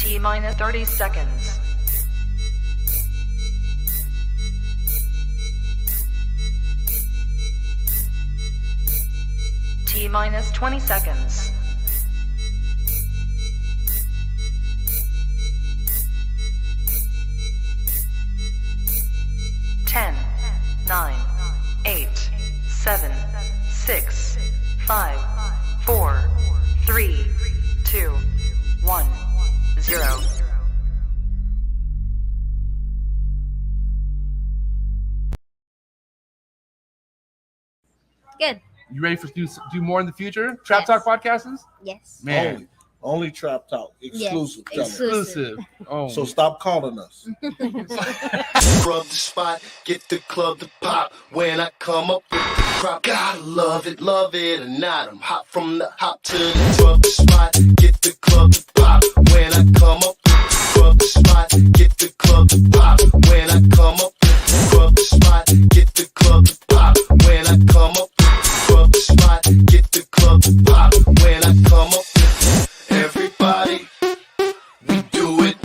T-minus 30 seconds. T-minus 20 seconds. Ten, 9, 8, 7, 6, 5, 4, 3, 2, 1, 0. Good. You ready for do more in the future? Trap Talk podcasts? Yes. Man, Only Trap Talk. Exclusive. Yes, Tell 'em. exclusive. Oh, So stop calling us. Rub the spot, get the club to pop. When I come up with the crop, gotta love it or not. I'm hot from the hop to the rub the spot, get the club to pop. When I come up with the rub the spot, get the club to pop. When I come up with the rub the spot, get the club to pop. When I come up with the rub the spot, get the club to pop. When I come up with everybody, we do it.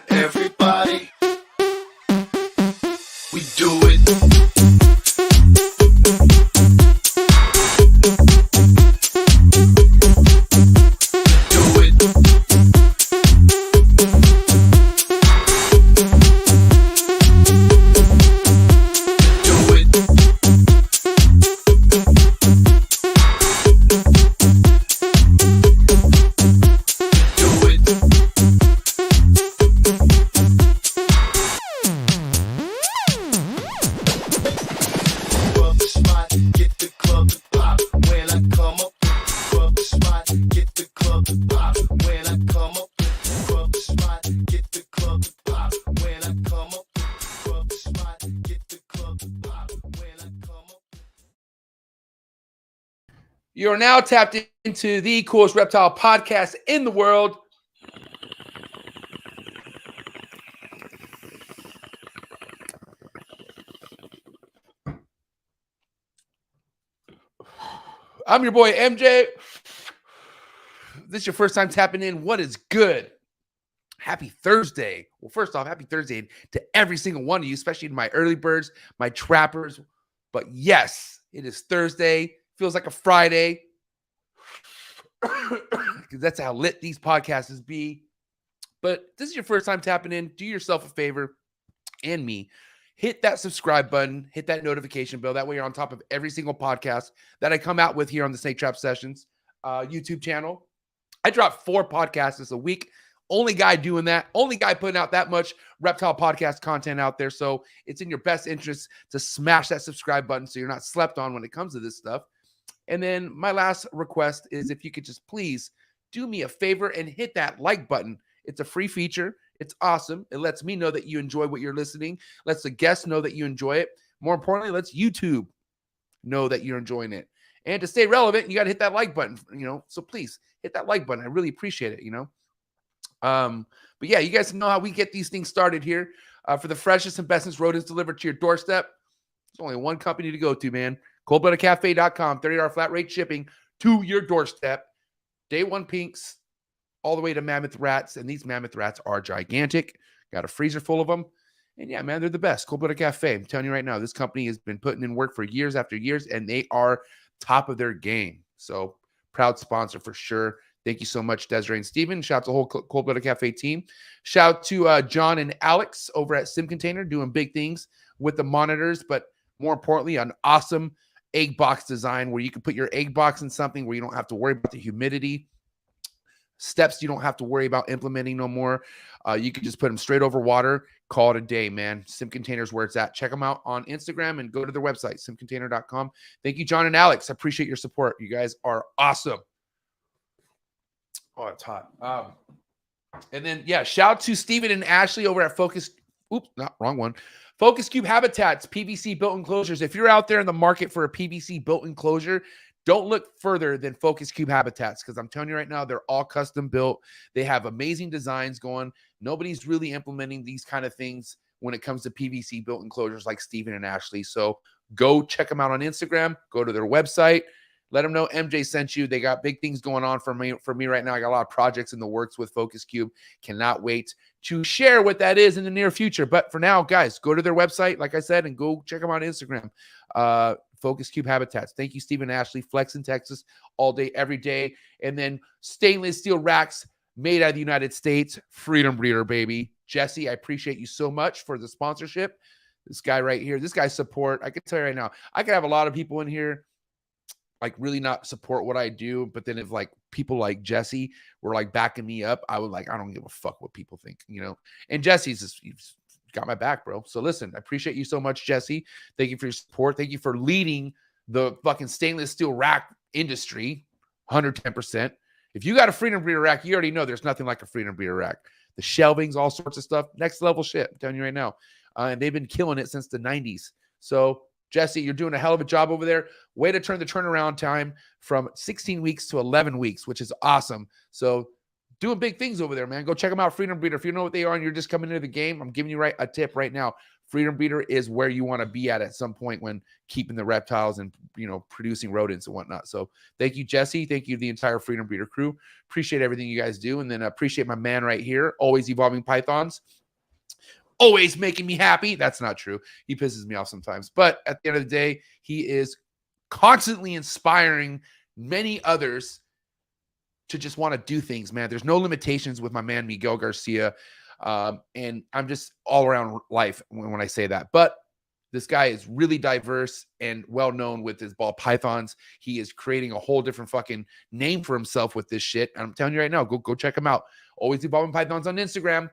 Everybody, we do it. Do it. Do it. Do it. Rub the spot, get the club to pop. When I come up with rub the spot, get the club to pop. When I come up with rub the spot, get the club to pop. When I come up with rub the spot, get the club to pop. When I come up. you are now tapped into the coolest reptile podcast in the world. I'm your boy MJ. This is your first time tapping in. What is good? Happy Thursday. Well, first off, happy Thursday to every single one of you, especially to my early birds, my trappers. But yes, it is Thursday. Feels like a Friday. Because that's how lit these podcasts be. But this is your first time tapping in. Do yourself a favor and me. Hit that subscribe button. Hit that notification bell. That way you're on top of every single podcast that I come out with here on the Snake Trap Sessions YouTube channel. I drop 4 podcasts a week. Only guy doing that. Only guy putting out that much reptile podcast content out there. So it's in your best interest to smash that subscribe button so you're not slept on when it comes to this stuff. And then my last request is if you could just please do me a favor and hit that like button. It's a free feature. It's awesome. It lets me know that you enjoy what you're listening. Lets the guests know that you enjoy it. More importantly, lets YouTube know that you're enjoying it. And to stay relevant, you got to hit that like button, So please hit that like button. I really appreciate it, But yeah, you guys know how we get these things started here. For the freshest and bestest rodents delivered to your doorstep, there's only one company to go to, man. coldbloodedcafe.com, $30 flat rate shipping to your doorstep. Day one pinks, all the way to mammoth rats. And these mammoth rats are gigantic. Got a freezer full of them. And yeah, man, they're the best. Cold Blooded Cafe. I'm telling you right now, this company has been putting in work for years after years, and they are top of their game. So proud sponsor for sure. Thank you so much, Desiree and Steven. Shout out to the whole Cold Blooded Cafe team. Shout out to John and Alex over at Sim Container doing big things with the monitors, but more importantly, an awesome egg box design where you can put your egg box in something where you don't have to worry about the humidity. Steps you don't have to worry about implementing no more. You can just put them straight over water, call it a day, man. Sim Containers where it's at. Check them out on Instagram and go to their website, simcontainer.com. Thank you, John and Alex. I appreciate your support. You guys are awesome. Oh, it's hot. And then, yeah, shout out to Steven and Ashley over at Focus. Oops, not wrong one. Focus Cube Habitats, PVC built enclosures. If you're out there in the market for a PVC built enclosure, don't look further than Focus Cube Habitats, because I'm telling you right now, they're all custom built. They have amazing designs going. Nobody's really implementing these kind of things when it comes to PVC built enclosures like Steven and Ashley. So go check them out on Instagram. Go to their website. Let them know MJ sent you. They got big things going on for me right now. I got a lot of projects in the works with Focus Cube. Cannot wait to share what that is in the near future. But for now, guys, go to their website, like I said, and go check them out on Instagram. Focus Cube Habitats. Thank you, Stephen Ashley. Flex in Texas all day, every day. And then stainless steel racks made out of the United States. Freedom Breeder, baby. Jesse, I appreciate you so much for the sponsorship. This guy right here, this guy's support. I can tell you right now, I could have a lot of people in here like really not support what I do. But then if like people like Jesse were like backing me up, I would like, I don't give a fuck what people think, you know? And Jesse's just, he's got my back, bro. So listen, I appreciate you so much, Jesse. Thank you for your support. Thank you for leading the fucking stainless steel rack industry 110%. If you got a Freedom Breeder rack, you already know there's nothing like a Freedom Breeder rack. The shelvings, all sorts of stuff, next level shit. I'm telling you right now. And they've been killing it since the 90s. So Jesse, you're doing a hell of a job over there. Way to turn the turnaround time from 16 weeks to 11 weeks, which is awesome. So doing big things over there, man. Go check them out, Freedom Breeder. If you know what they are and you're just coming into the game, I'm giving you a tip right now. Freedom Breeder is where you want to be at some point when keeping the reptiles and, you know, producing rodents and whatnot. So thank you, Jesse. Thank you to the entire Freedom Breeder crew. Appreciate everything you guys do. And then appreciate my man right here, always evolving pythons. Always making me happy. That's not true. He pisses me off sometimes. But at the end of the day, he is constantly inspiring many others to just want to do things, man. There's no limitations with my man, Miguel Garcia. And I'm just all around life when I say that. But this guy is really diverse and well-known with his ball pythons. He is creating a whole different fucking name for himself with this shit. And I'm telling you right now, go check him out. Always Evolving Pythons on Instagram.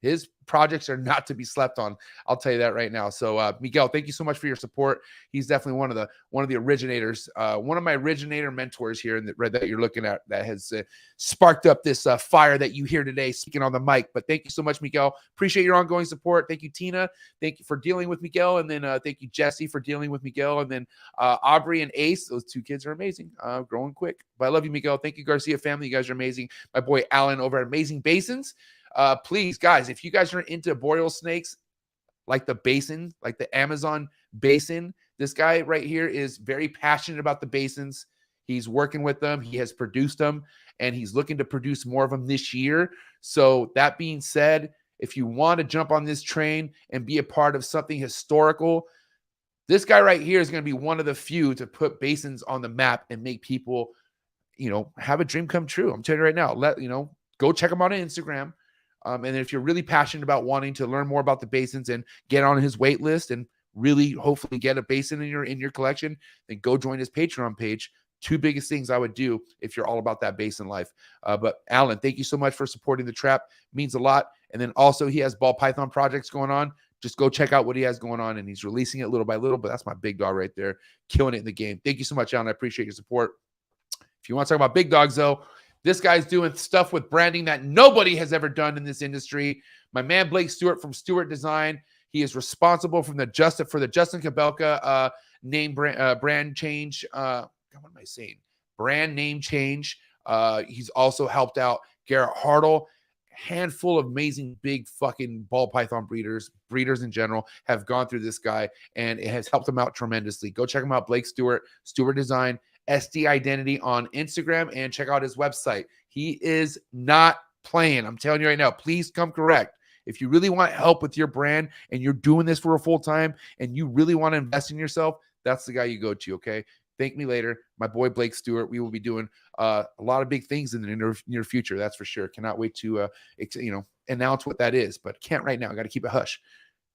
His projects are not to be slept on. I'll tell you that right now. So Miguel, thank you so much for your support. He's definitely one of the originators, one of my originator mentors here in that you're looking at that has sparked up this fire that you hear today speaking on the mic. But thank you so much, Miguel. Appreciate your ongoing support. Thank you, Tina. Thank you for dealing with Miguel. And then thank you, Jesse, for dealing with Miguel. And then Aubrey and Ace, those two kids are amazing, growing quick. But I love you, Miguel. Thank you, Garcia family. You guys are amazing. My boy Alan over at Amazing Basins. Please, guys, if you guys are into boreal snakes, like the basin, like the Amazon basin, this guy right here is very passionate about the basins. He's working with them. He has produced them, and he's looking to produce more of them this year. So that being said, if you want to jump on this train and be a part of something historical, this guy right here is going to be one of the few to put basins on the map and make people, you know, have a dream come true. I'm telling you right now, go check him out on Instagram. And if you're really passionate about wanting to learn more about the basins and get on his wait list and really hopefully get a basin in your collection, then go join his Patreon page. Two biggest things I would do if you're all about that basin life. But Alan, thank you so much for supporting the trap. It means a lot. And then also he has ball python projects going on. Just go check out what he has going on, and he's releasing it little by little. But that's my big dog right there, killing it in the game. Thank you so much, Alan. I appreciate your support. If you want to talk about big dogs, though, this guy's doing stuff with branding that nobody has ever done in this industry. My man, Blake Stewart from Stewart Design. He is responsible for the Justin Kabelka brand change. What am I saying? Brand name change. He's also helped out Garrett Hartle. Handful of amazing big fucking ball python breeders in general have gone through this guy, and it has helped him out tremendously. Go check him out, Blake Stewart, Stewart Design. SD Identity on Instagram, and check out his website. He is not playing. I'm telling you right now, please come correct. If you really want help with your brand and you're doing this for a full time and you really want to invest in yourself, that's the guy you go to, okay? Thank me later. My boy Blake Stewart. We will be doing a lot of big things in the near future, that's for sure. Cannot wait to announce what that is, but can't right now. I got to keep it hush.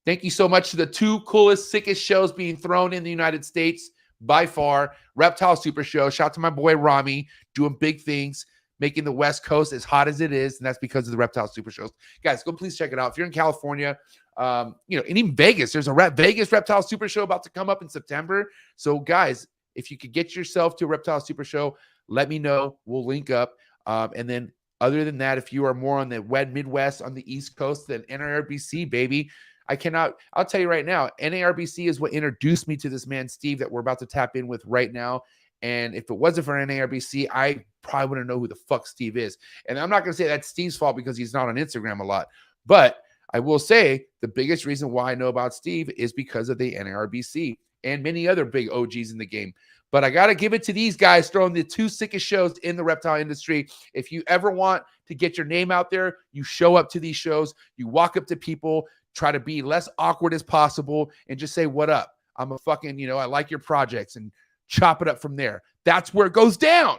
Thank you so much to the two coolest, sickest shows being thrown in the United States by far. Reptile Super Show. Shout out to my boy Rami, doing big things, making the West Coast as hot as it is, and that's because of the Reptile Super Shows. Guys, go please check it out. If you're in California, and even Vegas, there's a Vegas Reptile Super Show about to come up in September. So, guys, if you could get yourself to a Reptile Super Show, let me know. We'll link up. And then, other than that, if you are more on the wet Midwest, on the East Coast, then NARBC, baby. I'll tell you right now, NARBC is what introduced me to this man, Steve, that we're about to tap in with right now. And if it wasn't for NARBC, I probably wouldn't know who the fuck Steve is. And I'm not going to say that's Steve's fault because he's not on Instagram a lot. But I will say the biggest reason why I know about Steve is because of the NARBC and many other big OGs in the game. But I got to give it to these guys throwing the 2 sickest shows in the reptile industry. If you ever want to get your name out there, you show up to these shows, you walk up to people, try to be less awkward as possible, and just say, what up? I'm a fucking, I like your projects, and chop it up from there. That's where it goes down.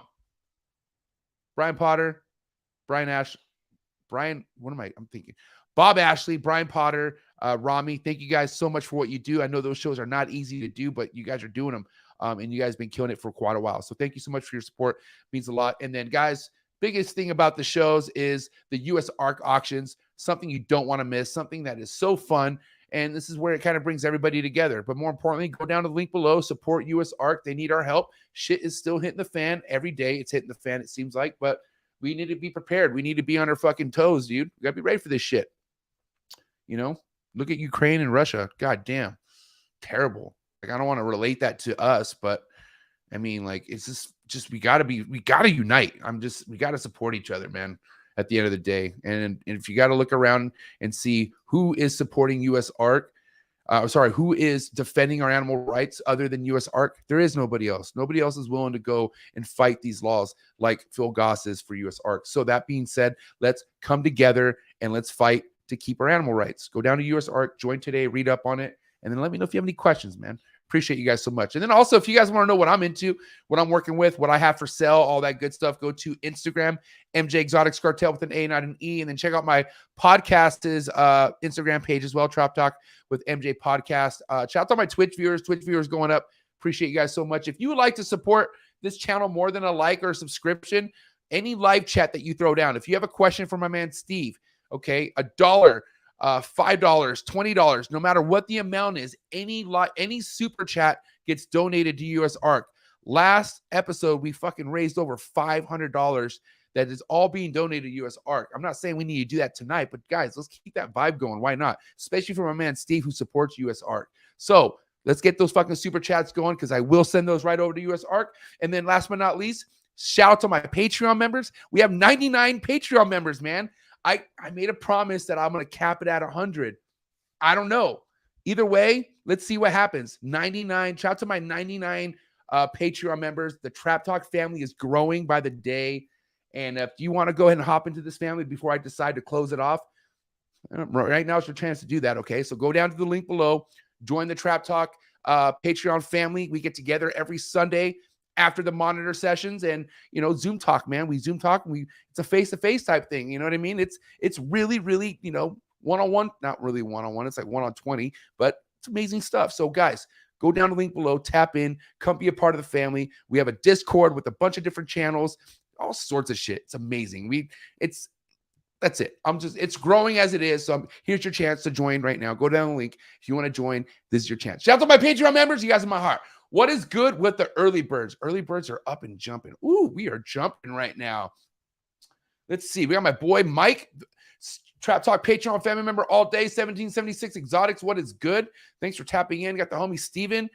Brian Potter, Bob Ashley, Brian Potter, Rami, thank you guys so much for what you do. I know those shows are not easy to do, but you guys are doing them. And you guys have been killing it for quite a while. So thank you so much for your support. It means a lot. And then, guys, biggest thing about the shows is the US ARC auctions, something you don't want to miss, something that is so fun. And this is where it kind of brings everybody together. But more importantly, go down to the link below, support US ARC. They need our help. Shit is still hitting the fan every day. It's hitting the fan, it seems like. But we need to be prepared. We need to be on our fucking toes, dude. We got to be ready for this shit. Look at Ukraine and Russia. God damn. Terrible. Like, I don't want to relate that to us, but I mean, like, it's just we gotta unite. We gotta support each other, man, at the end of the day. And if you gotta look around and see who is supporting US ARC, who is defending our animal rights other than US ARC, there is nobody else. Nobody else is willing to go and fight these laws like Phil Goss is for US ARC. So that being said, let's come together and let's fight to keep our animal rights. Go down to US ARC, join today, read up on it, and then let me know if you have any questions, man. Appreciate you guys so much. And then also, if you guys want to know what I'm into, what I'm working with, what I have for sale, all that good stuff, go to Instagram, mjexoticscartal with an A, not an E. And then check out my podcast's Instagram page as well, Trop Talk with MJ Podcast. Shout out to my Twitch viewers going up. Appreciate you guys so much. If you would like to support this channel more than a like or a subscription, any live chat that you throw down, if you have a question for my man Steve, okay, $1, $5, $20, no matter what the amount is, any super chat gets donated to US ARC. Last episode, we fucking raised over $500 that is all being donated to US ARC. I'm not saying we need to do that tonight, but guys, let's keep that vibe going. Why not? Especially for my man Steve, who supports US ARC. So let's get those fucking super chats going, because I will send those right over to US ARC. And then last but not least, shout out to my Patreon members. We have 99 Patreon members, man. I made a promise that I'm going to cap it at 100. I don't know. Either way, let's see what happens. 99. Shout out to my 99 Patreon members. The Trap Talk family is growing by the day. And if you want to go ahead and hop into this family before I decide to close it off, right now is your chance to do that, okay? So go down to the link below. Join the Trap Talk Patreon family. We get together every Sunday after the monitor sessions, and Zoom talk, man. We Zoom talk, and it's a face-to-face type thing. You know what I mean? It's really, really, one-on-one, not really one-on-one. It's like 1-on-20, but it's amazing stuff. So guys, go down the link below, tap in, come be a part of the family. We have a Discord with a bunch of different channels, all sorts of shit. It's amazing. That's it. It's growing as it is. So here's your chance to join right now. Go down the link. If you want to join, this is your chance. Shout out to my Patreon members. You guys are my heart. What is good with the early birds? Early birds are up and jumping. Ooh, we are jumping right now. Let's see. We got my boy Mike, Trap Talk Patreon family member all day, 1776 Exotics. What is good? Thanks for tapping in. Got the homie Steven,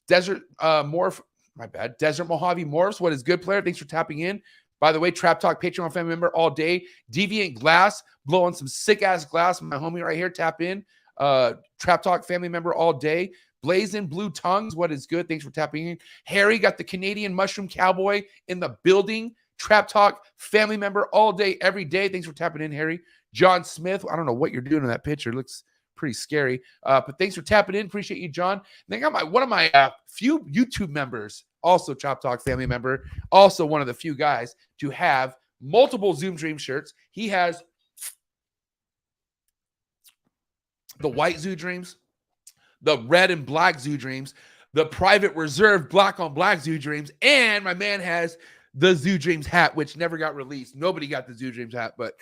Desert Morph. My bad. Desert Mojave Morphs. What is good, player? Thanks for tapping in. By the way, Trap Talk Patreon family member all day. Deviant Glass, blowing some sick-ass glass. My homie right here, tap in. Trap Talk family member all day. Blazing Blue Tongues, what is good? Thanks for tapping in. Harry got the Canadian Mushroom Cowboy in the building. Trap Talk family member all day, every day. Thanks for tapping in, Harry. John Smith, I don't know what you're doing in that picture. It looks pretty scary. But thanks for tapping in. Appreciate you, John. And I got one of my few YouTube members, also Trap Talk family member, also one of the few guys to have multiple Zoom Dream shirts. He has the white Zoo Dreams, the red and black Zoo Dreams, the private reserve black on black Zoo Dreams, and my man has the Zoo Dreams hat, which never got released. Nobody got the Zoo Dreams hat, but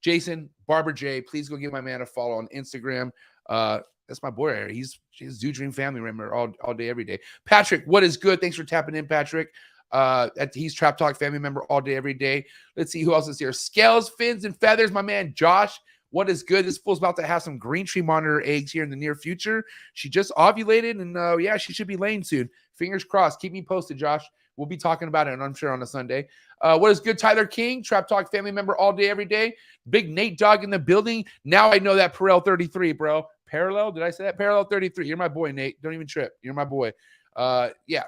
Jason, Barber J, please go give my man a follow on Instagram. That's my boy. He's Zoo Dream family member all day, every day. Patrick, what is good? Thanks for tapping in, Patrick. He's Trap Talk family member all day, every day. Let's see who else is here. Scales, fins, and feathers. My man Josh. What is good? This fool's about to have some green tree monitor eggs here in the near future. She just ovulated, and yeah, she should be laying soon. Fingers crossed. Keep me posted, Josh. We'll be talking about it, and I'm sure on a Sunday. What is good? Tyler King, Trap Talk family member all day, every day. Big Nate Dog in the building. Now I know that Parallel 33, bro. Parallel? Did I say that? Parallel 33. You're my boy, Nate. Don't even trip. You're my boy. Yeah.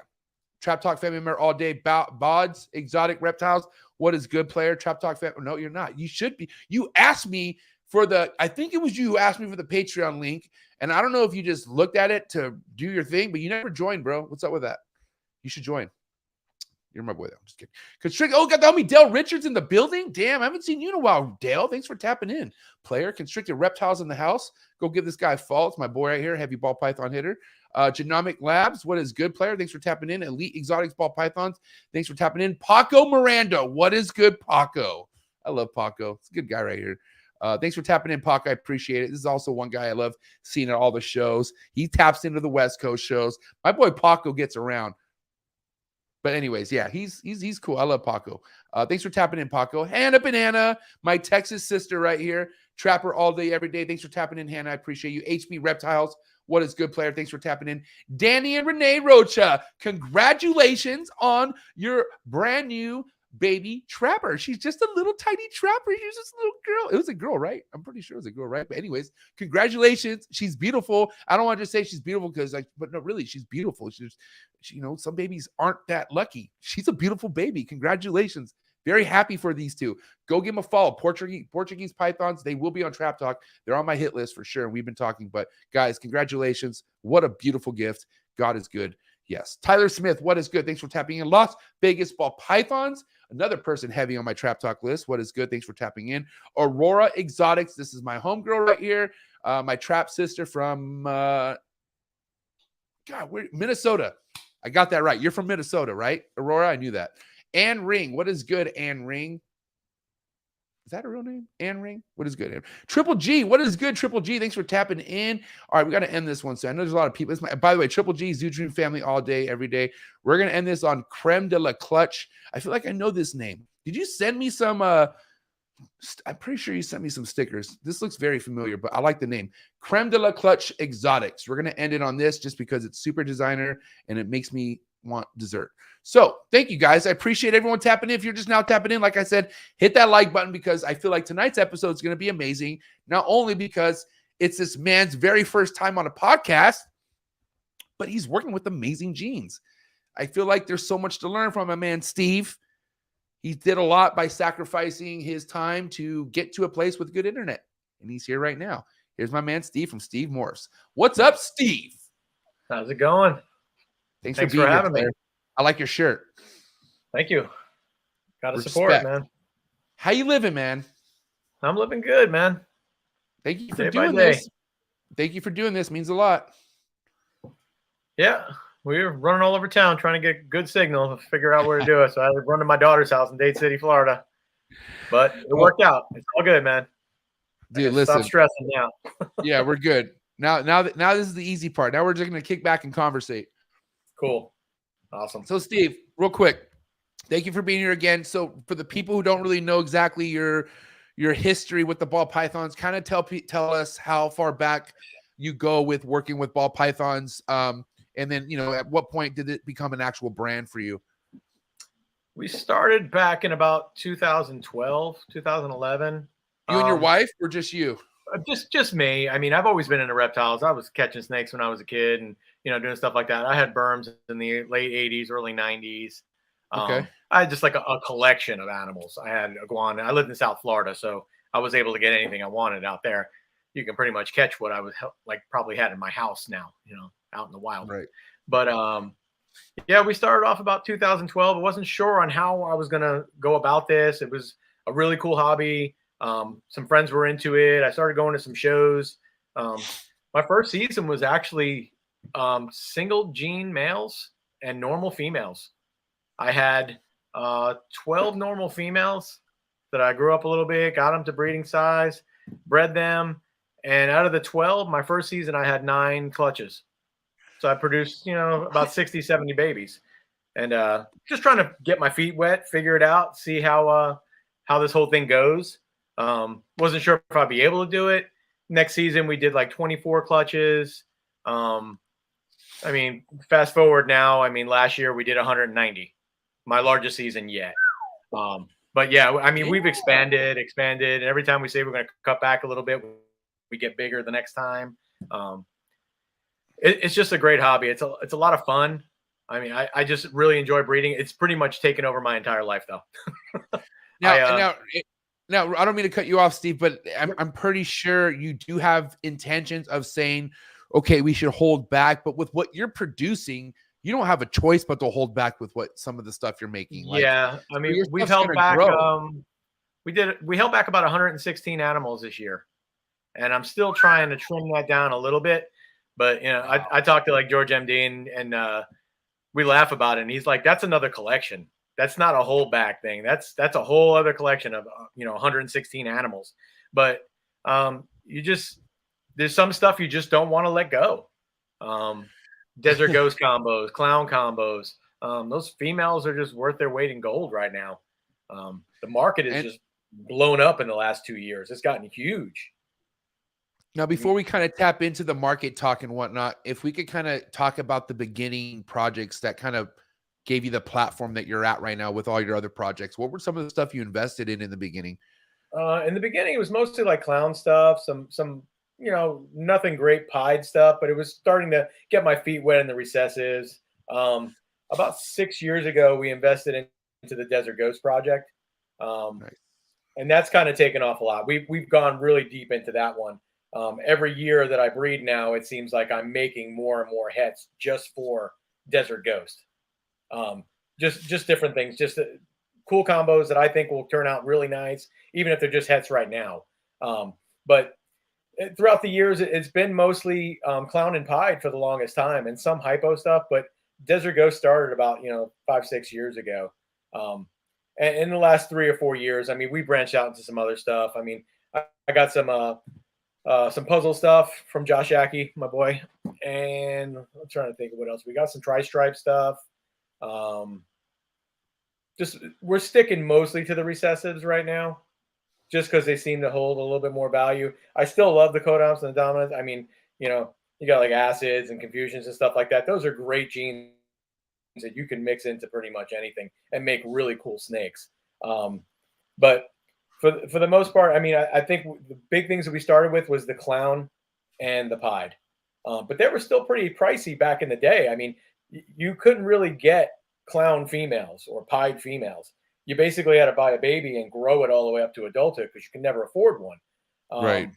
Trap Talk family member all day. Bods, Exotic Reptiles. What is good, player? Trap Talk family. No, you're not. You should be. You asked me for I think it was you who asked me for the Patreon link. And I don't know if you just looked at it to do your thing, but you never joined, bro. What's up with that? You should join. You're my boy, though. I'm just kidding. Constrict. Oh, got the homie Dale Richards in the building. Damn, I haven't seen you in a while, Dale. Thanks for tapping in. Player, Constricted Reptiles in the house. Go give this guy a follow. It's my boy right here, heavy ball python hitter. Genomic Labs. What is good, player? Thanks for tapping in. Elite Exotics Ball Pythons. Thanks for tapping in. Paco Miranda. What is good, Paco? I love Paco. It's a good guy right here. Thanks for tapping in, Paco. I appreciate it. This is also one guy I love seeing at all the shows. He taps into the West Coast shows. My boy Paco gets around. But anyways, yeah, he's cool. I love Paco. Thanks for tapping in, Paco. Hannah Banana, my Texas sister right here. Trapper all day, every day. Thanks for tapping in, Hannah. I appreciate you. HB Reptiles. What is good, player? Thanks for tapping in. Danny and Renee Rocha, congratulations on your brand new baby trapper. She's just a little tiny trapper. She's just a little girl. It was a girl, right? I'm pretty sure it was a girl, right? But anyways, congratulations. She's beautiful. I don't want to just say she's beautiful because but no, really, she's beautiful. Some babies aren't that lucky. She's a beautiful baby. Congratulations. Very happy for these two. Go give them a follow. Portuguese Pythons. They will be on Trap Talk. They're on my hit list for sure. We've been talking, but guys, congratulations. What a beautiful gift. God is good. Yes. Tyler Smith, what is good? Thanks for tapping in. Las Vegas Ball Pythons. Another person heavy on my Trap Talk list. What is good? Thanks for tapping in. Aurora Exotics. This is my homegirl right here. My trap sister from Minnesota. I got that right. You're from Minnesota, right? Aurora, I knew that. Ann Ring. What is good, Ann Ring? Is that a real name? Ann Ring? What is good? Triple G. What is good, Triple G? Thanks for tapping in. All right, we got to end this one. So I know there's a lot of people. By the way, Triple G, Zoo Dream family all day, every day. We're going to end this on Creme de la Clutch. I feel like I know this name. Did you send me some? I'm pretty sure you sent me some stickers. This looks very familiar, but I like the name. Creme de la Clutch Exotics. We're going to end it on this just because it's super designer and it makes me want dessert. So thank you guys. I appreciate everyone tapping in. If you're just now tapping in, like I said, hit that like button because I feel like tonight's episode is going to be amazing. Not only because it's this man's very first time on a podcast, but he's working with amazing genes. I feel like there's so much to learn from my man, Steve. He did a lot by sacrificing his time to get to a place with good internet. And he's here right now. Here's my man, Steve from Steve Morphs. What's up, Steve? How's it going? Thanks for having me. I like your shirt. Thank you. Got to support, man. How you living, man? I'm living good, man. Thank you for doing this. Thank you for doing this. Means a lot. Yeah. We were running all over town trying to get good signal to figure out where to do it. So I had to run to my daughter's house in Dade City, Florida. But it worked out. It's all good, man. Dude, listen. Stop stressing now. Yeah, we're good. Now this is the easy part. Now we're just going to kick back and conversate. Cool. Awesome. So, Steve, real quick, thank you for being here again. So, for the people who don't really know exactly your history with the ball pythons, kind of tell us how far back you go with working with ball pythons, and then at what point did it become an actual brand for you? We started back in about 2012, 2011. You and your wife, or just you? Just me. I mean, I've always been into reptiles. I was catching snakes when I was a kid, and doing stuff like that. I had berms in the late 80s, early 90s. Okay. I had just like a collection of animals. I had iguana. I lived in South Florida, so I was able to get anything I wanted out there. You can pretty much catch what I was probably had in my house now, out in the wild. Right. But yeah, we started off about 2012. I wasn't sure on how I was going to go about this. It was a really cool hobby. Some friends were into it. I started going to some shows. My first season was actually single gene males and normal females. I had 12 normal females that I grew up a little bit, got them to breeding size, bred them. And out of the 12, my first season, I had 9 clutches. So I produced, about 60, 70 babies. And just trying to get my feet wet, figure it out, see how this whole thing goes. Wasn't sure if I'd be able to do it. Next season, we did like 24 clutches. I mean, fast forward now, last year we did 190, my largest season yet. But yeah, we've expanded. And every time we say we're going to cut back a little bit, we get bigger the next time. It's just a great hobby. It's a lot of fun. I mean, I just really enjoy breeding. It's pretty much taken over my entire life, though. Now, I don't mean to cut you off, Steve, but I'm pretty sure you do have intentions of saying, okay, we should hold back. But with what you're producing, you don't have a choice but to hold back with what some of the stuff you're making. Yeah, I mean, your we've stuff's held gonna back. grow. We held back about 116 animals this year, and I'm still trying to trim that down a little bit. But I talked to like George MD and we laugh about it, and he's like, "That's another collection. That's not a holdback thing. That's a whole other collection of 116 animals." But there's some stuff you just don't want to let go. Desert ghost combos, clown combos. Those females are just worth their weight in gold right now. The market is just blown up in the last 2 years. It's gotten huge. Now, before we kind of tap into the market talk and whatnot, if we could kind of talk about the beginning projects that kind of gave you the platform that you're at right now with all your other projects, what were some of the stuff you invested in the beginning? In the beginning, it was mostly like clown stuff, some nothing great pied stuff, but it was starting to get my feet wet in the recessives. About 6 years ago, we invested into the Desert Ghost project. Nice. And that's kind of taken off a lot. We've gone really deep into that one. Every year that I breed now, it seems like I'm making more and more hets just for Desert Ghost. Just different things, just cool combos that I think will turn out really nice, even if they're just hets right now. But throughout the years, it's been mostly clown and pied for the longest time, and some hypo stuff. But Desert Ghost started about 5-6 years ago. And in the last 3 or 4 years, I mean, we branched out into some other stuff. I mean, I got some puzzle stuff from Josh Aki, my boy, and I'm trying to think of what else. We got some tri-stripe stuff. Just we're sticking mostly to the recessives right now, just because they seem to hold a little bit more value. I still love the codons and the dominants. I mean, you got like acids and confusions and stuff like that. Those are great genes that you can mix into pretty much anything and make really cool snakes. But for the most part, I mean, I think the big things that we started with was the clown and the pied. But they were still pretty pricey back in the day. I mean, you couldn't really get clown females or pied females. You basically had to buy a baby and grow it all the way up to adulthood because you can never afford one. Right.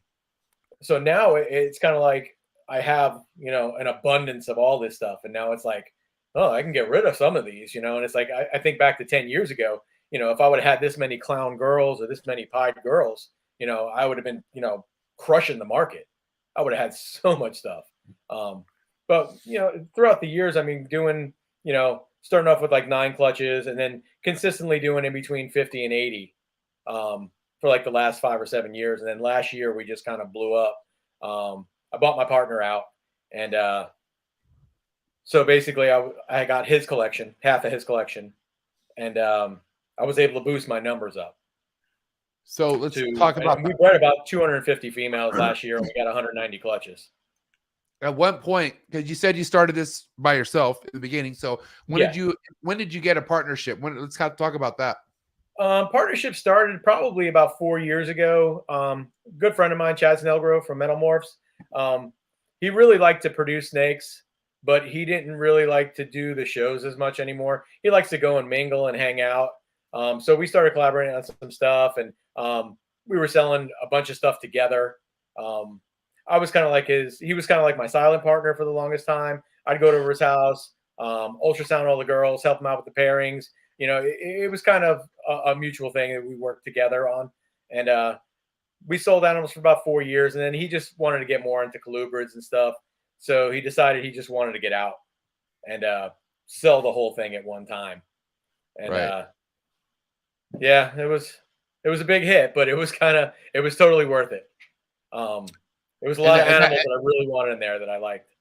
So now it's kind of like I have, an abundance of all this stuff. And now it's like, oh, I can get rid of some of these, and it's like, I think back to 10 years ago, if I would have had this many clown girls or this many pied girls, I would have been, crushing the market. I would have had so much stuff. But, throughout the years, I mean, doing, starting off with like 9 clutches and then consistently doing in between 50 and 80 for like the last 5 or 7 years. And then last year we just kind of blew up. I bought my partner out, and so basically I got his collection, half of his collection, and I was able to boost my numbers up. So let's talk about. We bred about 250 females last year, and we got 190 clutches. At one point, because you said you started this by yourself in the beginning, so when did you get a partnership? Let's talk about that. Partnership started probably about 4 years ago. Good friend of mine, Chad Snellgrove from Morphs. He really liked to produce snakes, but he didn't really like to do the shows as much anymore. He likes to go and mingle and hang out. So we started collaborating on some stuff, and we were selling a bunch of stuff together. I was kind of like he was kind of like my silent partner for the longest time. I'd go to his house, ultrasound all the girls, help him out with the pairings. It was kind of a mutual thing that we worked together on. And we sold animals for about 4 years, and then he just wanted to get more into colubrids and stuff. So he decided he just wanted to get out and sell the whole thing at one time. And right. Yeah, it was a big hit, but it was totally worth it. It was a lot of animals that I really wanted in there that I liked.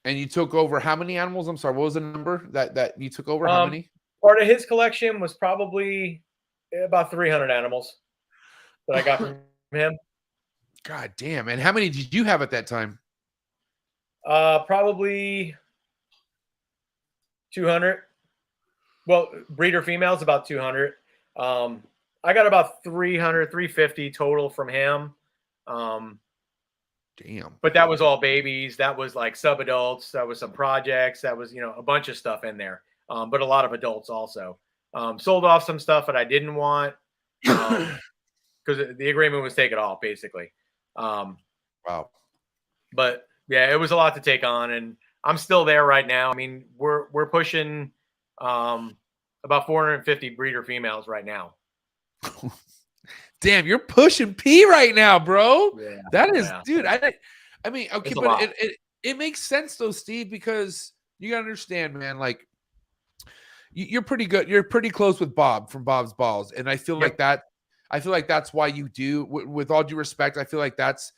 And you took over how many animals? I'm sorry, what was the number that you took over? How many? Part of his collection was probably about 300 animals that I got from him. God damn. And how many did you have at that time? Probably 200. Well, breeder females, about 200. I got about 300, 350 total from him. Damn. But that was all babies. That was like sub-adults. That was some projects. That was, a bunch of stuff in there. But a lot of adults also. Sold off some stuff that I didn't want because the agreement was take it all, basically. Wow. But yeah, it was a lot to take on, and I'm still there right now. I mean, we're pushing about 450 breeder females right now. Damn, you're pushing P right now, bro. Yeah, That is, yeah. dude. I mean, okay, It's a but lot. it makes sense though, Steve, because you gotta understand, man. Like, you're pretty good. You're pretty close with Bob from Bob's Balls, and I feel Yep. like that. I feel like that's why you do. With all due respect, I feel like that's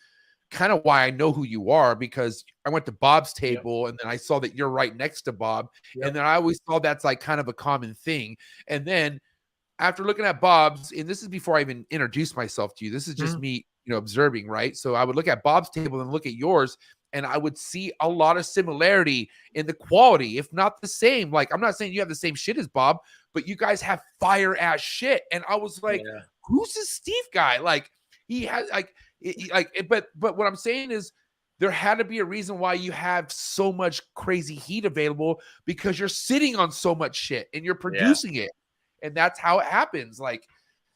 kind of why I know who you are, because I went to Bob's table and then I saw that you're right next to Bob, and then I always thought that's like kind of a common thing, and then after looking at Bob's, and this is before I even introduced myself to you, this is just me, observing, right? So I would look at Bob's table and look at yours, and I would see a lot of similarity in the quality, if not the same. Like, I'm not saying you have the same shit as Bob, but you guys have fire ass shit. And I was like, who's this Steve guy? Like, he has but what I'm saying is there had to be a reason why you have so much crazy heat available, because you're sitting on so much shit and you're producing it. And that's how it happens. Like,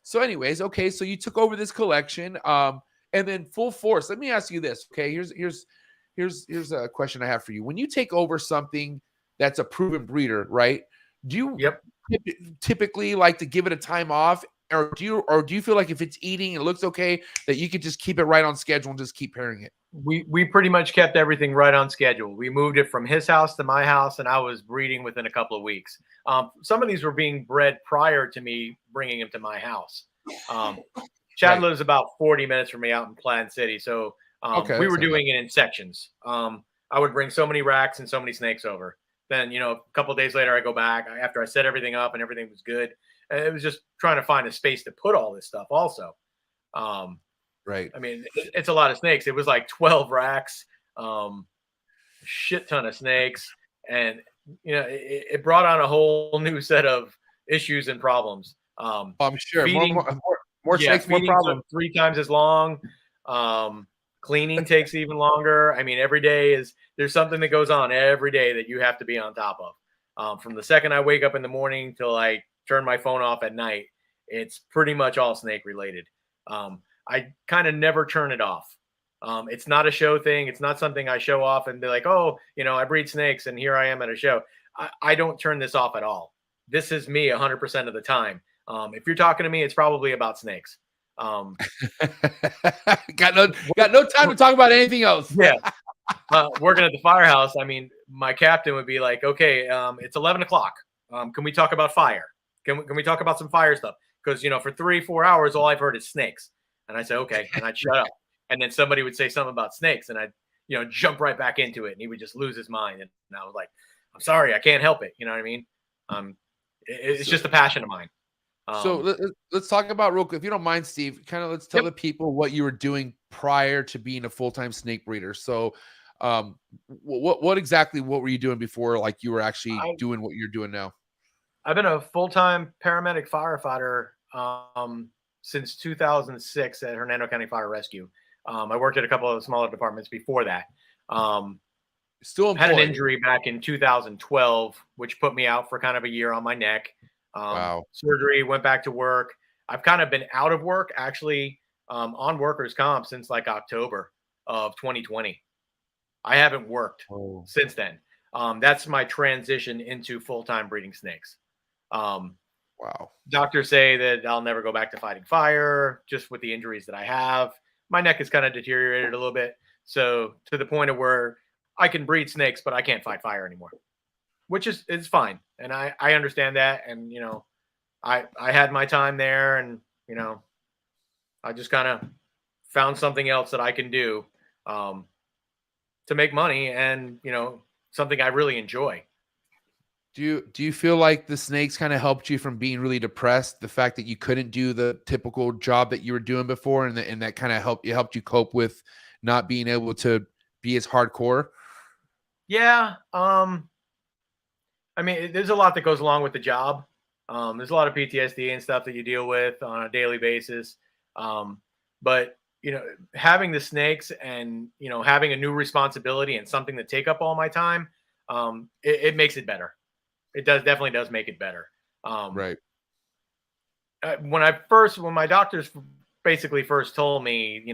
so anyways, okay. So you took over this collection, and then full force. Let me ask you this. Okay. Here's a question I have for you. When you take over something that's a proven breeder, right? Do you typically like to give it a time off, or do you feel like if it's eating and it looks okay, that you could just keep it right on schedule and just keep pairing it? We pretty much kept everything right on schedule. We moved it from his house to my house, and I was breeding within a couple of weeks. Some of these were being bred prior to me bringing him to my house. Chad lives about 40 minutes from me out in Plain City, so we were doing it in sections. I would bring so many racks and so many snakes over. Then, a couple of days later, I go back after I set everything up and everything was good. And it was just trying to find a space to put all this stuff also. Right. I mean, it's a lot of snakes. It was like 12 racks, shit ton of snakes. And, it brought on a whole new set of issues and problems. I'm sure. Feeding, more snakes, more problems. 3 times as long. Cleaning takes even longer. I mean, there's something that goes on every day that you have to be on top of. From the second I wake up in the morning till I turn my phone off at night, it's pretty much all snake related. I kind of never turn it off. It's not a show thing. It's not something I show off and be like, oh, I breed snakes and here I am at a show. I don't turn this off at all. This is me 100% of the time. If you're talking to me, it's probably about snakes. Got no time to talk about anything else. Working at the firehouse, I mean, my captain would be like, okay, it's 11 o'clock. Can we talk about fire? Can we talk about some fire stuff? Because, for 3-4 hours, all I've heard is snakes. And I say, okay. And I'd shut up. And then somebody would say something about snakes. And I'd, jump right back into it. And he would just lose his mind. And I was like, I'm sorry, I can't help it. You know what I mean? It's just a passion of mine. So let's talk about real quick, if you don't mind, Steve, kind of let's tell the people what you were doing prior to being a full-time snake breeder. So what were you doing before, like, you were actually doing what you're doing now? I've been a full-time paramedic firefighter since 2006 at Hernando County Fire Rescue. I worked at a couple of smaller departments before that. Still employed. Had an injury back in 2012, which put me out for kind of a year on my neck. Surgery, went back to work. I've kind of been out of work, actually, on workers' comp since like October of 2020. I haven't worked since then. That's my transition into full-time breeding snakes. Doctors say that I'll never go back to fighting fire, just with the injuries that I have. My neck has kind of deteriorated a little bit. So to the point of where I can breed snakes, but I can't fight fire anymore, which is fine. And I understand that. And, I had my time there, and, I just kind of found something else that I can do to make money and, something I really enjoy. Do you feel like the snakes kind of helped you from being really depressed? The fact that you couldn't do the typical job that you were doing before, and that kind of helped you cope with not being able to be as hardcore? Yeah. I mean, there's a lot that goes along with the job. There's a lot of PTSD and stuff that you deal with on a daily basis. But having the snakes and, having a new responsibility and something to take up all my time, it makes it better. It definitely does make it better. Right. When my doctors basically first told me,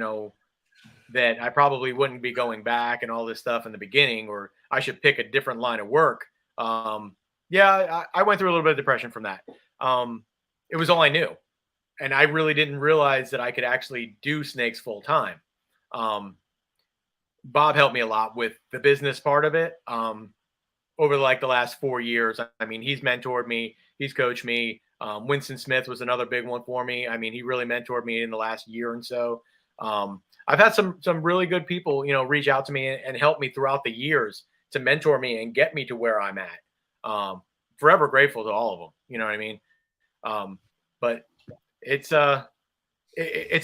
that I probably wouldn't be going back and all this stuff in the beginning, or I should pick a different line of work. I went through a little bit of depression from that. It was all I knew. And I really didn't realize that I could actually do snakes full time. Bob helped me a lot with the business part of it. Over like the last 4 years, I mean, he's mentored me, he's coached me. Winston Smith was another big one for me. I mean, he really mentored me in the last year and so. I've had some really good people, reach out to me and help me throughout the years to mentor me and get me to where I'm at. Forever grateful to all of them. You know what I mean? But it's a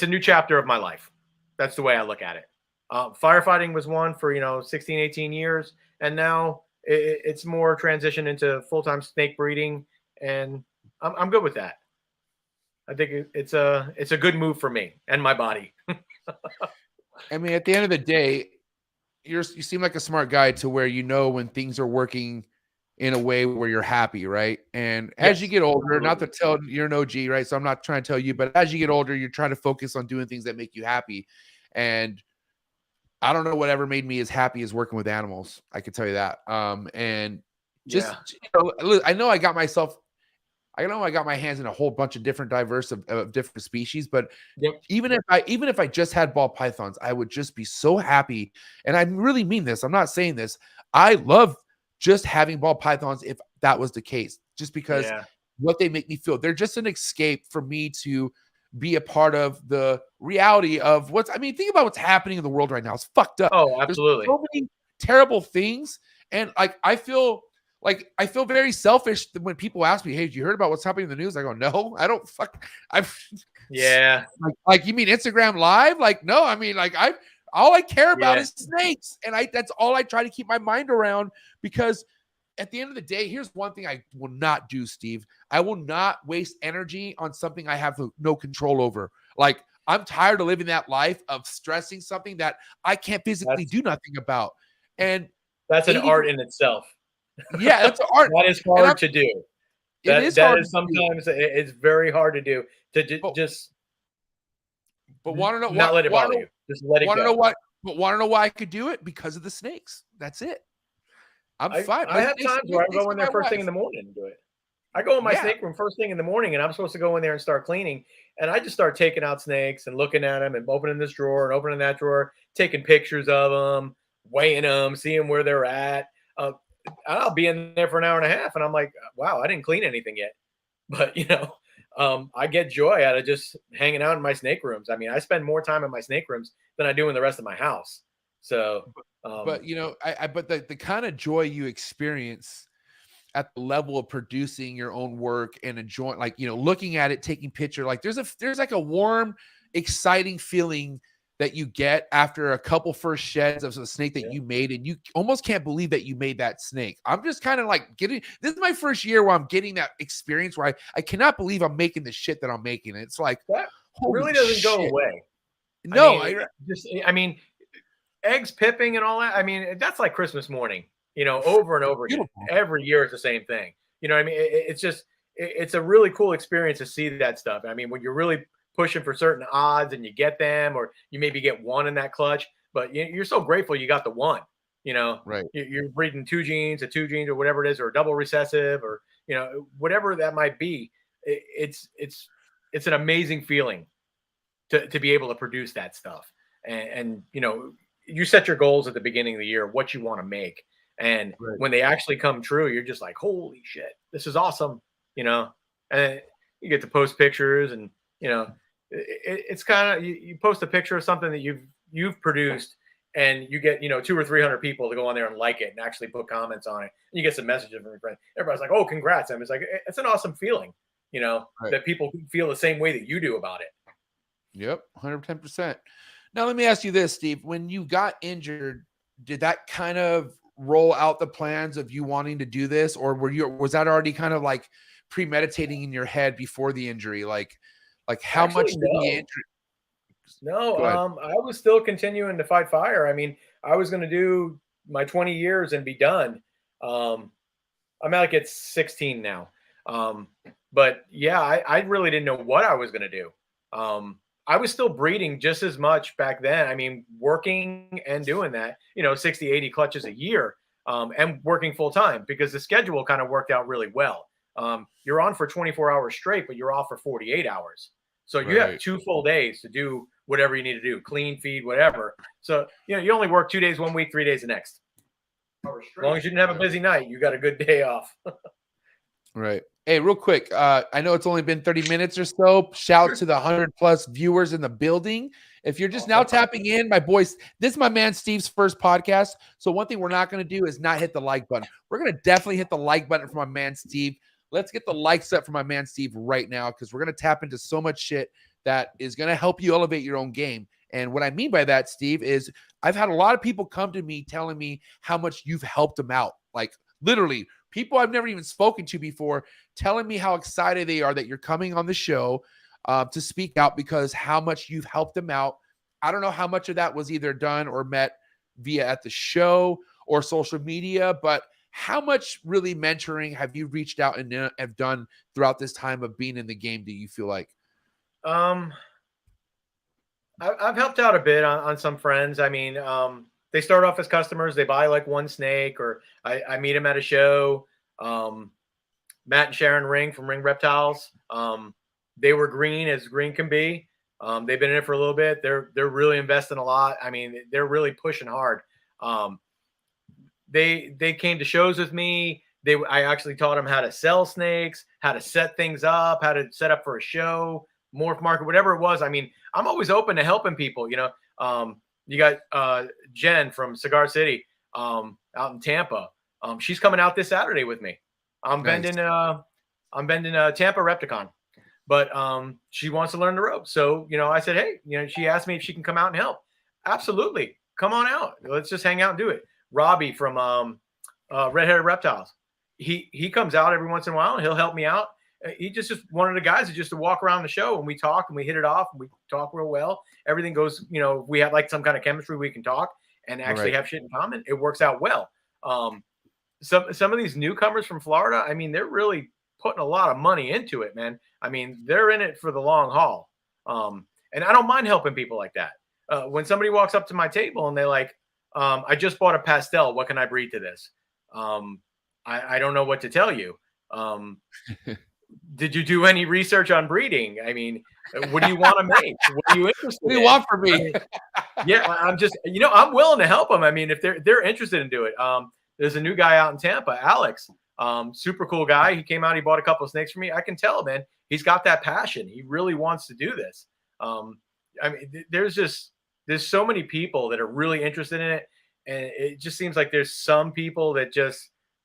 new chapter of my life. That's the way I look at it. Firefighting was one for, 16, 18 years. And now it's more transition into full-time snake breeding. And I'm good with that. I think it's a good move for me and my body. I mean, at the end of the day, you seem like a smart guy to where when things are working in a way where you're happy, right? And as you get older, not to tell you're an OG, right? So I'm not trying to tell you, but as you get older, you're trying to focus on doing things that make you happy. And I don't know whatever made me as happy as working with animals. I can tell you that. And just I know I got my hands in a whole bunch of different of different species, but even if I just had ball pythons, I would just be so happy. And I really mean this. I'm not saying this. I love just having ball pythons if that was the case, just because what they make me feel. They're just an escape for me to be a part of the reality of think about what's happening in the world right now. It's fucked up. Oh, absolutely. There's so many terrible things. And I feel very selfish when people ask me, "Hey, did you heard about what's happening in the news?" I go, "No, I don't." Yeah. Like you mean Instagram Live? Like, no, I mean, all I care about is snakes, and that's all I try to keep my mind around. Because at the end of the day, here's one thing I will not do, Steve. I will not waste energy on something I have no control over. Like, I'm tired of living that life of stressing something that I can't physically do nothing about. And that's an art in itself. Yeah, that's an art. That is hard to do. It is hard. Sometimes it's very hard to do. But want to know not let it bother you. Just let it go. Want to know why I could do it? Because of the snakes. That's it. I'm fine. I have times where I go in there first thing in the morning and do it. I go in my snake room first thing in the morning, and I'm supposed to go in there and start cleaning. And I just start taking out snakes and looking at them and opening this drawer and opening that drawer, taking pictures of them, weighing them, seeing where they're at. I'll be in there for an hour and a half, and I'm like, wow, I didn't clean anything yet. But, I get joy out of just hanging out in my snake rooms. I mean, I spend more time in my snake rooms than I do in the rest of my house. So, but the kind of joy you experience at the level of producing your own work and enjoying, looking at it, taking picture, like there's like a warm, exciting feeling that you get after a couple first sheds of a snake that you made, and you almost can't believe that you made that snake. I'm just kind of like this is my first year where I'm getting that experience where I cannot believe I'm making the shit that I'm making. It's like, that really doesn't go away. No, I mean, eggs pipping and all that. I mean, that's like Christmas morning, over and over again. Every year it's the same thing. You know what I mean? It's a really cool experience to see that stuff. I mean, when you're really pushing for certain odds and you get them, or you maybe get one in that clutch, but you're so grateful you got the one, right. You're breeding two genes or whatever it is, or a double recessive, or, whatever that might be. It's an amazing feeling to be able to produce that stuff. And you set your goals at the beginning of the year, what you want to make. And when they actually come true, you're just like, holy shit, this is awesome. And you get to post pictures, and, it's kind of, you post a picture of something that you've produced, and you get, 200 or 300 people to go on there and like it and actually put comments on it. And you get some messages from your friends. Everybody's like, oh, congrats. And it's like, it's an awesome feeling, that people feel the same way that you do about it. Yep. 110%. Now, let me ask you this, Steve, when you got injured, did that kind of roll out the plans of you wanting to do this, or was that already kind of like premeditating in your head before the injury? Like how much did the injury? No, Go ahead. I was still continuing to fight fire. I mean, I was going to do my 20 years and be done. I'm like at 16 now. But yeah, I really didn't know what I was going to do. I was still breeding just as much back then. I mean, working and doing that, 60, 80 clutches a year, and working full time because the schedule kind of worked out really well. You're on for 24 hours straight, but you're off for 48 hours. So you have Right. 2 full days to do whatever you need to do, clean, feed, whatever. So, you only work 2 days 1 week, 3 days the next. As long as you didn't have a busy night, you got a good day off. Right. Hey, real quick. I know it's only been 30 minutes or so. Shout to the 100+ viewers in the building. If you're just now tapping in, my boys, this is my man Steve's first podcast. So one thing we're not going to do is not hit the like button. We're going to definitely hit the like button for my man Steve. Let's get the likes up for my man Steve right now, because we're going to tap into so much shit that is going to help you elevate your own game. And what I mean by that, Steve, is I've had a lot of people come to me telling me how much you've helped them out. Like literally people I've never even spoken to before telling me how excited they are that you're coming on the show to speak out, because how much you've helped them out. I don't know how much of that was either done or met via at the show or social media, but how much really mentoring have you reached out and have done throughout this time of being in the game, do you feel like? I've helped out a bit on some friends. I mean, they start off as customers. They buy like one snake, or I meet them at a show. Matt and Sharon Ring from Ring Reptiles. They were green as green can be. They've been in it for a little bit. They're really investing a lot. I mean, they're really pushing hard. They came to shows with me. I actually taught them how to sell snakes, how to set things up, how to set up for a show, morph market, whatever it was. I mean, I'm always open to helping people. You got Jen from Cigar City out in Tampa. She's coming out this Saturday with me. I'm bending Tampa Repticon, but she wants to learn the ropes. So I said, hey, she asked me if she can come out and help. Absolutely, come on out. Let's just hang out and do it. Robbie from Redheaded Reptiles. He comes out every once in a while and he'll help me out. He just one of the guys that just to walk around the show and we talk and we hit it off and we talk real well. Everything goes, we have like some kind of chemistry. We can talk and actually have shit in common. It works out well. Some of these newcomers from Florida, I mean, they're really putting a lot of money into it, man. I mean, they're in it for the long haul. And I don't mind helping people like that. When somebody walks up to my table and they're like, I just bought a pastel. What can I breed to this? I don't know what to tell you. Did you do any research on breeding? I mean, what do you want to make? What are you interested What do you in? want from me? I mean, yeah, I'm just, I'm willing to help them. I mean, if they're interested in doing it. There's a new guy out in Tampa, Alex, super cool guy. He came out, he bought a couple of snakes for me. I can tell, man, he's got that passion. He really wants to do this. I mean, there's so many people that are really interested in it. And it just seems like there's some people that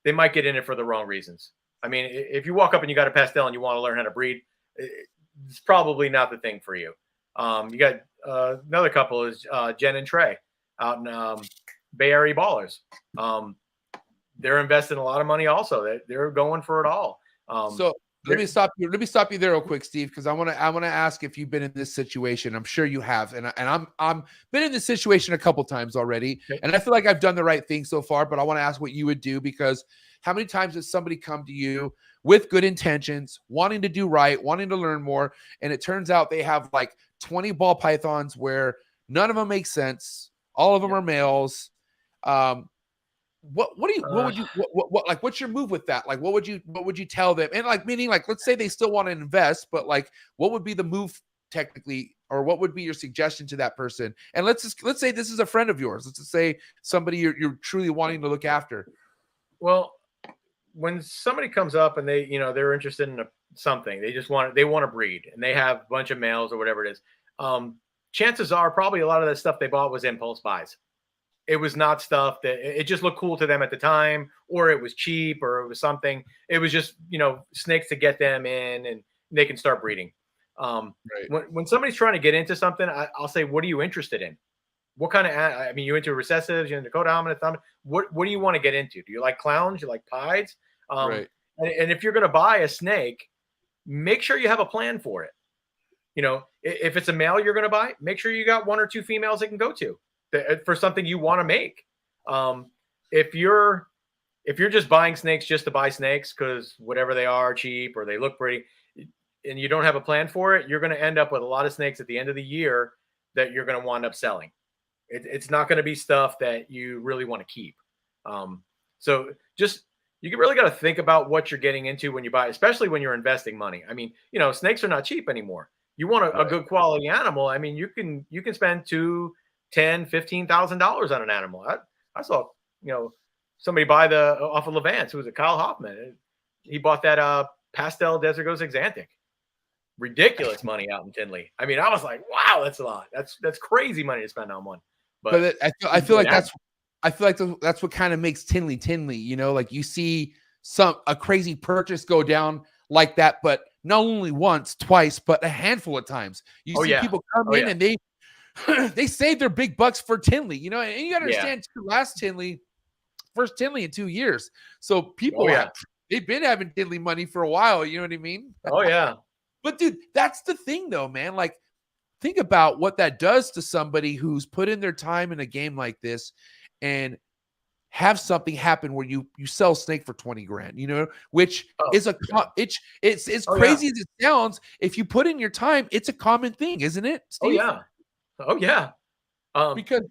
they might get in it for the wrong reasons. I mean, if you walk up and you got a pastel and you want to learn how to breed, it's probably not the thing for you. You got another couple is Jen and Trey out in Bay Area Ballers. They're investing a lot of money also. They're going for it all. So let me stop you. Let me stop you there real quick, Steve, because I want to ask if you've been in this situation. I'm sure you have, and I'm been in this situation a couple times already, and I feel like I've done the right thing so far. But I want to ask what you would do, because how many times does somebody come to you with good intentions, wanting to do right, wanting to learn more, and it turns out they have like 20 ball pythons where none of them make sense, all of them are males. What's your move with that? Like, what would you tell them? And like, meaning like, let's say they still want to invest, but like, what would be the move technically, or what would be your suggestion to that person? And let's say this is a friend of yours. Let's just say somebody you're truly wanting to look after. Well, when somebody comes up and they're interested in something, they want to breed and they have a bunch of males or whatever it is. Chances are probably a lot of that stuff they bought was impulse buys. It was not stuff that it just looked cool to them at the time, or it was cheap, or it was something. It was just, snakes to get them in and they can start breeding. When somebody's trying to get into something, I'll say, what are you interested in? What kind of, you into recessives, you into codominant, dominant? What do you want to get into? Do you like clowns? You like pieds? And if you're going to buy a snake, make sure you have a plan for it. you know, if it's a male you're going to buy, make sure you got 1 or 2 females that can go to for something you want to make. If you're just buying snakes just to buy snakes because whatever they are cheap or they look pretty, and you don't have a plan for it, you're going to end up with a lot of snakes at the end of the year that you're going to wind up selling. It's not going to be stuff that you really want to keep. So just, you really got to think about what you're getting into when you buy, especially when you're investing money. I mean, you know, snakes are not cheap anymore. You want a good quality animal. I mean, you can spend $2,000, $10,000, $15,000 on an animal. I saw, you know, somebody buy off of Levance, who was it, Kyle Hoffman. He bought that pastel Desert Ghost Xanthic. Ridiculous money out in Tinley. I mean, I was like, wow, that's a lot. That's crazy money to spend on one. But I feel like that's what kind of makes Tinley, you know, like you see a crazy purchase go down like that, but not only once, twice, but a handful of times. You see people come in and they save their big bucks for Tinley, you know, and you got to understand first Tinley in 2 years. So people they've been having Tinley money for a while, you know what I mean? Oh yeah. But dude, that's the thing though, man. Like, think about what that does to somebody who's put in their time in a game like this and have something happen where you sell snake for 20 grand, you know, which is it's as crazy as it sounds. If you put in your time, it's a common thing, isn't it, Steve? Oh yeah. Because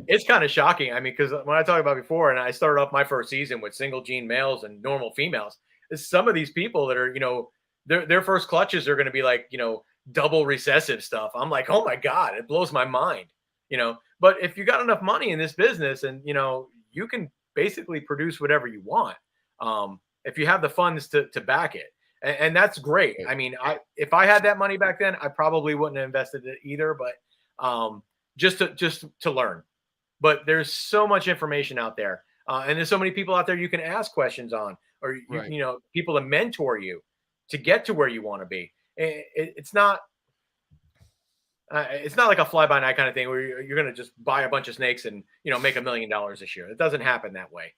it's kind of shocking. I mean, because when I talked about before, and I started off my first season with single gene males and normal females, some of these people that are, you know, their first clutches are going to be like, you know, double recessive stuff. I'm like, oh my God, it blows my mind, you know. But if you got enough money in this business, and you know, you can basically produce whatever you want, if you have the funds to back it, and that's great. I mean, if I had that money back then, I probably wouldn't have invested it either. But just to learn. But there's so much information out there, and there's so many people out there you can ask questions on, or you know, people to mentor you to get to where you want to be. It's not like a fly by night kind of thing where you're going to just buy a bunch of snakes and, you know, make $1 million this year. It doesn't happen that way.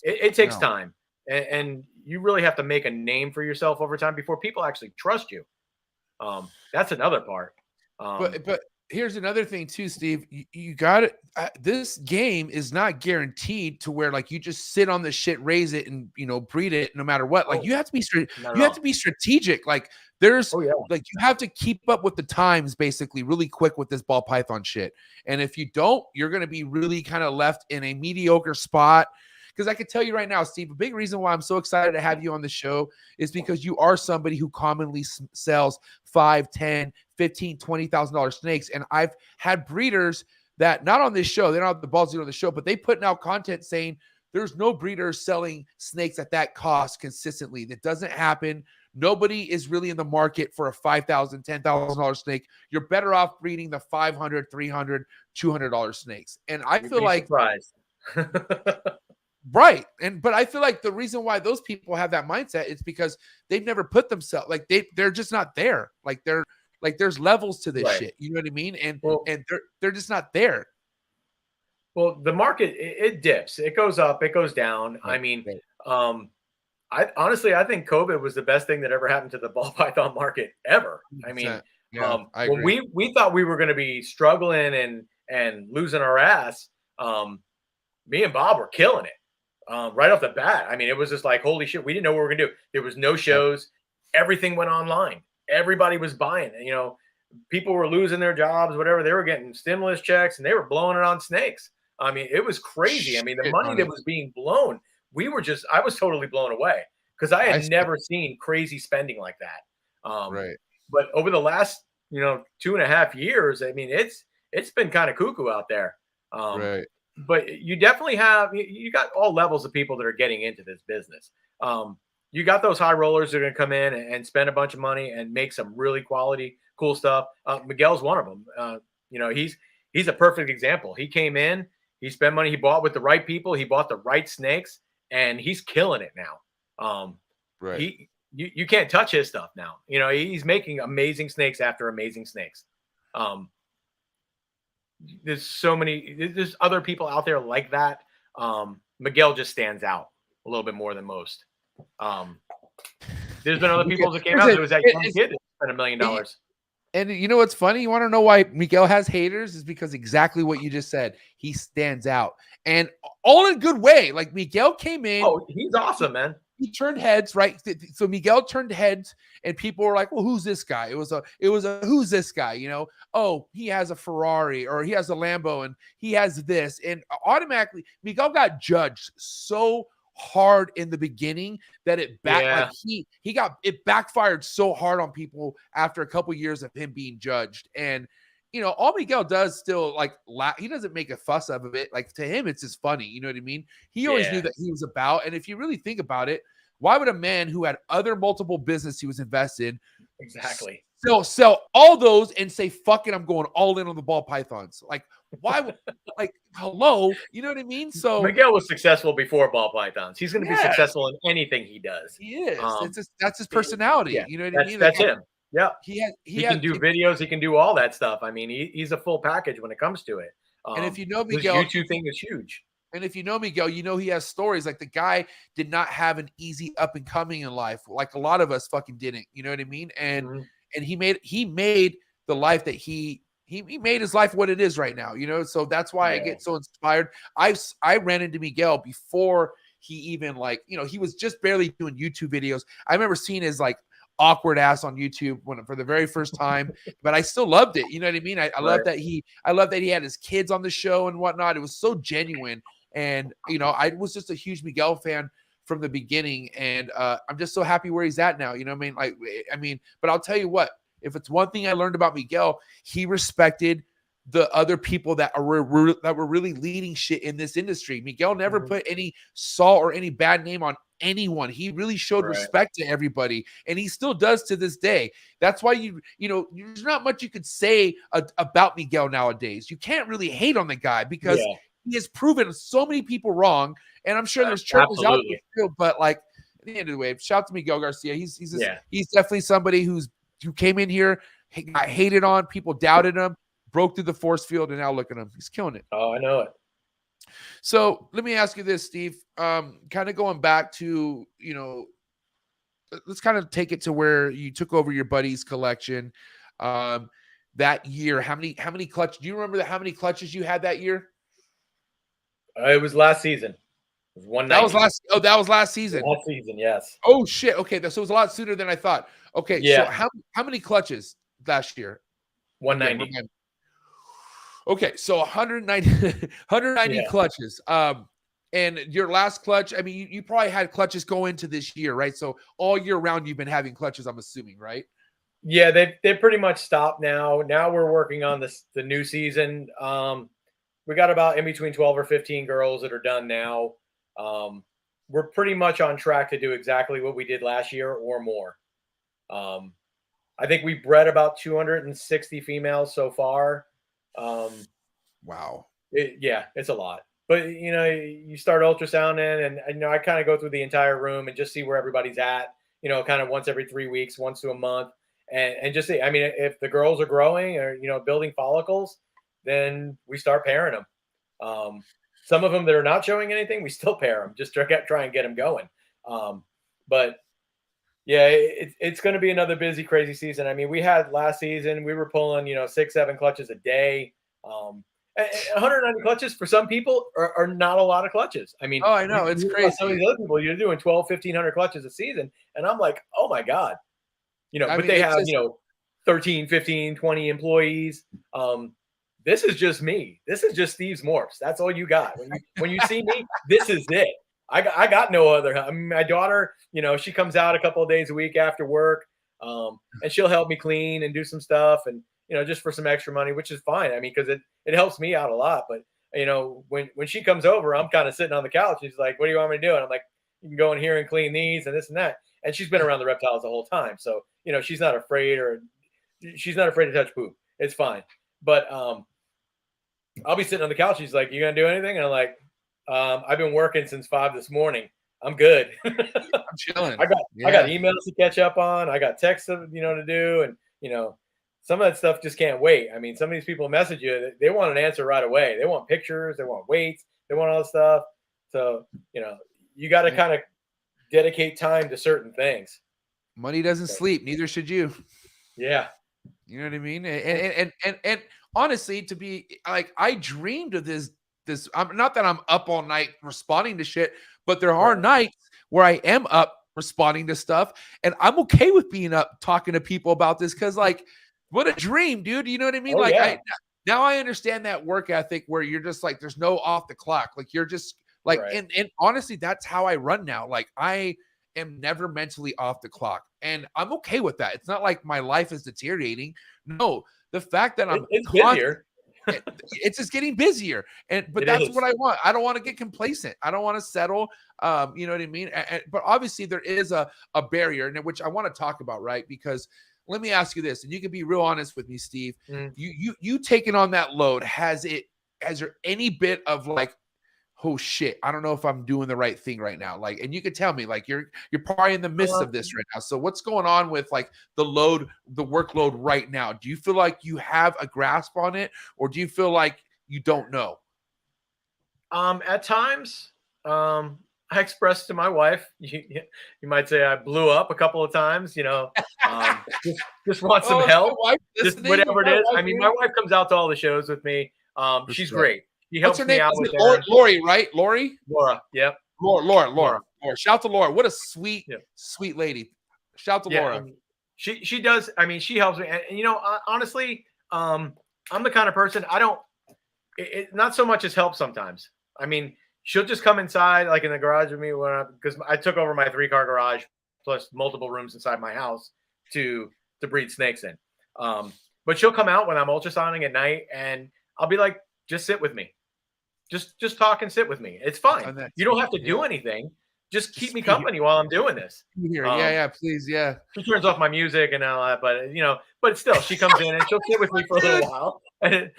It takes time, and you really have to make a name for yourself over time before people actually trust you. That's another part. But here's another thing too, Steve. You got it. This game is not guaranteed to where like you just sit on the shit, raise it, and you know, breed it no matter what. Like you have to be strategic. Like there's like you have to keep up with the times basically really quick with this ball python shit. And if you don't, you're going to be really kind of left in a mediocre spot. Because I can tell you right now, Steve, a big reason why I'm so excited to have you on the show is because you are somebody who commonly sells $5,000, $10,000, $15,000, $20,000 snakes. And I've had breeders that, not on this show, they don't have the balls to do on the show, but they putting out content saying there's no breeders selling snakes at that cost consistently. That doesn't happen. Nobody is really in the market for a $5,000, $10,000 snake. You're better off breeding the $500, $300, $200 snakes. And I feel like surprised. Right. But I feel like the reason why those people have that mindset is because they've never put themselves, like they're just not there. Like there's levels to this shit. You know what I mean? And they're just not there. Well, the market, it dips, it goes up, it goes down. I mean, I honestly think COVID was the best thing that ever happened to the ball python market ever. I mean, I when agree. we thought we were going to be struggling and losing our ass, me and Bob were killing it. Right off the bat. I mean, it was just like, holy shit, we didn't know what we were gonna do. There was no shows. Everything went online. Everybody was buying it. You know, people were losing their jobs, whatever. They were getting stimulus checks and they were blowing it on snakes. I mean, it was crazy. I mean, the money that was being blown, I was totally blown away because I had never seen crazy spending like that. But over the last, 2.5 years, I mean, it's been kind of cuckoo out there. But you definitely you got all levels of people that are getting into this business. You got those high rollers that are going to come in and spend a bunch of money and make some really quality, cool stuff. Miguel's one of them. He's a perfect example. He came in, he spent money, he bought with the right people, he bought the right snakes, and he's killing it now. You can't touch his stuff now. He's making amazing snakes after amazing snakes. There's other people out there like that. Miguel just stands out a little bit more than most. There's been other people that came out. There was that young kid that spend $1 million. And you know what's funny? You want to know why Miguel has haters? Is because exactly what you just said. He stands out, and all in a good way. Like Miguel came in. Oh, he's awesome, man. He turned heads, right? So Miguel turned heads, and people were like, "Well, who's this guy?" It was a who's this guy? You know, oh, he has a Ferrari or he has a Lambo and he has this, and automatically Miguel got judged so hard in the beginning that it backfired so hard on people after a couple years of him being judged. And you know, all Miguel does still like he doesn't make a fuss out of it. Like to him, it's just funny. You know what I mean? He always knew that he was about. And if you really think about it, why would a man who had other multiple business he was invested exactly sell all those and say, fuck it, I'm going all in on the ball pythons? Like, why would like hello? You know what I mean? So Miguel was successful before ball pythons. He's going to be successful in anything he does. He is. That's his personality. Yeah, you know what I mean? That's him. Yeah. He can do videos. He can do all that stuff. I mean, he's a full package when it comes to it. And if you know Miguel, his YouTube thing is huge. And if you know Miguel, you know he has stories. Like the guy did not have an easy up and coming in life, like a lot of us fucking didn't. You know what I mean? And and he made the life that he made his life what it is right now. You know, so that's why I get so inspired. I ran into Miguel before he even he was just barely doing YouTube videos. I remember seeing his like awkward ass on YouTube for the very first time, but I still loved it. You know what I mean? I love that he had his kids on the show and whatnot. It was so genuine. And, you know, I was just a huge Miguel fan from the beginning. And I'm just so happy where he's at now. You know what I mean? But I'll tell you what, if it's one thing I learned about Miguel, he respected the other people that were really leading shit in this industry. Miguel never put any salt or any bad name on anyone. He really showed respect to everybody, and he still does to this day. That's why you know there's not much you could say about Miguel nowadays. You can't really hate on the guy because he has proven so many people wrong, and I'm sure there's churches out there still, but like at the end of the way, shout out to Miguel Garcia. He's definitely somebody who came in here, got hated on, people doubted him, broke through the force field, and now look at him. He's killing it. Oh, I know it. So let me ask you this, Steve. Kind of going back to, you know, let's kind of take it to where you took over your buddy's collection. That year, how many clutches? Do you remember how many clutches you had that year? It was last season. It was 190. That was last season. Last season, yes. Oh shit. Okay, so it was a lot sooner than I thought. Okay, so how many clutches last year? 190. Okay, so 190 clutches. And your last clutch, I mean, you probably had clutches go into this year, right? So all year round, you've been having clutches, I'm assuming, right? Yeah, they pretty much stopped now. Now we're working on the new season. We got about in between 12 or 15 girls that are done now. We're pretty much on track to do exactly what we did last year or more. I think we bred about 260 females so far. Wow. It's a lot. But, you know, you start ultrasounding and you know, I kind of go through the entire room and just see where everybody's at, you know, kind of once every 3 weeks, once to a month. And just see, I mean, if the girls are growing or, you know, building follicles, then we start pairing them. Some of them that are not showing anything, we still pair them, just try and get them going. But yeah, it's going to be another busy, crazy season. I mean, we had last season, we were pulling, you know, 6-7 clutches a day. 190 clutches for some people are not a lot of clutches. I mean, I know it's crazy. Some of these other people, you're doing 1,200-1,500 clutches a season. And I'm like, oh my God, you know, but they have, you know, 13, 15, 20 employees. This is just me. This is just Steve's Morphs. That's all you got. When you see me, this is it. I got no other. I mean, my daughter, you know, she comes out a couple of days a week after work, and she'll help me clean and do some stuff, and you know, just for some extra money, which is fine. I mean, because it helps me out a lot. But you know, when she comes over, I'm kind of sitting on the couch. She's like, "What do you want me to do?" And I'm like, "You can go in here and clean these and this and that." And she's been around the reptiles the whole time, so you know, she's not afraid to touch poop. It's fine. But I'll be sitting on the couch. She's like, "You gonna do anything?" And I'm like, I've been working since 5 this morning. I'm good. I'm chilling. I got emails to catch up on. I got texts to do. And, you know, some of that stuff just can't wait. I mean, some of these people message you, they want an answer right away. They want pictures. They want weights. They want all this stuff. So, you know, you got to kind of dedicate time to certain things. Money doesn't sleep. Neither should you. Yeah. You know what I mean? And honestly, to be like, I dreamed of this. I'm not that I'm up all night responding to shit, but there are Right. nights where I am up responding to stuff, and I'm okay with being up talking to people about this because, like, what a dream, dude. You know what I mean? Oh, Like, yeah. now I understand that work ethic where you're just like, there's no off the clock. Like, you're just like, Right. and honestly, that's how I run now. Like, I am never mentally off the clock, and I'm okay with that. It's not like my life is deteriorating. No, the fact that I'm It's busier. it's just getting busier, but It that's is. what I want. I don't want to get complacent. I don't want to settle. You know what I mean? But obviously there is a barrier, and which I want to talk about, right? Because let me ask you this, and you can be real honest with me, Steve. Mm. You taking on that load, has there any bit of like, oh shit, I don't know if I'm doing the right thing right now? Like, and you could tell me, like, you're probably in the midst of this right now. So what's going on with like the workload right now? Do you feel like you have a grasp on it, or do you feel like you don't know? At times, I expressed to my wife, you might say I blew up a couple of times, just want some help, just whatever it is. I mean, my wife comes out to all the shows with me. She's great. She What's helps her me name? out Is with it Lori, right? Lori? Laura. Yep. Laura. Shout to Laura. What a sweet, Yep. sweet lady. Shout to Yeah, Laura. she does. I mean, she helps me. And honestly, I'm the kind of person it not so much as help sometimes. I mean, she'll just come inside, like in the garage with me, because I took over my 3-car garage plus multiple rooms inside my house to breed snakes in. But she'll come out when I'm ultrasounding at night, and I'll be like, just sit with me. Just talk and sit with me. It's fine. You don't have to do anything. Just keep me company while I'm doing this. Yeah, please, yeah. She turns off my music and all that, but still, she comes in and she'll sit with me for a little while, and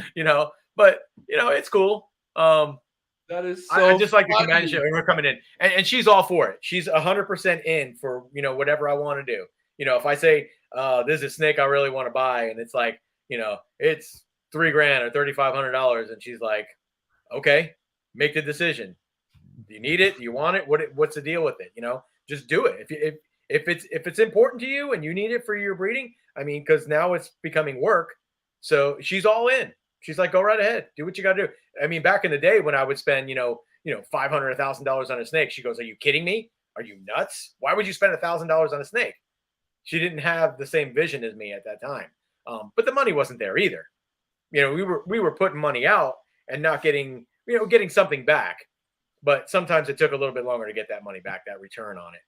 but it's cool. That is I just like the funny. companionship. We're coming in, and she's all for it. She's 100% in for whatever I want to do. If I say there's a snake I really want to buy, and it's like it's $3,000 or $3,500, and she's like, okay, make the decision. Do you need it? Do you want it? What's the deal with it? Just do it. If it's important to you and you need it for your breeding, I mean, because now it's becoming work. So she's all in. She's like, go right ahead, do what you got to do. I mean, back in the day when I would spend $500, $1,000 on a snake, she goes, are you kidding me? Are you nuts? Why would you spend $1,000 on a snake? She didn't have the same vision as me at that time. But the money wasn't there either. We were putting money out and not getting something back. But sometimes it took a little bit longer to get that money back, that return on it.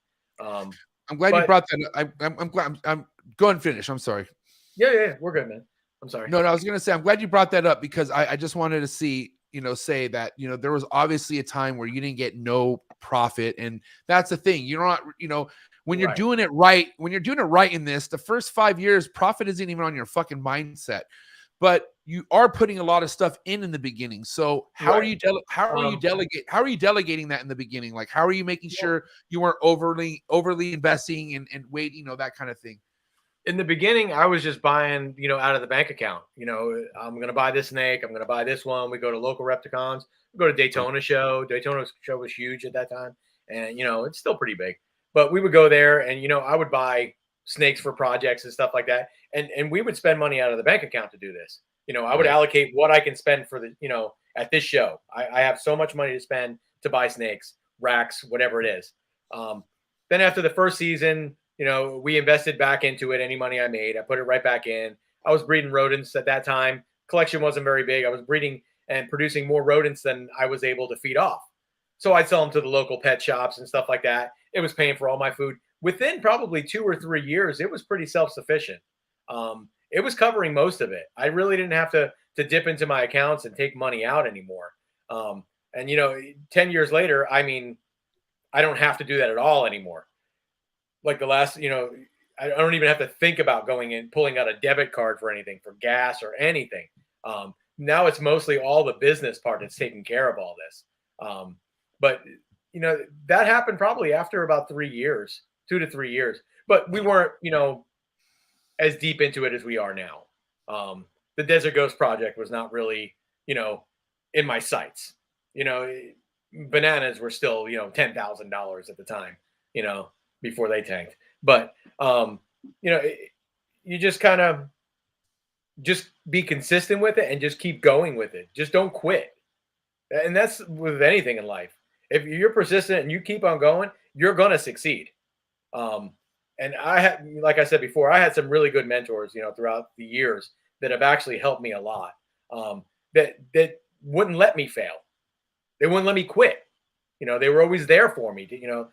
I'm glad you brought that up. I'm glad. I'm go and finish. I'm sorry. Yeah, we're good, man. I'm sorry. No, I was gonna say I'm glad you brought that up because I just wanted to say that there was obviously a time where you didn't get no profit, and that's the thing. You're not when you're doing it right. When you're doing it right in this, the first 5 years, profit isn't even on your fucking mindset. But you are putting a lot of stuff in the beginning. So how are you delegating that in the beginning? Like, how are you making sure you weren't overly investing and waiting, that kind of thing? In the beginning, I was just buying, out of the bank account. I'm going to buy this snake. I'm going to buy this one. We go to local Repticons. We go to Daytona show. Daytona show was huge at that time. And, it's still pretty big. But we would go there and, I would buy snakes for projects and stuff like that. And we would spend money out of the bank account to do this. I would allocate what I can spend for at this show. I have so much money to spend to buy snakes, racks, whatever it is. Then after the first season, we invested back into it. Any money I made, I put it right back in. I was breeding rodents at that time. Collection wasn't very big. I was breeding and producing more rodents than I was able to feed off. So I'd sell them to the local pet shops and stuff like that. It was paying for all my food. Within probably 2 or 3 years, it was pretty self-sufficient. It was covering most of it. I really didn't have to dip into my accounts and take money out anymore. And 10 years later, I mean, I don't have to do that at all anymore. Like the last, I don't even have to think about going in, pulling out a debit card for anything, for gas or anything. Now it's mostly all the business part that's taking care of all this. But that happened probably after about 3 years, 2 to 3 years. But we weren't, as deep into it as we are now. The Desert Ghost project was not really, in my sights. Bananas were still, $10,000 at the time, before they tanked. But, you just kind of just be consistent with it and just keep going with it. Just don't quit. And that's with anything in life. If you're persistent and you keep on going, you're going to succeed. And I had, like I said before, I had some really good mentors, throughout the years that have actually helped me a lot. That wouldn't let me fail. They wouldn't let me quit. They were always there for me to,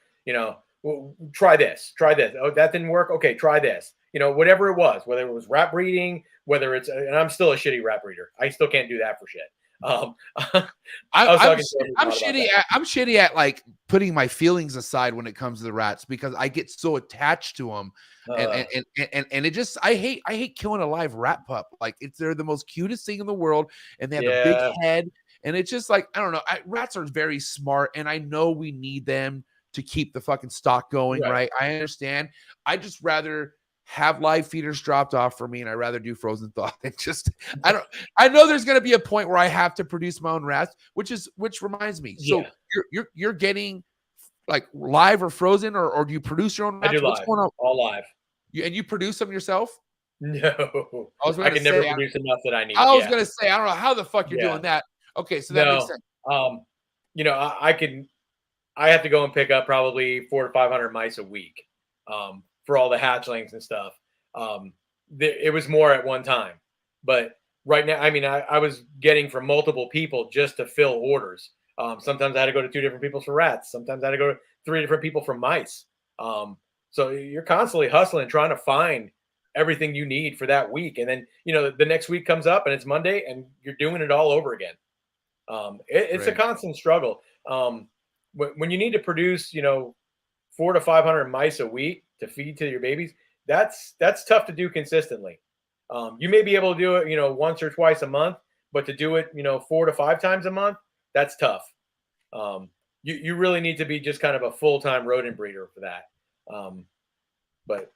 well, try this. Oh, that didn't work. Okay, try this. Whatever it was, whether it was rat breeding, whether it's, and I'm still a shitty rat breeder. I still can't do that for shit. I'm shitty at like putting my feelings aside when it comes to the rats because I get so attached to them, and it just I hate killing a live rat pup. Like they're the most cutest thing in the world, and they have a big head, and it's just like I don't know. Rats are very smart, and I know we need them to keep the fucking stock going, right? I understand. I just rather have live feeders dropped off for me, and I'd rather do frozen thaw than I know there's going to be a point where I have to produce my own rats, which reminds me. So you're getting like live or frozen, or do you produce your own rats? I do What's live. going on? All live. And you produce them yourself? No, I can never produce enough that I need. I was going to say, I don't know how the fuck you're doing that. Okay. So that makes sense. I have to go and pick up probably 400 to 500 mice a week. For all the hatchlings and stuff. It was more at one time, but right now, I mean, I was getting from multiple people just to fill orders. Sometimes I had to go to 2 different people for rats. Sometimes I had to go to 3 different people for mice. So you're constantly hustling, trying to find everything you need for that week. And then, the next week comes up and it's Monday and you're doing it all over again. It's a constant struggle. When you need to produce, 400 to 500 mice a week to feed to your babies, that's tough to do consistently. You may be able to do it, once or twice a month, but to do it, 4 to 5 times a month, that's tough. You really need to be just kind of a full-time rodent breeder for that. But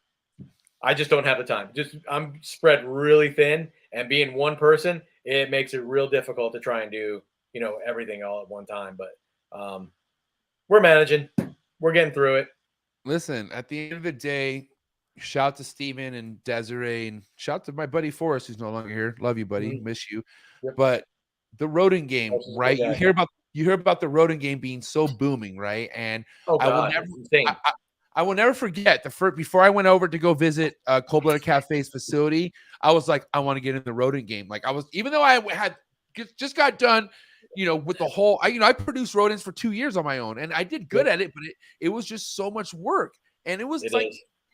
I just don't have the time. I'm spread really thin, and being one person, it makes it real difficult to try and do, everything all at one time. But we're managing. We're getting through it. Listen, at the end of the day, shout to Steven and Desiree, and shout to my buddy Forrest, who's no longer here. Love you, buddy. Miss you. Yep. But the rodent game, right? You hear about the rodent game being so booming, right? And I will never forget before I went over to go visit Cold Blooded Cafe's facility, I was like, I want to get in the rodent game. Like even though I had just got done, with the whole, I produced rodents for 2 years on my own, and I did good at it, but it was just so much work, and it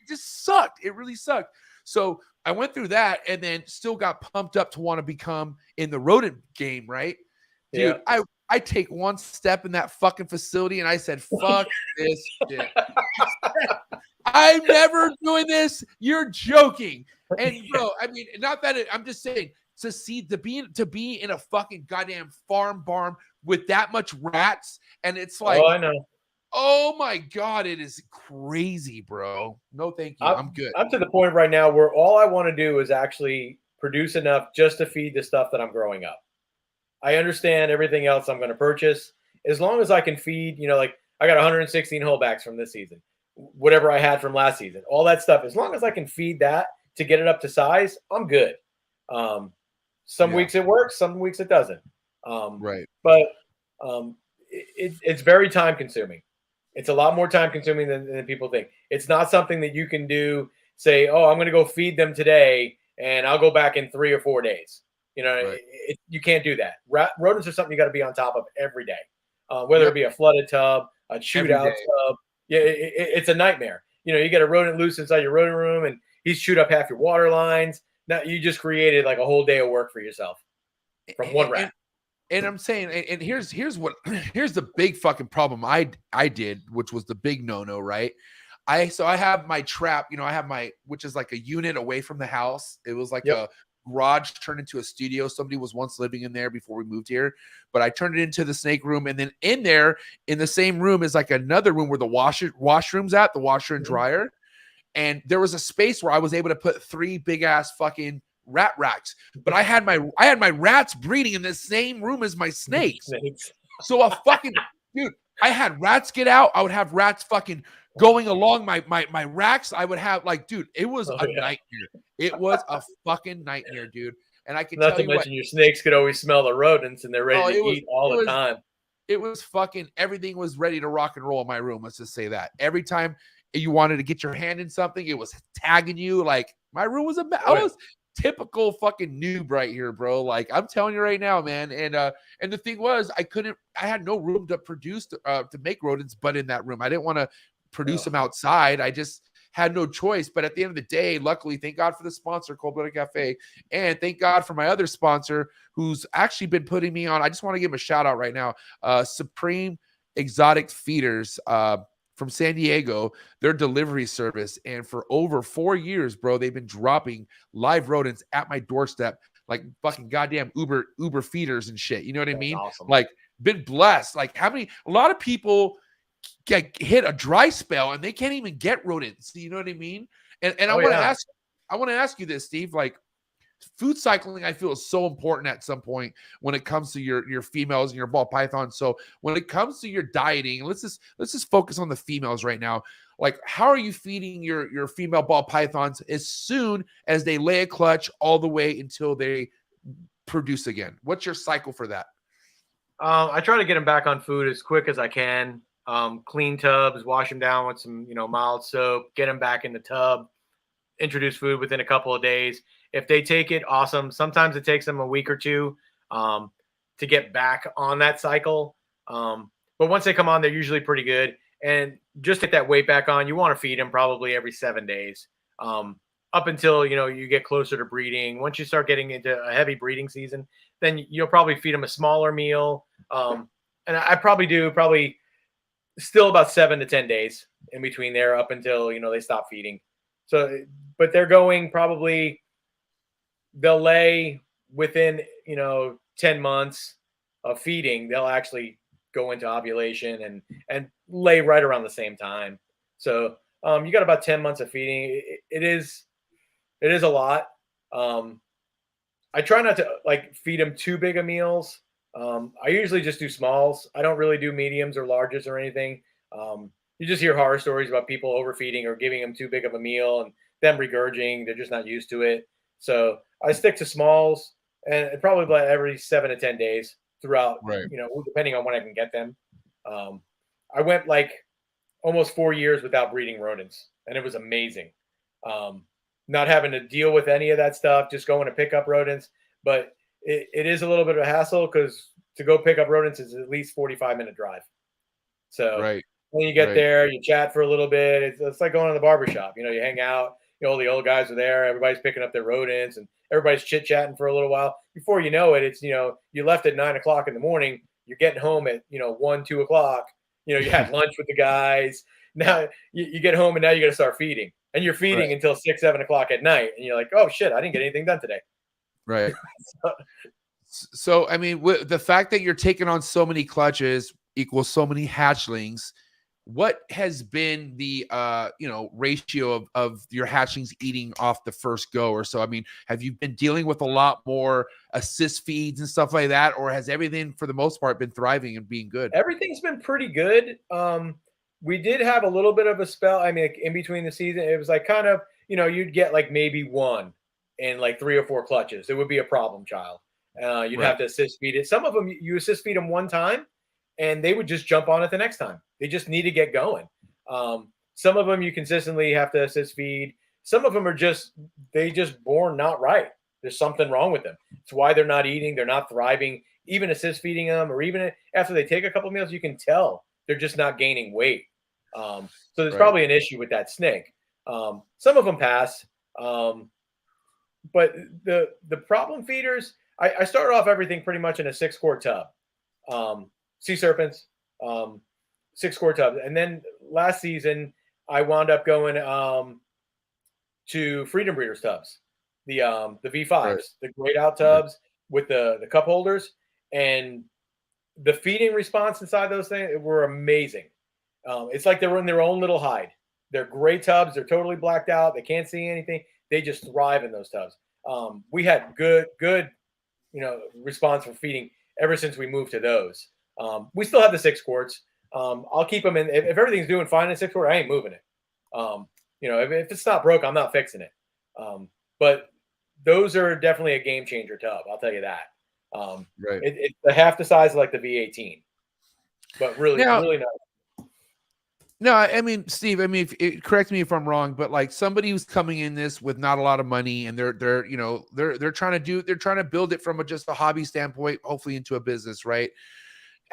just sucked. It really sucked. So I went through that, and then still got pumped up to want to become in the rodent game, right? Dude, I take one step in that fucking facility, and I said, fuck this shit. I'm never doing this. You're joking. And bro, I mean, not that I'm just saying, to be in a fucking goddamn farm barn with that much rats, and it's like, I know. Oh my God, it is crazy, bro. No, thank you. I'm good. I'm to the point right now where all I want to do is actually produce enough just to feed the stuff that I'm growing up. I understand everything else I'm going to purchase. As long as I can feed, like I got 116 wholebacks from this season, whatever I had from last season, all that stuff. As long as I can feed that to get it up to size, I'm good. Some weeks it works, some weeks it doesn't. Right. But it's very time consuming. It's a lot more time consuming than people think. It's not something that you can do, say, oh, I'm going to go feed them today and I'll go back in 3 or 4 days. You can't do that. Rodents are something you got to be on top of every day, whether it be a flooded tub, a shootout tub. Yeah, it's a nightmare. You get a rodent loose inside your rodent room and he's chewed up half your water lines. Now you just created like a whole day of work for yourself from one rat. And I'm saying, and here's the big fucking problem I did, which was the big no-no, right? I have my trap, which is like a unit away from the house. It was like a garage turned into a studio. Somebody was once living in there before we moved here, but I turned it into the snake room. And then in there, in the same room is like another room where the washroom's at, the washer and dryer. And there was a space where I was able to put 3 big ass fucking rat racks, but I had my rats breeding in the same room as my snakes. So a fucking dude, I had rats get out. I would have rats fucking going along my racks. I would have like, dude, it was Oh, a yeah. nightmare. It was a fucking nightmare, dude. And I can Not tell to you what, mention your snakes could always smell the rodents and they're ready oh, to eat all the time. it was fucking, everything was ready to rock and roll in my room. Let's just say that. Every time you wanted to get your hand in something, it was tagging you. Like my room was I was typical fucking noob right here, bro. Like I'm telling you right now, man. And the thing was, I had no room to produce to make rodents, but in that room, I didn't want to produce them outside. I just had no choice. But at the end of the day, luckily, thank God for the sponsor, Cold Blooded Cafe, and thank God for my other sponsor who's actually been putting me on. I just want to give him a shout out right now. Supreme Exotic Feeders from San Diego, their delivery service. And for over 4 years, bro, they've been dropping live rodents at my doorstep, like fucking goddamn Uber feeders and shit. You know what I mean? Awesome. Like been blessed. Like a lot of people get hit a dry spell and they can't even get rodents. You know what I mean? And I want to ask you this, Steve, like food cycling, I feel is so important at some point when it comes to your females and your ball pythons. So when it comes to your dieting, let's just focus on the females right now. Like, how are you feeding your female ball pythons as soon as they lay a clutch all the way until they produce again? What's your cycle for that? I try to get them back on food as quick as I can. Clean tubs, wash them down with some, mild soap, get them back in the tub, introduce food within a couple of days. If they take it, awesome. Sometimes it takes them a week or two to get back on that cycle. But once they come on, they're usually pretty good. And just get that weight back on. You want to feed them probably every 7 days up until, you get closer to breeding. Once you start getting into a heavy breeding season, then you'll probably feed them a smaller meal. And I probably still about 7 to 10 days in between there up until, they stop feeding. So, but they're going probably, they'll lay within, 10 months of feeding, they'll actually go into ovulation and lay right around the same time. So you got about 10 months of feeding. It is a lot. I try not to feed them too big of meals. I usually just do smalls. I don't really do mediums or larges or anything. You just hear horror stories about people overfeeding or giving them too big of a meal and them regurgitating. They're just not used to it. So I stick to smalls and probably about every 7 to 10 days throughout, right. Depending on when I can get them. I went almost 4 years without breeding rodents, and it was amazing. Not having to deal with any of that stuff, just going to pick up rodents. But it is a little bit of a hassle because to go pick up rodents is at least 45-minute drive. So right. when you get there, you chat for a little bit. It's like going to the barbershop. You hang out. All the old guys are there. Everybody's picking up their rodents and everybody's chit-chatting for a little while. Before you know it, it's, you left at 9 o'clock in the morning. You're getting home at, 1, 2 o'clock. You had lunch with the guys. Now you get home and now you got to start feeding. And you're feeding until 6, 7 o'clock at night. And you're like, oh, shit, I didn't get anything done today. Right. So, I mean, the fact that you're taking on so many clutches equals so many hatchlings. What has been the ratio of your hatchlings eating off the first go or so? I mean, have you been dealing with a lot more assist feeds and stuff like that, or has everything for the most part been thriving and being good? Everything's been pretty good. We did have a little bit of a spell. I mean, in between the season, it was kind of, you'd get maybe one in 3 or 4 clutches. It would be a problem child. You'd have to assist feed it. Some of them, you assist feed them one time and they would just jump on it the next time. They just need to get going. Some of them you consistently have to assist feed. Some of them are just born not right. There's something wrong with them. It's why they're not eating. They're not thriving. Even assist feeding them, or even after they take a couple meals, you can tell they're just not gaining weight. So there's probably an issue with that snake. Some of them pass. But the problem feeders, I started off everything pretty much in a 6-quart tub. Sea serpents, 6-quart tubs. And then last season, I wound up going to Freedom Breeders tubs, the V5s, the grayed out tubs with the cup holders. And the feeding response inside those things were amazing. It's like they were in their own little hide. They're gray tubs. They're totally blacked out. They can't see anything. They just thrive in those tubs. We had good, response for feeding ever since we moved to those. We still have the 6 quarts. I'll keep them in. If everything's doing fine in 6 quarter, I ain't moving it. If it's not broke, I'm not fixing it. But those are definitely a game changer tub. I'll tell you that. Right. It's half the size of like the V18, but really, really nice. No, I mean, Steve, I mean, correct me if I'm wrong, but like somebody who's coming in this with not a lot of money and they're trying to build it from just a hobby standpoint, hopefully into a business, right?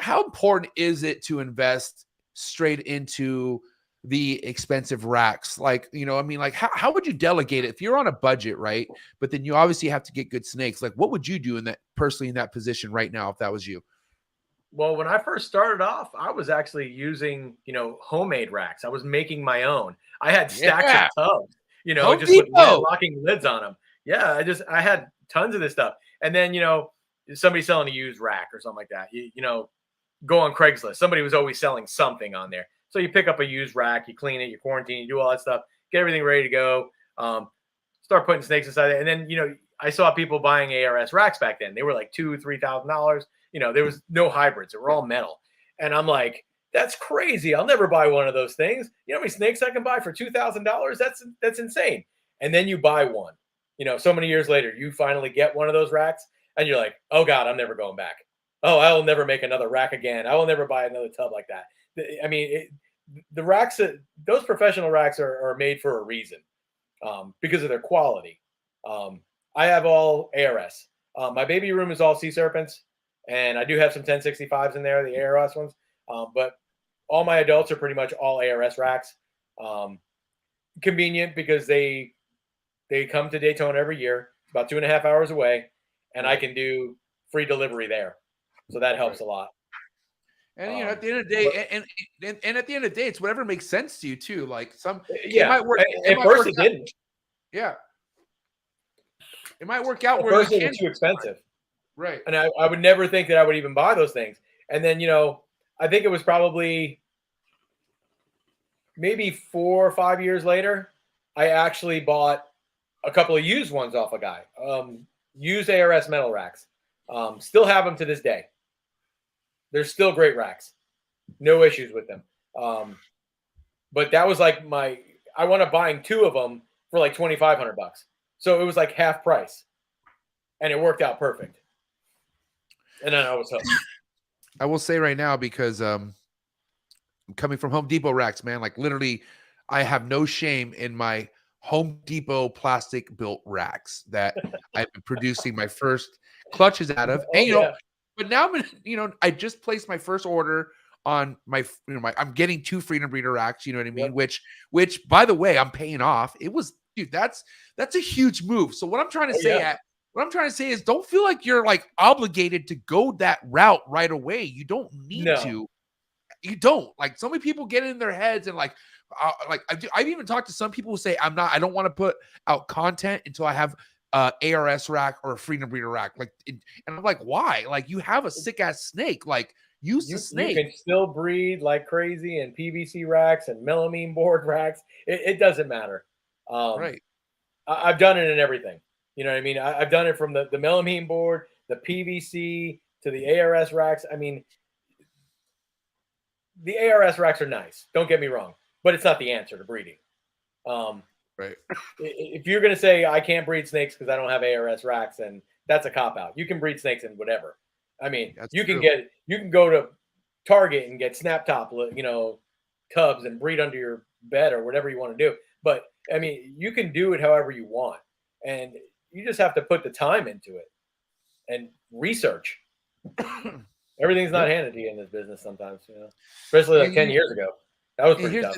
How important is it to invest straight into the expensive racks? Like, I mean, like how would you delegate it if you're on a budget, right? But then you obviously have to get good snakes. Like, what would you do in that position right now if that was you? Well, when I first started off, I was actually using, homemade racks. I was making my own. I had stacks of tubs, Home just Depot. with locking lids on them. Yeah, I had tons of this stuff. And then, somebody selling a used rack or something like that. Go on Craigslist. Somebody was always selling something on there. So you pick up a used rack, you clean it, you quarantine, you do all that stuff, get everything ready to go. Start putting snakes inside it. And then, I saw people buying ARS racks back then. They were like $2,000-$3,000. There was no hybrids. They were all metal. And I'm like, that's crazy. I'll never buy one of those things. You know how many snakes I can buy for $2,000? That's insane. And then you buy one. So many years later, you finally get one of those racks and you're like, oh God, I'm never going back. Oh, I will never make another rack again. I will never buy another tub like that. I mean, the racks, those professional racks are made for a reason because of their quality. I have all ARS. My baby room is all sea serpents. And I do have some 1065s in there, the ARS ones. But all my adults are pretty much all ARS racks. Convenient because they come to Daytona every year. It's about 2.5 hours away. And I can do free delivery there. So that helps a lot. And at the end of the day, and at the end of the day, it's whatever makes sense to you too. Like it might work. At first, it didn't. Yeah, it might work out. At first, it was too expensive. Right. And I would never think that I would even buy those things. And then, I think it was probably maybe 4 or 5 years later, I actually bought a couple of used ones off a guy. Used ARS metal racks. Still have them to this day. They're still great racks. No issues with them. But that was like I wound up buying 2 of them for like $2,500. So it was like half price. And it worked out perfect. And then I was hooked. I will say right now, because I'm coming from Home Depot racks, man, like literally I have no shame in my Home Depot plastic built racks that I've been producing my first clutches out of. And, but now I'm, I just placed my first order on my, I'm getting 2 Freedom Breeder racks, you know what I mean? Yep. Which by the way, I'm paying off. It was, dude, that's a huge move. So what I'm trying to say what I'm trying to say is don't feel like you're like obligated to go that route right away. You don't need to. You don't. Like so many people get in their heads and like I've even talked to some people who say I don't want to put out content until I have ARS rack or a Freedom Breeder rack. Like, and I'm like, why? Like you have a sick ass snake. Like use the snake. You can still breed like crazy in PVC racks and melamine board racks. It doesn't matter. Right. I've done it in everything. You know what I mean? I've done it from the melamine board, the PVC to the ARS racks. I mean, the ARS racks are nice. Don't get me wrong, but it's not the answer to breeding. Right. If you're going to say I can't breed snakes because I don't have ARS racks, then that's a cop out. You can breed snakes in whatever. I mean, you can go to Target and get snap top, tubs and breed under your bed or whatever you want to do. But I mean, you can do it however you want, and you just have to put the time into it and research. Everything's not handed to you in this business sometimes, especially like 10 years ago. That was pretty tough.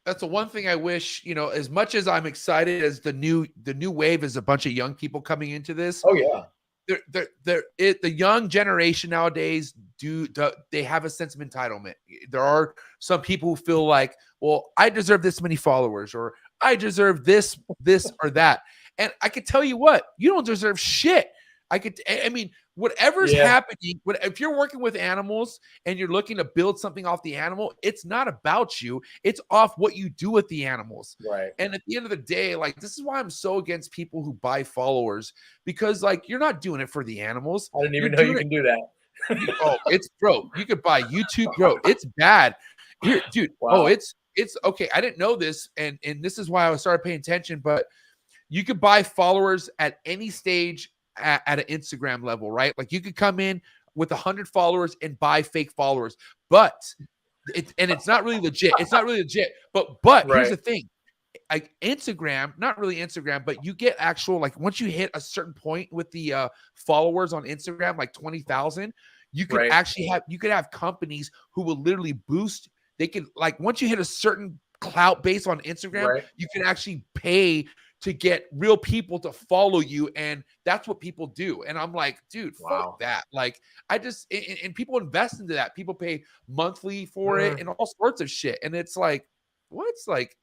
That's the one thing I wish, as much as I'm excited as the new wave is a bunch of young people coming into this. Oh yeah. The young generation nowadays they have a sense of entitlement. There are some people who feel like, well, I deserve this many followers, or I deserve this or that. And I could tell you what, you don't deserve shit. I mean, whatever's happening, if you're working with animals and you're looking to build something off the animal, it's not about you. It's off what you do with the animals. Right. And at the end of the day, like, this is why I'm so against people who buy followers, because like, you're not doing it for the animals. I didn't even know you can do that. It's bro. You could buy YouTube, bro. It's bad. Here, dude. Wow. Oh, it's okay. I didn't know this, and this is why I started paying attention. But you could buy followers at any stage at an Instagram level, right? Like you could come in with 100 followers and buy fake followers, but it's not really legit. It's not really legit. But here's the thing. Like Instagram, not really Instagram, but you get actual, like once you hit a certain point with the followers on Instagram, like 20,000, you could actually have companies who will literally boost. They can, like, once you hit a certain clout base on Instagram, you can actually pay to get real people to follow you. And that's what people do. And I'm like, dude, fuck that. Like, I just, and people invest into that. People pay monthly for it and all sorts of shit. And it's like, what's like,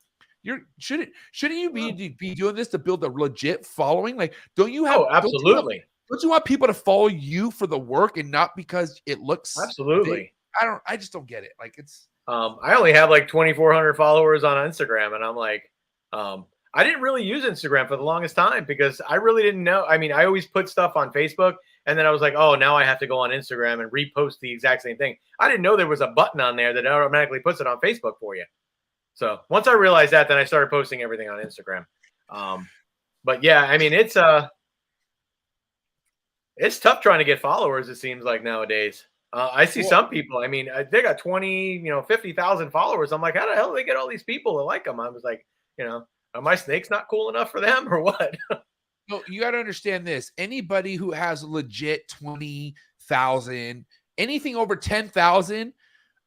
shouldn't you be doing this to build a legit following? Like, don't you have, absolutely. Don't you want people to follow you for the work and not because it looks absolutely big? I just don't get it. Like, it's I only have like 2,400 followers on Instagram, and I'm like, I didn't really use Instagram for the longest time because I really didn't know. I mean, I always put stuff on Facebook, and then I was like, oh, now I have to go on Instagram and repost the exact same thing. I didn't know there was a button on there that automatically puts it on Facebook for you. So once I realized that, then I started posting everything on Instagram. But yeah, I mean, it's tough trying to get followers, it seems like nowadays. I see some people, I mean, they got 20, 50,000 followers. I'm like, how the hell do they get all these people that like them? I was like, are my snakes not cool enough for them or what? No, you got to understand this. Anybody who has legit 20,000, anything over 10,000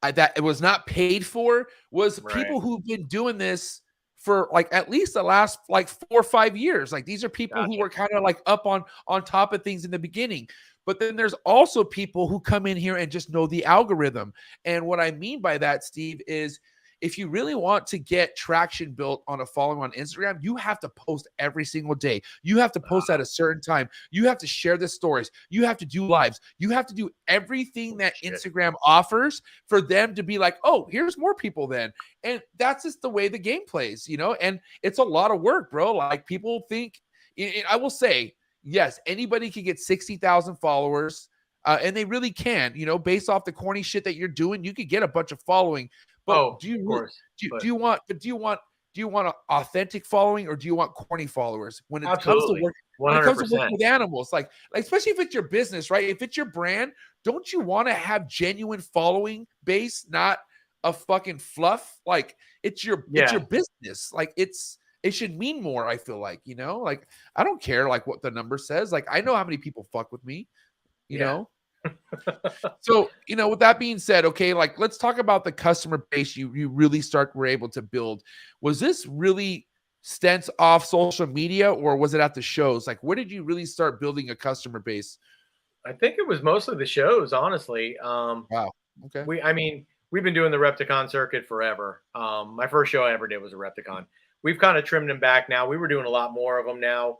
that it was not paid for was people who've been doing this for like at least the last like 4 or 5 years. Like these are people who were kind of like up on top of things in the beginning. But then there's also people who come in here and just know the algorithm. And what I mean by that, Steve, is if you really want to get traction built on a following on Instagram, you have to post every single day. You have to post at a certain time. You have to share the stories. You have to do lives. You have to do everything that Instagram offers for them to be like, oh, here's more people then. And that's just the way the game plays, and it's a lot of work, bro. Like people think, I will say, yes, anybody can get 60,000 followers and they really can, based off the corny shit that you're doing, you could get a bunch of following. But do you want an authentic following or do you want corny followers when it comes to work? When it comes to working with animals, like especially if it's your business, right? If it's your brand, don't you want to have genuine following base, not a fucking fluff? Like it's your business. Like it should mean more. I feel like like I don't care like what the number says. Like I know how many people fuck with me, you know. So, with that being said, okay, like let's talk about the customer base you really were able to build. Was this really stent off social media or was it at the shows? Like, where did you really start building a customer base? I think it was mostly the shows, honestly. Wow. Okay. We've been doing the Repticon circuit forever. My first show I ever did was a Repticon. We've kind of trimmed them back now. We were doing a lot more of them now.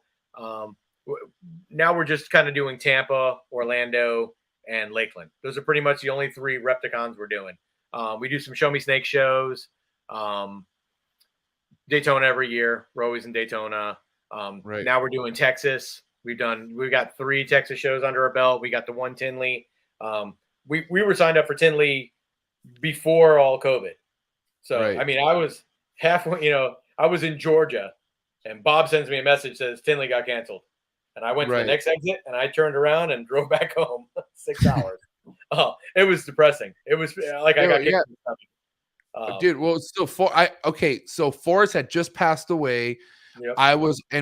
Now we're just kind of doing Tampa, Orlando, and Lakeland. Those are pretty much the only 3 Repticons we're doing. We do some Show Me Snake shows, Daytona every year. We're always in Daytona. Now we're doing Texas. We got 3 Texas shows under our belt. We got the 1 Tinley. We were signed up for Tinley before all COVID. So, I mean, I was halfway, I was in Georgia and Bob sends me a message, says Tinley got canceled. And I went to the next exit and I turned around and drove back home 6 hours. Oh, it was depressing. It was like I got kicked in the stomach. Dude, well, still so Forrest had just passed away. Yep.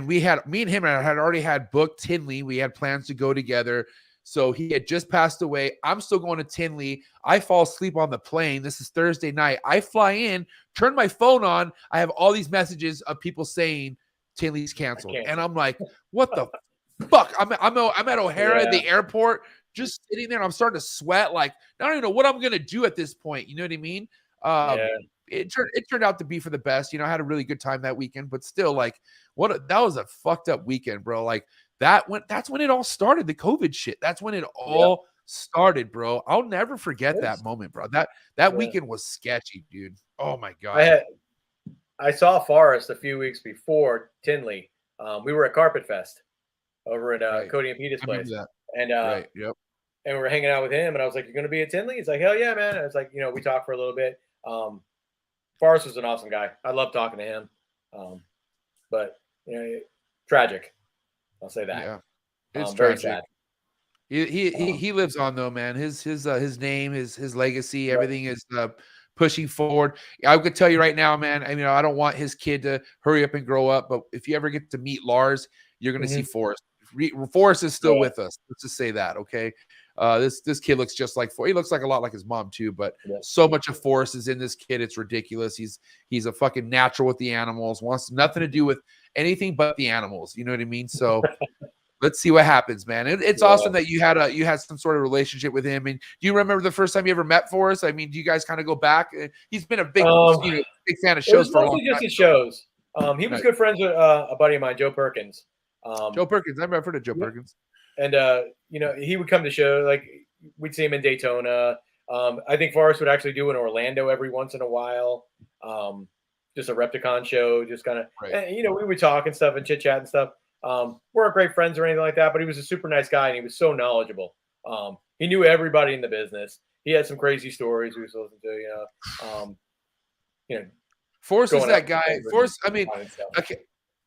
Me and him had already had booked Tinley. We had plans to go together. So he had just passed away. I'm still going to Tinley. I fall asleep on the plane. This is Thursday night. I fly in, turn my phone on. I have all these messages of people saying Tinley's canceled. And I'm like, what the fuck? I'm at O'Hara at the airport, just sitting there, and I'm starting to sweat. Like, I don't even know what I'm gonna do at this point. You know what I mean? It turned out to be for the best. I had a really good time that weekend, but still, like, that was a fucked up weekend, bro. Like that's when it all started. The COVID shit. That's when it all started, bro. I'll never forget that moment, bro. That weekend was sketchy, dude. Oh my god. I saw Forrest a few weeks before Tinley. We were at Carpet Fest over at Cody and Peter's place. And and we were hanging out with him, and I was like, "You're going to be at Tinley?" He's like, "Hell yeah, man!" And I was like, we talked for a little bit. Forrest was an awesome guy. I love talking to him, but tragic. I'll say that. Yeah, it's very tragic. sad. He lives on though, man. His name, his legacy, everything is pushing forward. I could tell you right now, man. I mean, I don't want his kid to hurry up and grow up, but if you ever get to meet Lars, you're going to see Forrest. Forrest is still with us. Let's just say that, okay? This kid looks just like Forrest. He looks like a lot like his mom too, but so much of Forrest is in this kid. It's ridiculous. He's a fucking natural with the animals. Wants nothing to do with anything but the animals. You know what I mean? So. Let's see what happens, man. It's awesome that you had some sort of relationship with him. And do you remember the first time you ever met Forrest? I mean, do you guys kind of go back? He's been a big, big fan of shows for a long time. Just his shows. He was good friends with a buddy of mine, Joe Perkins. Joe Perkins. I've heard of Joe Perkins. And he would come to show. Like we'd see him in Daytona. I think Forrest would actually do in Orlando every once in a while. Just a Repticon show. Just kind of, we would talk and stuff and chit chat and stuff. Weren't great friends or anything like that, but he was a super nice guy and he was so knowledgeable. He knew everybody in the business. He had some crazy stories we was listening to, Forrest is that guy. Forrest, I mean, okay.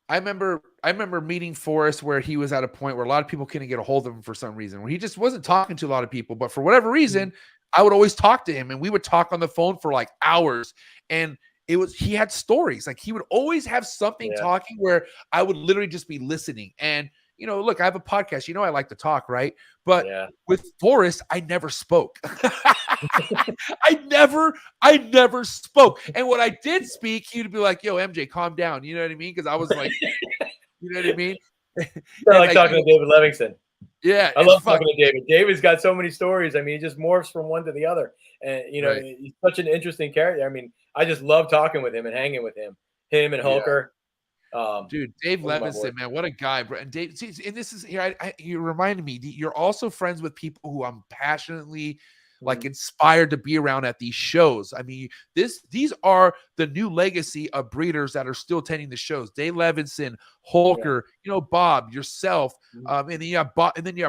I remember meeting Forrest where he was at a point where a lot of people couldn't get a hold of him for some reason, where he just wasn't talking to a lot of people, but for whatever reason, I would always talk to him and we would talk on the phone for like hours. And he had stories. Like he would always have something talking where I would literally just be listening. And, look, I have a podcast, I like to talk, right? But with Forrest, I never spoke. I never spoke. And when I did speak, he'd be like, "Yo, MJ, calm down." You know what I mean? Because I was like, you know what I mean? like talking to David Livingston. Yeah. I love talking to David. David's got so many stories. I mean, he just morphs from one to the other. And, he's such an interesting character. I mean, I just love talking with him and hanging with him. Him and Hulker. Dude, Dave Levinson, man, what a guy, bro. And Dave, see, and this is here. You reminded me. You're also friends with people who I'm passionately like inspired to be around at these shows. I mean, these are the new legacy of breeders that are still attending the shows. Dave Levinson, Holker, Bob, yourself, and then you have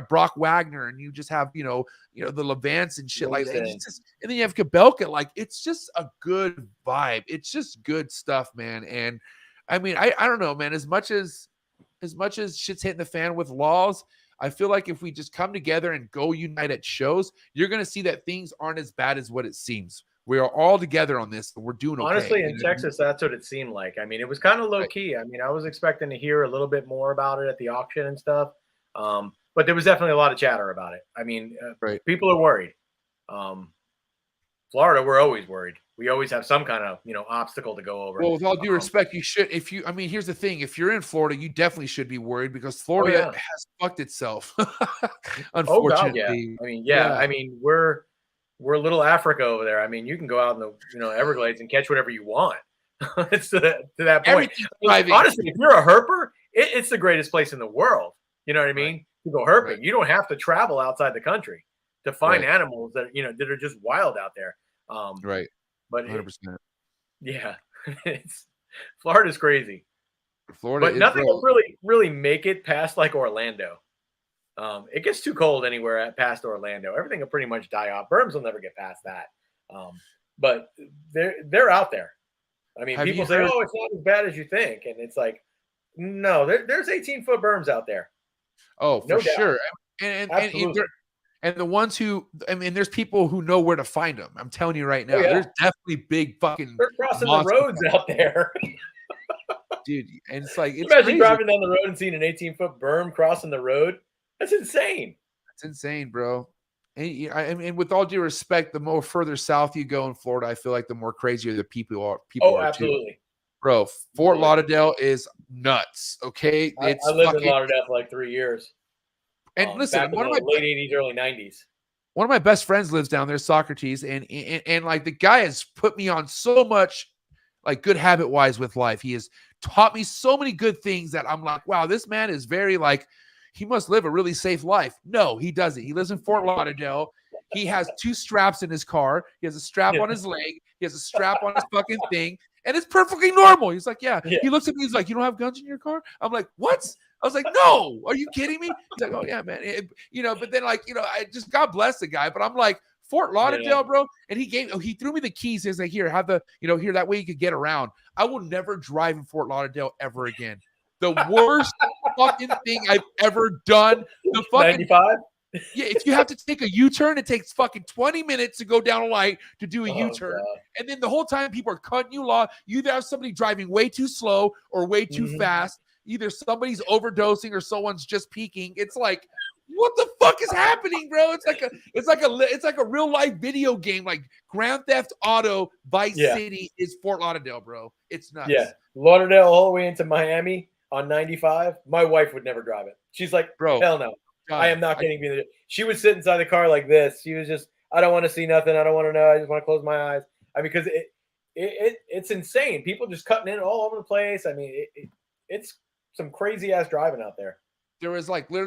Brock Wagner, and you just have the Levants and shit like that. And then you have Kabelka. Like, it's just a good vibe. It's just good stuff, man. And I mean, I don't know, man. As much as shit's hitting the fan with laws, I feel like if we just come together and go unite at shows, you're going to see that things aren't as bad as what it seems. We are all together on this. We're doing okay. Honestly, in Texas, that's what it seemed like. I mean, it was kind of low key. I mean, I was expecting to hear a little bit more about it at the auction and stuff. But there was definitely a lot of chatter about it. I mean, people are worried. Florida, we're always worried. We always have some kind of, obstacle to go over. Well, with all due respect, you should, here's the thing. If you're in Florida, you definitely should be worried because Florida has fucked itself. Unfortunately. I mean, I mean, we're little Africa over there. I mean, you can go out in the, Everglades and catch whatever you want. It's to that point. Honestly, if you're a herper, it's the greatest place in the world. You know what I mean? You go herping. You don't have to travel outside the country to find animals that, that are just wild out there. But 100%. Florida's crazy. But nothing will really make it past like Orlando. It gets too cold anywhere past Orlando. Everything will pretty much die off. Berms will never get past that. But they're out there. I mean, people say, "Oh, it's not as bad as you think," and it's like, no, there's 18-foot berms out there. Oh, for sure. And the ones who, I mean, there's people who know where to find them. I'm telling you right now, there's definitely big fucking. They're crossing the roads out there, dude. And it's like, imagine driving down the road and seeing an 18-foot berm crossing the road. That's insane. That's insane, bro. And with all due respect, the more further south you go in Florida, I feel like the more crazier the people are. Absolutely. Too. Bro, Fort Lauderdale is nuts. Okay, I lived in Lauderdale for like 3 years. And listen, one of my late 80s, early 90s. One of my best friends lives down there, Socrates, and like the guy has put me on so much, like good habit wise with life. He has taught me so many good things that I'm like, wow, this man is very like, he must live a really safe life. No, he doesn't. He lives in Fort Lauderdale. He has 2 straps in his car. He has a strap on his leg. He has a strap on his fucking thing. And it's perfectly normal. He's like, yeah. Yeah. He looks at me. He's like, you don't have guns in your car? I'm like, what? I was like, no. Are you kidding me? He's like, oh, yeah, man. But then like, I just, God bless the guy. But I'm like, Fort Lauderdale, bro. And he threw me the keys. He's like, here, have the, here, that way you could get around. I will never drive in Fort Lauderdale ever again. The worst fucking thing I've ever done. The fucking 95? Yeah, if you have to take a U-turn, it takes fucking 20 minutes to go down a light to do a U-turn. God. And then the whole time people are cutting you off. You either have somebody driving way too slow or way too fast. Either somebody's overdosing or someone's just peaking. It's like, what the fuck is happening, bro? It's like a real life video game. Like Grand Theft Auto Vice City is Fort Lauderdale, bro. It's nuts. Yeah, Lauderdale all the way into Miami on 95. My wife would never drive it. She's like, bro, hell no. God, I am not getting me. She would sit inside the car like this. She was just, I don't want to see nothing. I don't want to know. I just want to close my eyes. Because it's insane. People just cutting in all over the place. I mean, it's some crazy ass driving out there. There was like we're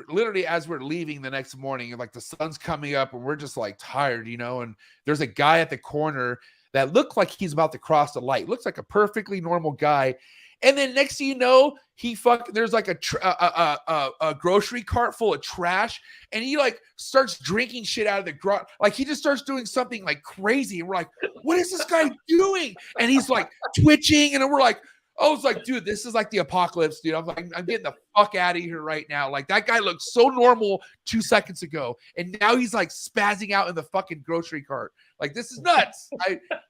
literally as we're leaving the next morning, and like the sun's coming up, and we're just like tired, and there's a guy at the corner that looked like he's about to cross the light. Looks like a perfectly normal guy. And then next thing you know, there's like a grocery cart full of trash, and he like starts drinking shit out of the like he just starts doing something like crazy, and we're like, what is this guy doing? And he's like twitching, and we're like, I was like, dude, this is like the apocalypse, dude. I'm like, I'm getting the fuck out of here right now. Like that guy looked so normal 2 seconds ago, and now he's like spazzing out in the fucking grocery cart. Like this is nuts.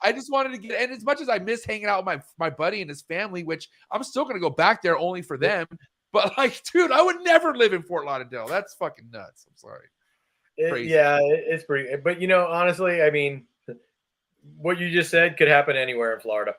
I just wanted to get, and as much as I miss hanging out with my buddy and his family, which I'm still gonna go back there only for them. But like, dude, I would never live in Fort Lauderdale. That's fucking nuts. I'm sorry. It's pretty. But honestly, I mean, what you just said could happen anywhere in Florida.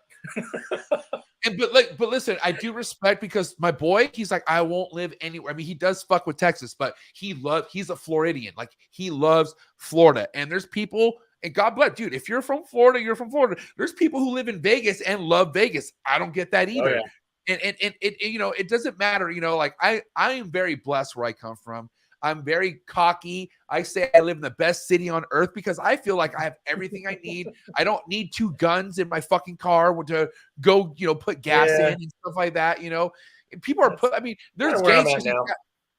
But listen, I do respect, because my boy, he's like, I won't live anywhere. I mean, he does fuck with Texas, but he's a Floridian. Like he loves Florida. And there's people, and God bless, dude, if you're from Florida, you're from Florida. There's people who live in Vegas and love Vegas. I don't get that either. Oh, yeah. And it doesn't matter, like I am very blessed where I come from. I'm very cocky. I say I live in the best city on earth because I feel like I have everything I need. I don't need 2 guns in my fucking car to go, put gas in and stuff like that. And people are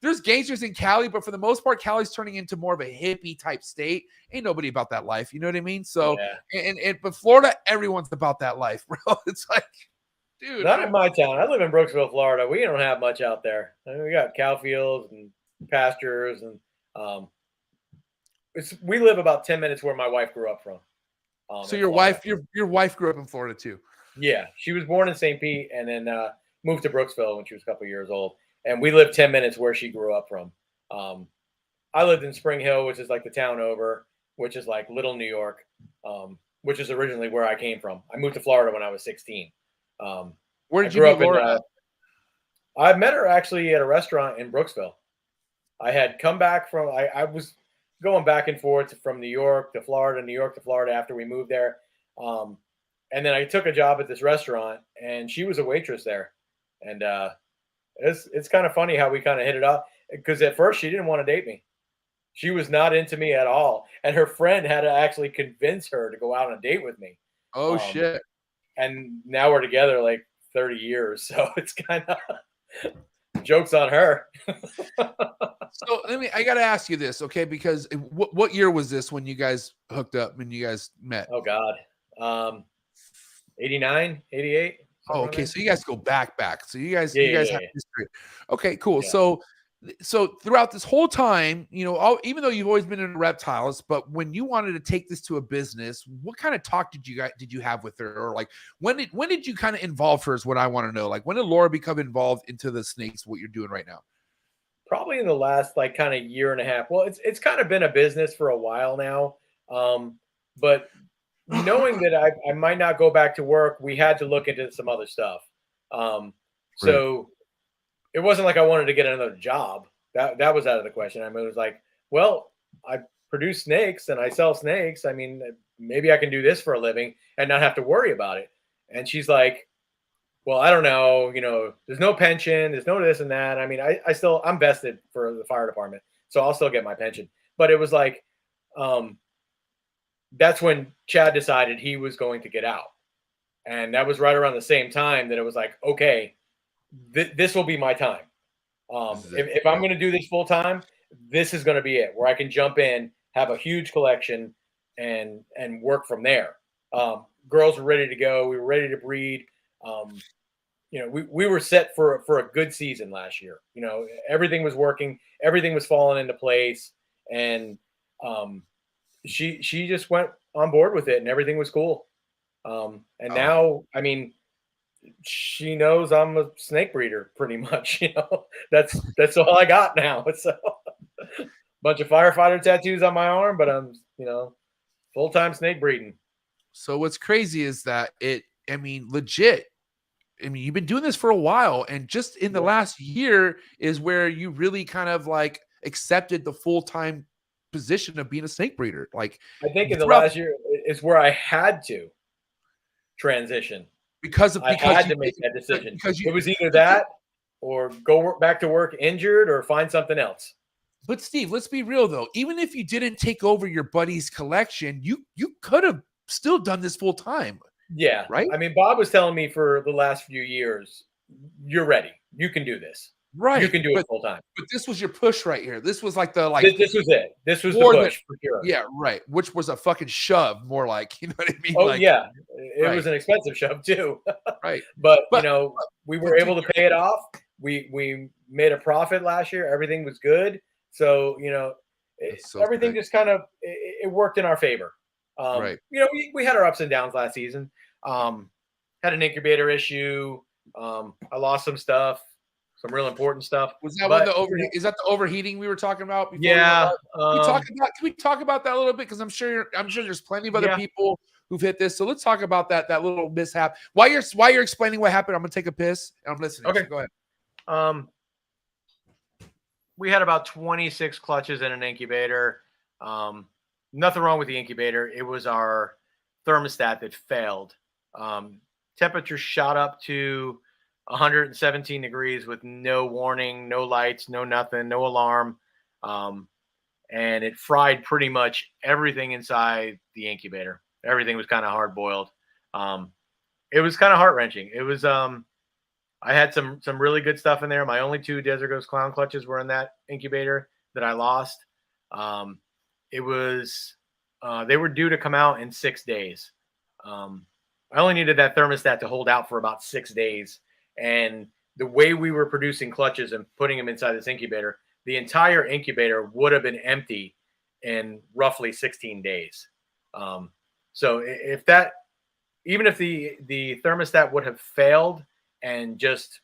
there's gangsters in Cali, but for the most part, Cali's turning into more of a hippie type state. Ain't nobody about that life. You know what I mean? So, but Florida, everyone's about that life, bro. It's like, dude. Not in my town. I live in Brooksville, Florida. We don't have much out there. I mean, we got cow fields and pastures, and we live about 10 minutes where my wife grew up from. So your wife grew up in Florida too? Yeah, she was born in St. Pete and then moved to Brooksville when she was a couple years old, and we lived 10 minutes where she grew up from. I lived in Spring Hill, which is like the town over, which is like Little New York, which is originally where I came from. I moved to Florida when I was 16. Where did you meet Laura? I met her actually at a restaurant in Brooksville. I had come back from, I was going back and forth from New York to Florida after we moved there. And then I took a job at this restaurant, and she was a waitress there. And it's kind of funny how we kind of hit it off, because at first she didn't want to date me. She was not into me at all. And her friend had to actually convince her to go out on a date with me. Oh, shit. And now we're together like 30 years. So it's kind of... Joke's on her. So I got to ask you this, okay? Because what year was this when you guys hooked up, when you guys met? Oh God. 89, 88. Oh, okay. So you guys go back. So you guys have history. Okay, cool. Yeah. So throughout this whole time, even though you've always been in reptiles, but when you wanted to take this to a business, what kind of talk did you have with her? Or like, when did you kind of involve her is what I want to know. Like, when did Laura become involved into the snakes, what you're doing right now? Probably in the last like kind of year and a half. Well, it's kind of been a business for a while now. But knowing that I might not go back to work, we had to look into some other stuff. So it wasn't like I wanted to get another job. That was out of the question. I mean, it was like, well, I produce snakes and I sell snakes. I mean, maybe I can do this for a living and not have to worry about it. And she's like, well, I don't know. There's no pension. There's no this and that. I mean, I'm vested for the fire department, so I'll still get my pension. But it was like, that's when Chad decided he was going to get out. And that was right around the same time that it was like, okay, this will be my time. If I'm going to do this full time, this is going to be it, where I can jump in, have a huge collection, and work from there. Girls were ready to go. We were ready to breed. We were set for a good season last year. Everything was working, everything was falling into place, and she just went on board with it, and everything was cool. Now, I mean, she knows I'm a snake breeder pretty much. That's all I got now. It's a bunch of firefighter tattoos on my arm, but I'm full-time snake breeding. So what's crazy is that legit, you've been doing this for a while, and just in the last year is where you really kind of like accepted the full-time position of being a snake breeder. Like, I think in the last year is where I had to transition because I had to make that decision. Because it was either that or go back to work injured or find something else. But Steve, let's be real though. Even if you didn't take over your buddy's collection, you could have still done this full time. Yeah. Right. I mean, Bob was telling me for the last few years, you're ready. You can do this. Right. You can do it full time. But this was your push right here. This was like the This was it. This was the push for sure. Yeah, right. Which was a fucking shove, more like, you know what I mean? Oh, yeah. It was an expensive shove too. Right. But we were able to pay it off. We made a profit last year. Everything was good. So, everything just kind of it worked in our favor. Right. We had our ups and downs last season. Had an incubator issue. I lost some stuff, some real important stuff. Was that is that the overheating we were talking about before? Yeah. Can we talk about that a little bit? Because I'm sure there's plenty of other people who've hit this. So let's talk about that little mishap. While you're explaining what happened, I'm gonna take a piss and I'm listening. Okay. So go ahead. We had about 26 clutches in an incubator. Nothing wrong with the incubator. It was our thermostat that failed. Temperature shot up to 117 degrees with no warning, no lights, no nothing, no alarm. And it fried pretty much everything inside the incubator. Everything was kind of hard boiled. It was kind of heart wrenching. It was, I had some really good stuff in there. My only 2 Desert Ghost Clown clutches were in that incubator that I lost. It was, they were due to come out in 6 days. I only needed that thermostat to hold out for about 6 days. And the way we were producing clutches and putting them inside this incubator, the entire incubator would have been empty in roughly 16 days. So even if the thermostat would have failed and just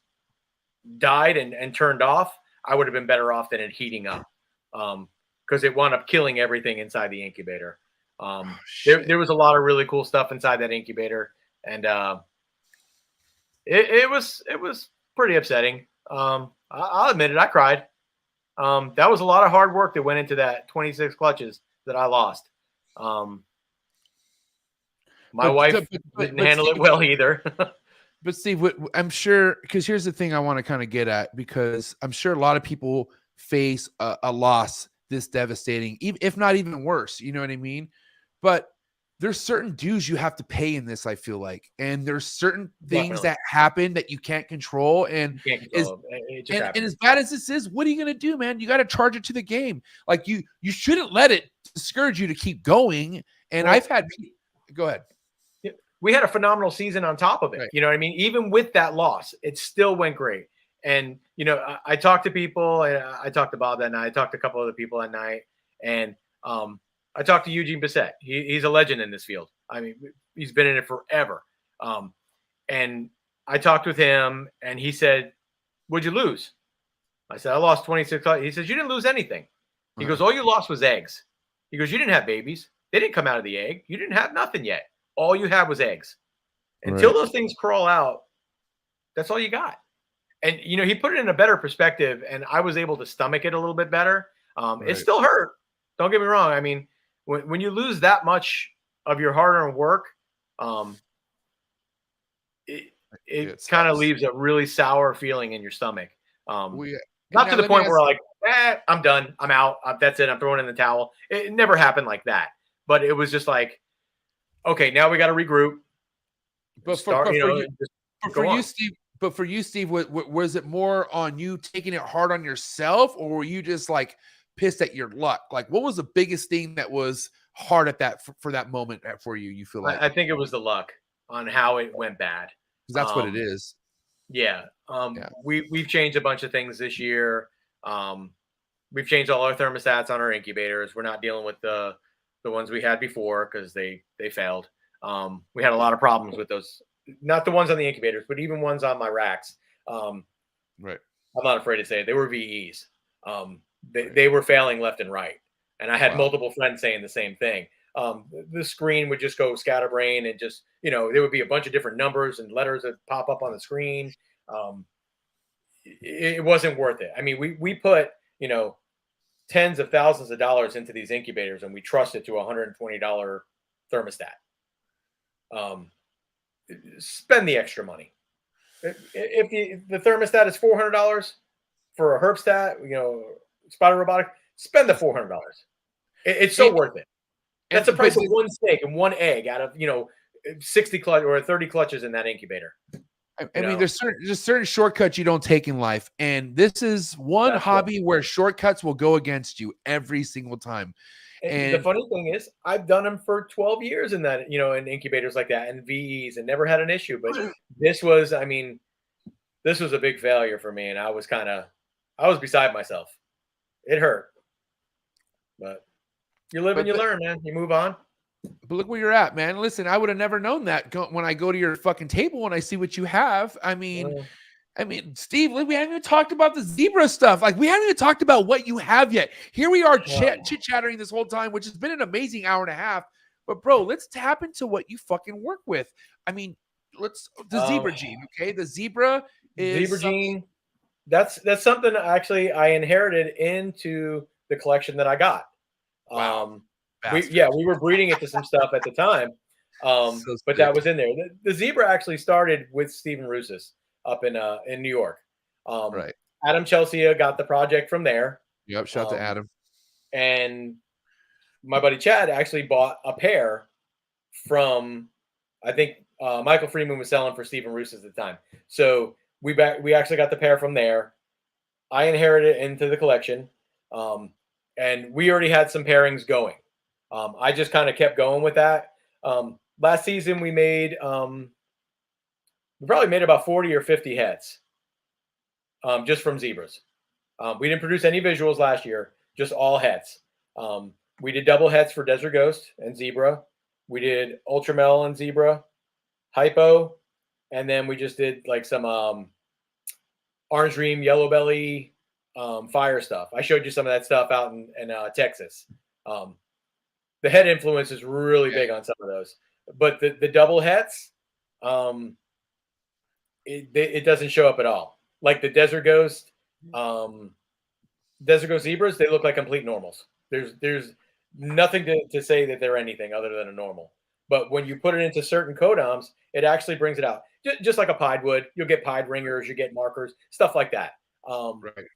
died and turned off, I would have been better off than it heating up. Because it wound up killing everything inside the incubator. There was a lot of really cool stuff inside that incubator, and it was pretty upsetting. I'll admit it, I cried. That was a lot of hard work that went into that 26 clutches that I lost. My wife didn't handle it well either. But Steve, I'm sure, because here's the thing I want to kind of get at, because I'm sure a lot of people face a loss this devastating, if not even worse, you know what I mean? But there's certain dues you have to pay in this, I feel like, and there's certain things that happen that you can't control. And as bad as this is, what are you going to do, man? You got to charge it to the game. Like you shouldn't let it discourage you to keep going. And I've had, go ahead. We had a phenomenal season on top of it. Right. You know what I mean? Even with that loss, it still went great. And, I talked to people, and I talked to Bob that night. I talked to a couple other people that night. And I talked to Eugene Bissett. He's a legend in this field. I mean, he's been in it forever. And I talked with him, and he said, "What'd you lose?" I said, "I lost 26. He says, "You didn't lose anything." He goes, "All you lost was eggs." He goes, "You didn't have babies. They didn't come out of the egg. You didn't have nothing yet. All you had was eggs. Until those things crawl out, that's all you got." And, he put it in a better perspective, and I was able to stomach it a little bit better. It still hurt. Don't get me wrong. I mean, when you lose that much of your hard-earned work, it kind of leaves a really sour feeling in your stomach. Not to the point where like, I'm done. I'm out. That's it. I'm throwing in the towel. It never happened like that. But it was just like, okay, now we got to regroup. But start, for you know, you, just but go for on. you, Steve. But for you, Steve, was it more on you taking it hard on yourself, or were you just like pissed at your luck? Like, what was the biggest thing that was hard at that for that moment for you? You feel like I think it was the luck on how it went bad. because that's what it is. Yeah. Yeah. We've changed a bunch of things this year. We've changed all our thermostats on our incubators. We're not dealing with the ones we had before because they failed. We had a lot of problems with those, not the ones on the incubators, but even ones on my racks. Right. I'm not afraid to say it. They were VEs. They were failing left and right. And I had multiple friends saying the same thing. The screen would just go scatterbrain and just, you know, there would be a bunch of different numbers and letters that pop up on the screen. It wasn't worth it. I mean, we put, you know, tens of thousands of dollars into these incubators and we trusted to a $120 thermostat. Spend the extra money. If the thermostat is $400 for a herpstat, you know, spider robotic, spend the $400. It's so worth it. That's the price of one steak and one egg out of, you know, 60 clutch or 30 clutches in that incubator. I mean, there's certain shortcuts you don't take in life, and this is one hobby where shortcuts will go against you every single time. And the funny thing is, I've done them for 12 years in that, you know, in incubators like that and VEs and never had an issue. But this was, I mean, this was a big failure for me, and I was beside myself. It hurt, but you live and you learn, man. You move on. But look where you're at, man. Listen, I would have never known that when I go to your fucking table and I see what you have. I mean, Steve, we haven't even talked about the zebra stuff. Like, we haven't even talked about what you have yet. Here we are chit-chattering this whole time, which has been an amazing hour and a half. But, bro, let's tap into what you fucking work with. I mean, the zebra gene, okay? The zebra is... Zebra gene, that's something actually I inherited into the collection that I got. Wow. We were breeding it to some stuff at the time, but that was in there. The zebra actually started with Stephen Rousas up in New York. Right. Adam Chelsea got the project from there. Yep. Shout out to Adam. And my buddy Chad actually bought a pair from, I think Michael Freeman was selling for Stephen Rousas at the time. So we actually got the pair from there. I inherited it into the collection, and we already had some pairings going. I just kind of kept going with that. Last season we probably made about 40 or 50 heads, just from zebras. We didn't produce any visuals last year, just all heads. We did double heads for Desert Ghost and Zebra. We did Ultramel and Zebra, Hypo, and then we just did like some Orange Dream, Yellow Belly, Fire stuff. I showed you some of that stuff out in Texas. The head influence is really big on some of those, but the double heads, it doesn't show up at all. Like the Desert Ghost zebras, they look like complete normals. There's nothing to say that they're anything other than a normal. But when you put it into certain codoms, it actually brings it out. Just like a pied would, you'll get pied ringers, you get markers, stuff like that. Right.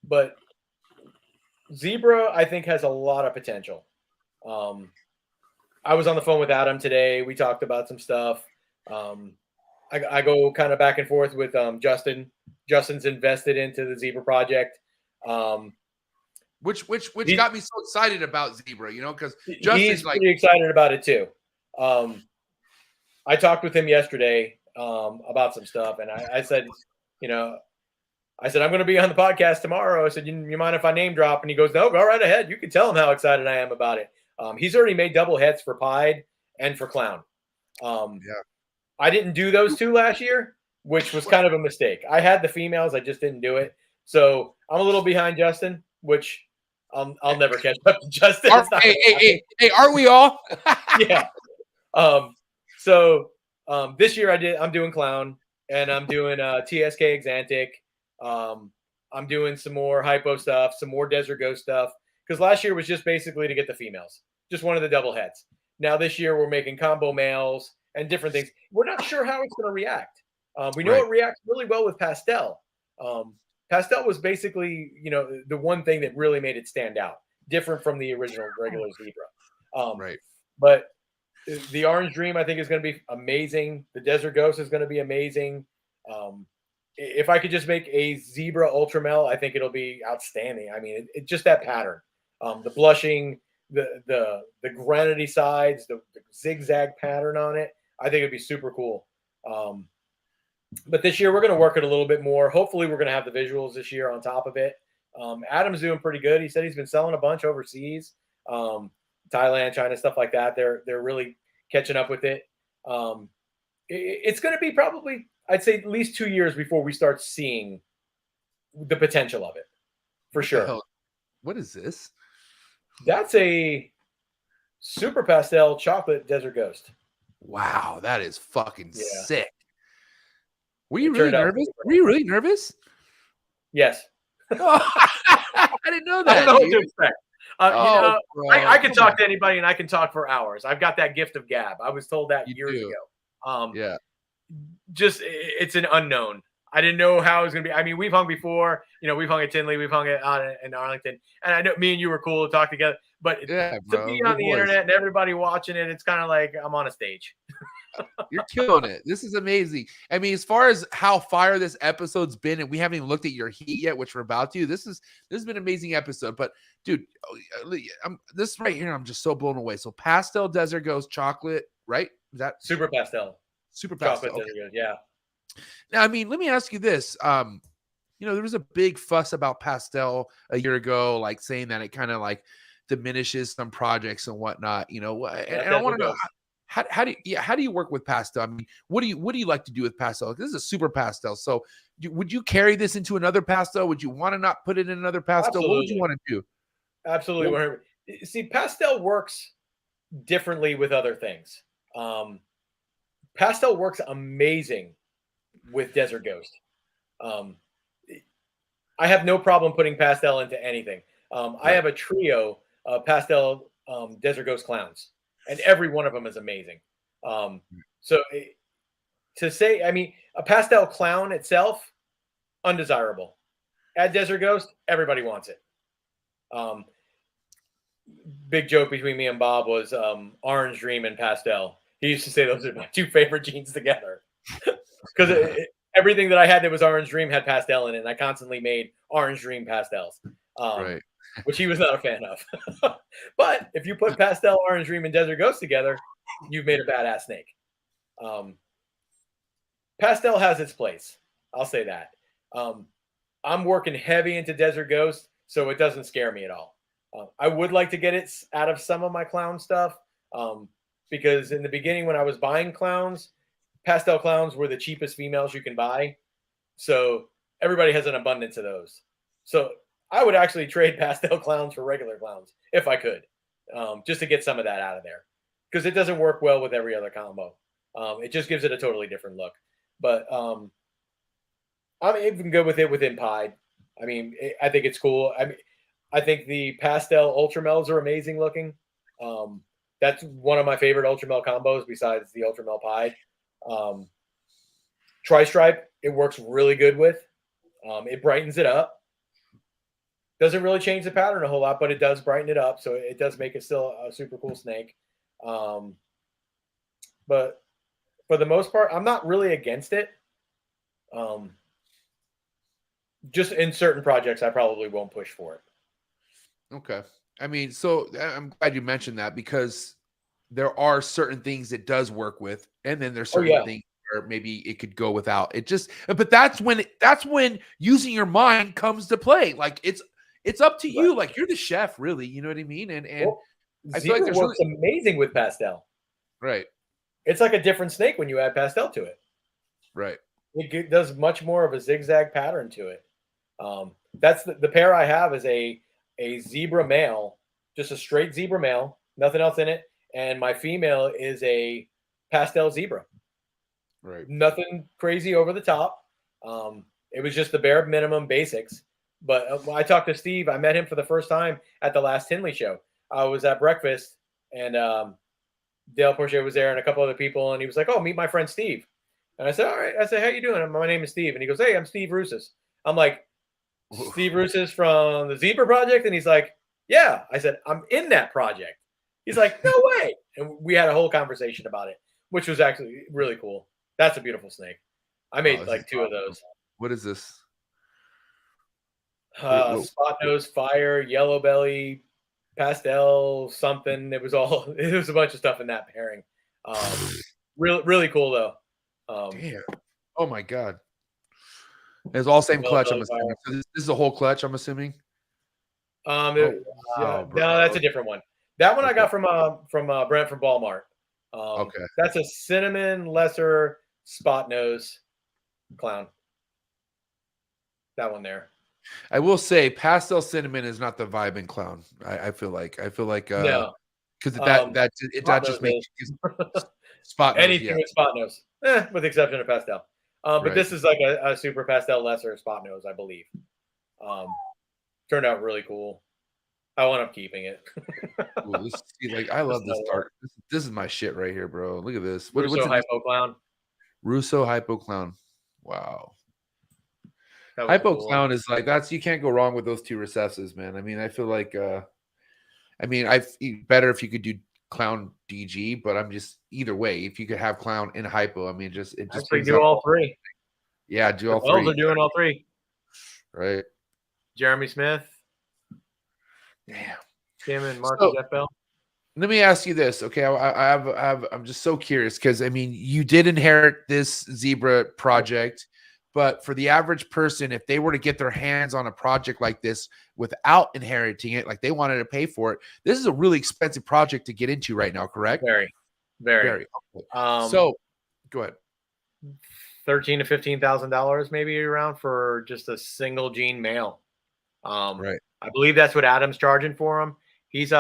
But zebra, I think, has a lot of potential. I was on the phone with Adam today. We talked about some stuff. I go kind of back and forth with Justin. Justin's invested into the Zebra project. Which got me so excited about Zebra, you know, because Justin's pretty excited about it too. I talked with him yesterday about some stuff, and I said, you know, I'm going to be on the podcast tomorrow. I said, you mind if I name drop? And he goes, no, go right ahead. You can tell him how excited I am about it. He's already made double heads for Pied and for Clown. I didn't do those two last year, which was kind of a mistake. I had the females. I just didn't do it. So I'm a little behind Justin, which I'll never catch up to Justin. Hey, aren't we all? Yeah. So this year I'm doing Clown, and I'm doing TSK Exantic. I'm doing some more hypo stuff, some more Desert Ghost stuff. Because last year was just basically to get the females, just one of the double heads. Now this year we're making combo males and different things. We're not sure how it's going to react. We know it reacts really well with Pastel. Pastel was basically, you know, the one thing that really made it stand out, different from the original regular Zebra. But The Orange Dream, I think, is going to be amazing. The Desert Ghost is going to be amazing. If I could just make a zebra ultramel, I think it'll be outstanding. I mean, it's just that pattern, the blushing, the granity sides, the zigzag pattern on it. I think it'd be super cool. But this year we're going to work it a little bit more. Hopefully, we're going to have the visuals this year on top of it. Adam's doing pretty good. He said he's been selling a bunch overseas, Thailand, China, stuff like that. They're really catching up with it. It's going to be probably, I'd say, at least 2 years before we start seeing the potential of it, for sure. What is this? That's a super pastel chocolate Desert Ghost. Wow, that is fucking Yeah. sick. Were you really nervous? Were you really nervous? Yes. I didn't know that. I don't know what to dude. expect. Bro. I can talk to anybody and I can talk for hours. I've got that gift of gab. I was told that years ago. Yeah. Just it's an unknown. I didn't know how it was going to be. I mean, we've hung before. We've hung at Tinley. We've hung at in Arlington. And I know me and you were cool to talk together. But Yeah, to bro. be on the internet and everybody watching it, it's kind of like I'm on a stage. You're killing it. This is amazing. I mean, as far as how fire this episode's been, and we haven't even looked at your heat yet, which we're about to. This has been an amazing episode. But dude, this right here, I'm just so blown away. So pastel Desert Ghost chocolate, right? Is that Super pastel? Super pastel. Chocolate Desert Ghost, yeah. Now, I mean, let me ask you this. There was a big fuss about pastel a year ago, like saying that it kind of like diminishes some projects and whatnot. And I want to know how do you work with pastel? I mean, what do you like to do with pastel? This is a super pastel. So would you carry this into another pastel? Would you want to not put it in another pastel? Absolutely. What would you want to do? Absolutely. See, pastel works differently with other things. Pastel works amazing with Desert Ghost. I have no problem putting pastel into anything. I have a trio of pastel Desert Ghost clowns, and every one of them is amazing. To say, I mean, a pastel clown itself, undesirable. Add Desert Ghost, everybody wants it. Big joke between me and Bob was Orange Dream and pastel. He used to say those are my two favorite jeans together. Because everything that I had that was Orange Dream had pastel in it, and I constantly made Orange Dream pastels, Right. which he was not a fan of. But if you put pastel, Orange Dream, and Desert Ghost together, you've made a badass snake. Pastel has its place. I'll say that. I'm working heavy into Desert Ghost, so it doesn't scare me at all. I would like to get it out of some of my clown stuff, because in the beginning when I was buying clowns, pastel clowns were the cheapest females you can buy. So everybody has an abundance of those. So I would actually trade pastel clowns for regular clowns if I could, just to get some of that out of there, because it doesn't work well with every other combo. It just gives it a totally different look. But I'm even good with it within Pied. I mean, I think it's cool. I think the pastel Ultramels are amazing looking. That's one of my favorite Ultramel combos besides the Ultramel Pied. Tri-Stripe, it works really good with. It brightens it up. Doesn't really change the pattern a whole lot, but it does brighten it up. So it does make it still a super cool snake. But for the most part, I'm not really against it. Just in certain projects, I probably won't push for it. Okay. I mean, so I'm glad you mentioned that, because there are certain things it does work with, and then there's certain things where maybe it could go without. But that's when using your mind comes to play. Like it's up to you. Like you're the chef, really. You know what I mean? And I feel like Zebra works amazing with pastel. Right. It's like a different snake when you add pastel to it. Right. It does much more of a zigzag pattern to it. That's the pair I have is a zebra male, just a straight zebra male, nothing else in it. And my female is a pastel zebra. Right. Nothing crazy over the top. It was just the bare minimum basics. But when I talked to Steve, I met him for the first time at the last Tinley show. I was at breakfast, and Dale Porcher was there and a couple other people, and he was like, "Oh, meet my friend Steve." And I said, "All right." I said, "How you doing?" My name is Steve. And he goes, "Hey, I'm Steve Rousas." I'm like, "Steve Rousas from the Zebra Project?" And he's like, "Yeah." I said, "I'm in that project." He's like, no way. And we had a whole conversation about it, which was actually really cool. That's a beautiful snake. I made this like is 2 of those. What is this? What- Spot nose, fire, yellow belly, pastel, something. It was a bunch of stuff in that pairing. Really cool though. Damn. Oh my god. It's all same Yellow clutch, I'm belly assuming. fire. So this is a whole clutch, I'm assuming. Yeah, wow, bro. no, that's a different one. That one I got from Brent from Ballmart. Okay. That's a cinnamon lesser spot nose clown. That one there. I will say pastel cinnamon is not the vibe in clown. I feel like No. because Spot that just nose makes spot nose, anything yeah. with spot nose, with the exception of pastel. But Right. this is like a super pastel lesser spot nose, I believe. Turned out really cool. I wound up keeping it. Ooh, I love this dark. This is my shit right here, bro. Look at this. What's Russo in this? Hypo Clown. Russo Hypo Clown. Wow. That was Hypo cool. Clown is like you can't go wrong with those two recessives, man. I mean, I feel like I better if you could do clown DG, but I'm just either way, if you could have clown and hypo, I mean it just Actually brings do out all 3. Yeah, do all The Bells 3. are doing all 3. Right. Jeremy Smith, Damn. Tim and Mark So- Jeff Bell. Let me ask you this, okay? I'm just so curious because I mean, you did inherit this zebra project, but for the average person, if they were to get their hands on a project like this without inheriting it, like they wanted to pay for it, this is a really expensive project to get into right now, correct? Very. Okay. So, go ahead. $13,000 to $15,000 maybe around for just a single gene male. Right. I believe that's what Adam's charging for him. He's the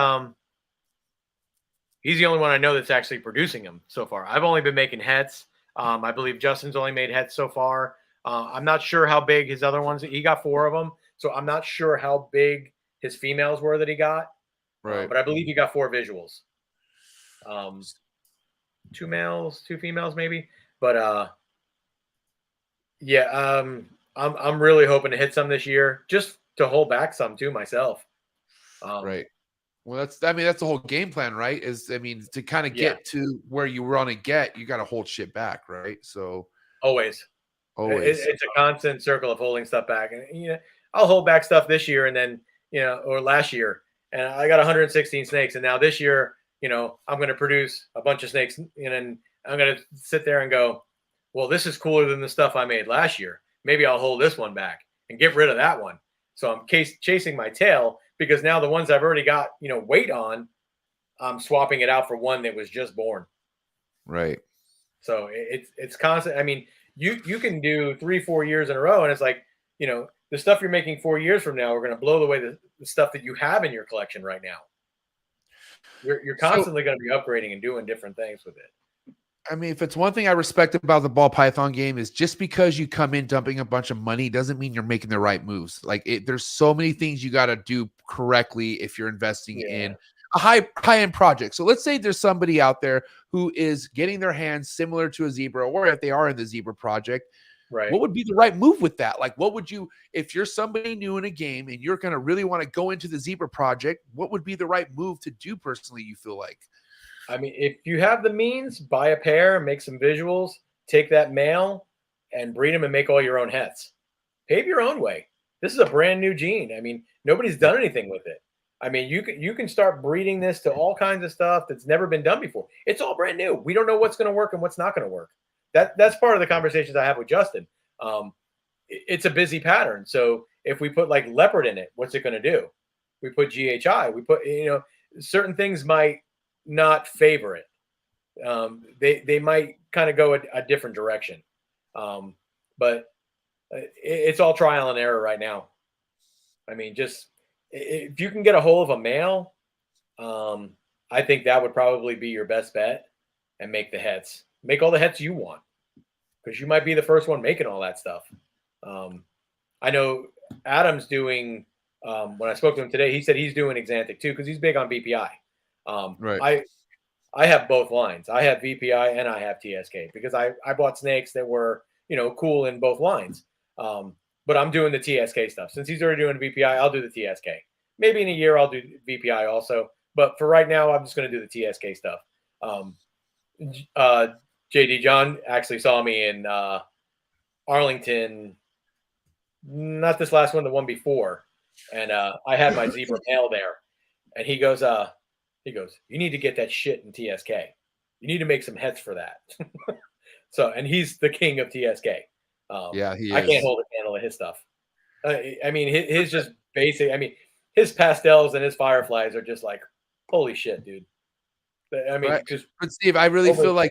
only one I know that's actually producing them so far. I've only been making hets. I believe Justin's only made hets so far. I'm not sure how big his other ones. He got 4 of them, so I'm not sure how big his females were that he got. Right. But I believe he got 4 visuals. 2 males, 2 females, maybe. But yeah, I'm really hoping to hit some this year, just to hold back some too myself. Right. Well, that's the whole game plan, right? To kind of get to where you want to get, you got to hold shit back, right? So Always. always. It's a constant circle of holding stuff back. And I'll hold back stuff this year and then, or last year. And I got 116 snakes. And now this year, I'm going to produce a bunch of snakes. And then I'm going to sit there and go, well, this is cooler than the stuff I made last year. Maybe I'll hold this one back and get rid of that one. So I'm chasing my tail because now the ones I've already got, weight on, I'm swapping it out for one that was just born. Right. So it's constant. I mean, you can do 3-4 years in a row, and it's like, the stuff you're making 4 years from now are going to blow away the stuff that you have in your collection right now. You're constantly going to be upgrading and doing different things with it. I mean, if it's one thing I respect about the ball python game is just because you come in dumping a bunch of money doesn't mean you're making the right moves. Like there's so many things you got to do correctly if you're investing in a high-end project. So let's say there's somebody out there who is getting their hands similar to a zebra, or if they are in the zebra project, right? What would be the right move with that? Like, what would you, if you're somebody new in a game and you're going to really want to go into the zebra project, what would be the right move to do personally, you feel like? I mean, if you have the means, buy a pair, make some visuals, take that male and breed them and make all your own hets. Pave your own way. This is a brand new gene. I mean, nobody's done anything with it. I mean, you can start breeding this to all kinds of stuff that's never been done before. It's all brand new. We don't know what's going to work and what's not going to work. That's part of the conversations I have with Justin. It's a busy pattern. So if we put like leopard in it, what's it going to do? We put GHI. We put, certain things might not favor it. They might kind of go a different direction. But it's all trial and error right now. I mean, just if you can get a hold of a male, I think that would probably be your best bet, and make the hets. Make all the hets you want, because you might be the first one making all that stuff. I know Adam's doing, when I spoke to him today, he said he's doing Exantic too, because he's big on VPI. Right. I have both lines. I have VPI and I have TSK, because I bought snakes that were, cool in both lines. But I'm doing the TSK stuff. Since he's already doing VPI, I'll do the TSK. Maybe in a year I'll do VPI also. But for right now, I'm just going to do the TSK stuff. JD John actually saw me in Arlington, not this last one, the one before, and I had my zebra male there, and he goes, you need to get that shit in TSK. You need to make some heads for that. So, and he's the king of TSK. Yeah, he is. I can't hold a candle to his stuff. I mean, his just basic. I mean, his pastels and his fireflies are just like, holy shit, dude. I mean, Right. just But Steve, I really feel like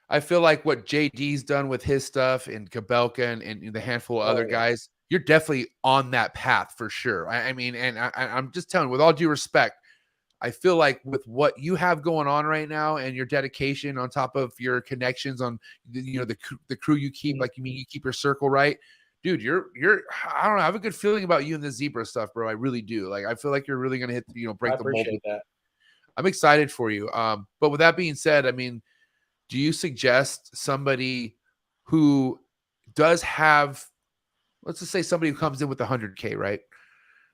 I feel like what JD's done with his stuff and Kabelka and the handful of other guys, you're definitely on that path for sure. I mean, and I'm just telling you, with all due respect, I feel like with what you have going on right now and your dedication on top of your connections on the crew you keep, like you keep your circle right, dude. You're I don't know. I have a good feeling about you and the zebra stuff, bro. I really do. Like I feel like you're really gonna hit break the mold. I appreciate that. I'm excited for you. But with that being said, I mean, do you suggest somebody who does have, let's just say somebody who comes in with 100K, right?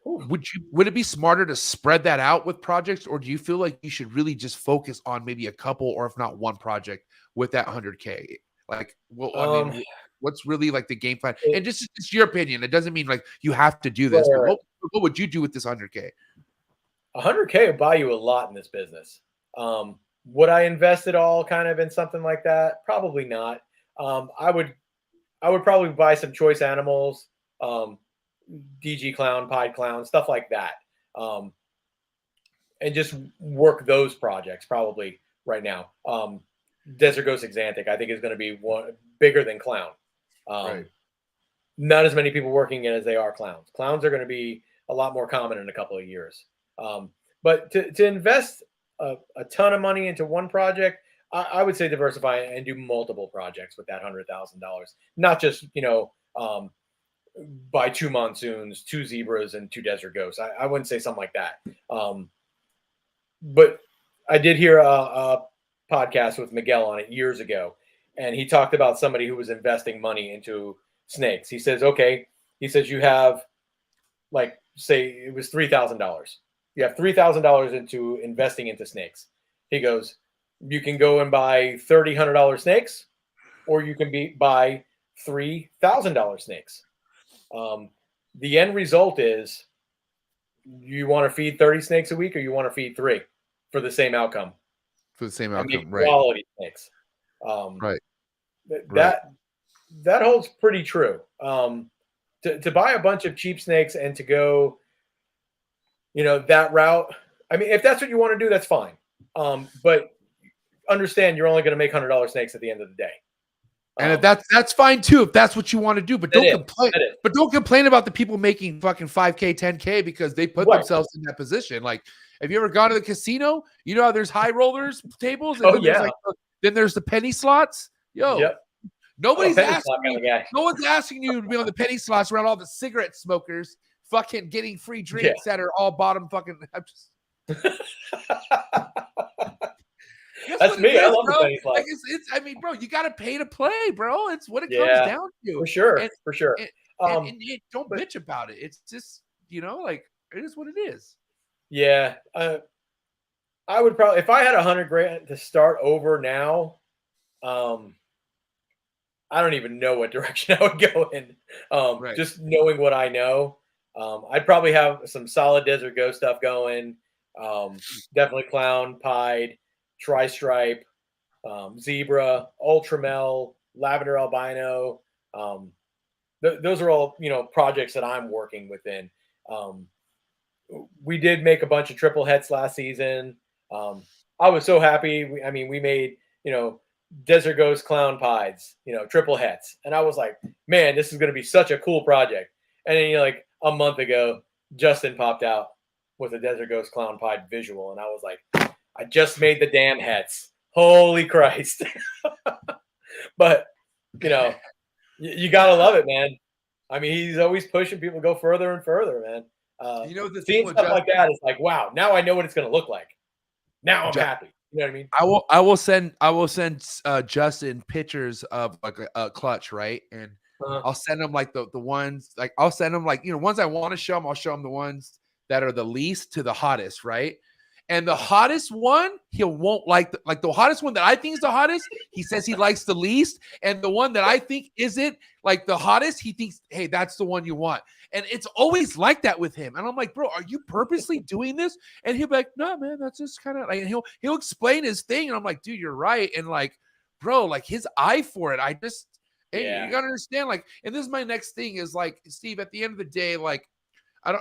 Would it be smarter to spread that out with projects, or do you feel like you should really just focus on maybe a couple, or if not one project with that 100K? Like, well, I mean, what's really like the game plan? And just your opinion. It doesn't mean like you have to do this, but what would you do with this 100K? 100K will buy you a lot in this business. Would I invest it all kind of in something like that? Probably not. I would probably buy some choice animals, DG clown, pied clown, stuff like that, and just work those projects probably right now. Desert Ghost Exantic, I think, is going to be one bigger than clown. Right. Not as many people working it as they are clowns. Clowns are going to be a lot more common in a couple of years. But to invest a ton of money into one project, I would say diversify and do multiple projects with that $100,000. Not just buy 2 monsoons, 2 zebras, and 2 desert ghosts. I wouldn't say something like that. But I did hear a podcast with Miguel on it years ago, and he talked about somebody who was investing money into snakes. He says, you have, like, say it was $3,000. You have $3,000 into investing into snakes. He goes, you can go and buy $3,000 snakes, or you can buy $3,000 snakes. The end result is, you want to feed 30 snakes a week, or you want to feed 3 for the same outcome. For the same outcome, right? Quality snakes. Right. That holds pretty true. To buy a bunch of cheap snakes and to go, that route. I mean, if that's what you want to do, that's fine. But understand, you're only going to make $100 snakes at the end of the day. And if that's fine too, if that's what you want to do, but don't complain. But don't complain about the people making fucking 5K, 10K because they put themselves in that position. Like, have you ever gone to the casino? You know how there's high rollers tables, and then there's the penny slots. Nobody's asking you. No one's asking you to be on the penny slots around all the cigarette smokers, fucking getting free drinks that are all bottom fucking. That's me. I love the penny slots. Like I mean, bro, you got to pay to play, bro. It's what it comes down to. For sure. And don't bitch about it. It's just, like, it is what it is. Yeah. I would probably, if I had $100,000 to start over now, I don't even know what direction I would go in. Just knowing what I know, I'd probably have some solid Desert Ghost stuff going. Definitely clown, pied, tri-stripe, zebra, ultramel, lavender albino. Those are all, projects that I'm working within. We did make a bunch of triple hets last season. I was so happy. We made, Desert Ghost clown pieds, triple hets. And I was like, man, this is going to be such a cool project. And then, like a month ago, Justin popped out with a Desert Ghost clown pied visual. And I was like, I just made the damn hets. Holy Christ. But, you got to love it, man. I mean, he's always pushing people to go further and further, man. The seeing stuff like that is like, wow, now I know what it's going to look like. Now I'm happy. You know what I mean? I will send Justin pictures of like a clutch, right? And I'll send him like the ones, like I'll send him like, ones I want to show him. I'll show him the ones that are the least to the hottest, right? And the hottest one, he won't like the hottest one that I think is the hottest. He says he likes the least. And the one that I think isn't like the hottest, he thinks, hey, that's the one you want. And it's always like that with him. And I'm like, bro, are you purposely doing this? And he'll be like, no, man, that's just kind of like, and he'll explain his thing. And I'm like, dude, you're right. And like, bro, like his eye for it. Hey, you gotta understand, like, and this is my next thing is like, Steve, at the end of the day, like,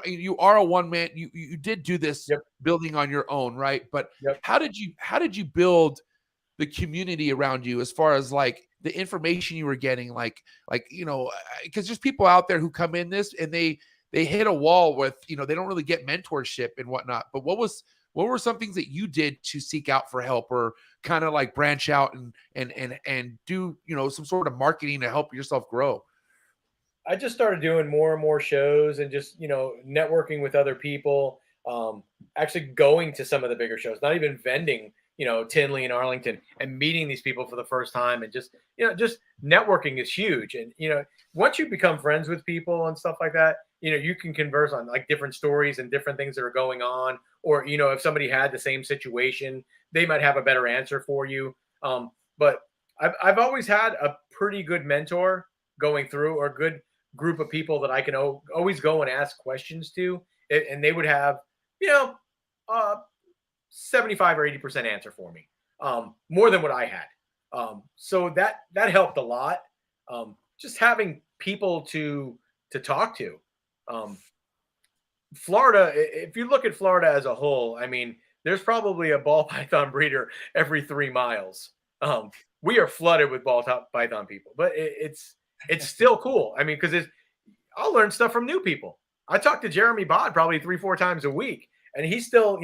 you are a one man, you did do this building on your own, right? But how did you build the community around you as far as like the information you were getting, like, because there's people out there who come in this and they hit a wall with, they don't really get mentorship and whatnot. But what were some things that you did to seek out for help or kind of like branch out and do, some sort of marketing to help yourself grow? I just started doing more and more shows and just, networking with other people, actually going to some of the bigger shows, not even vending, Tinley and Arlington, and meeting these people for the first time. And just, just networking is huge. And, once you become friends with people and stuff like that, you can converse on like different stories and different things that are going on. Or, if somebody had the same situation, they might have a better answer for you. But I've always had a pretty good mentor going through, or a good group of people that I can always go and ask questions to, and they would have 75 or 80% answer for me, more than what I had. So that helped a lot. Just having people to talk to. Florida, if you look at Florida as a whole, I mean, there's probably a ball python breeder every 3 miles. We are flooded with ball python people, but it's still cool. I mean, because I'll learn stuff from new people. I talk to Jeremy Bod probably 3-4 times a week, and he's still,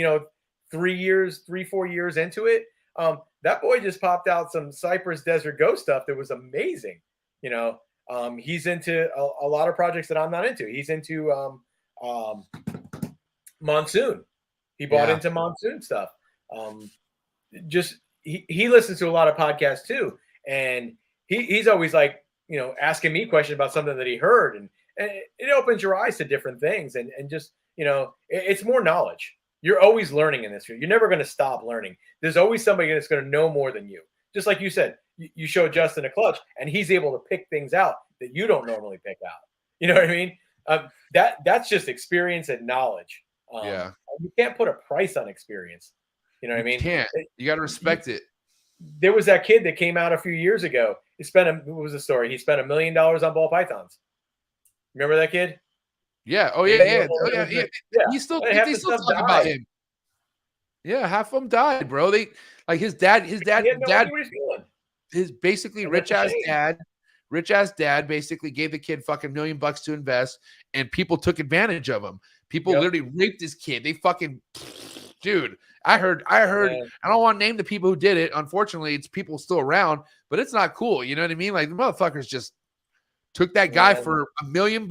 3-4 years into it. That boy just popped out some Cypress Desert Go stuff that was amazing. He's into a lot of projects that I'm not into. He's into Monsoon. He bought into Monsoon stuff. He listens to a lot of podcasts too, and he's always like, asking me questions about something that he heard, and it opens your eyes to different things, and just, it's more knowledge. You're always learning in this field. You're never going to stop learning. There's always somebody that's going to know more than you. Just like you said, you show Justin a clutch, and he's able to pick things out that you don't normally pick out. You know what I mean? That's just experience and knowage. You can't put a price on experience. You know what I mean? You can't. You got to respect it. There was that kid that came out a few years ago. What was the story? He spent $1 million on ball pythons. Remember that kid? Yeah. Oh yeah. Yeah. You still talk about him. Yeah, half of them died, bro. They like his dad. His basically rich ass dad basically gave the kid fucking $1 million to invest, and people took advantage of him. People literally raped this kid. They fucking, dude. I heard. I don't want to name the people who did it. Unfortunately, it's people still around, but it's not cool. You know what I mean? Like the motherfuckers just took that guy for $1 million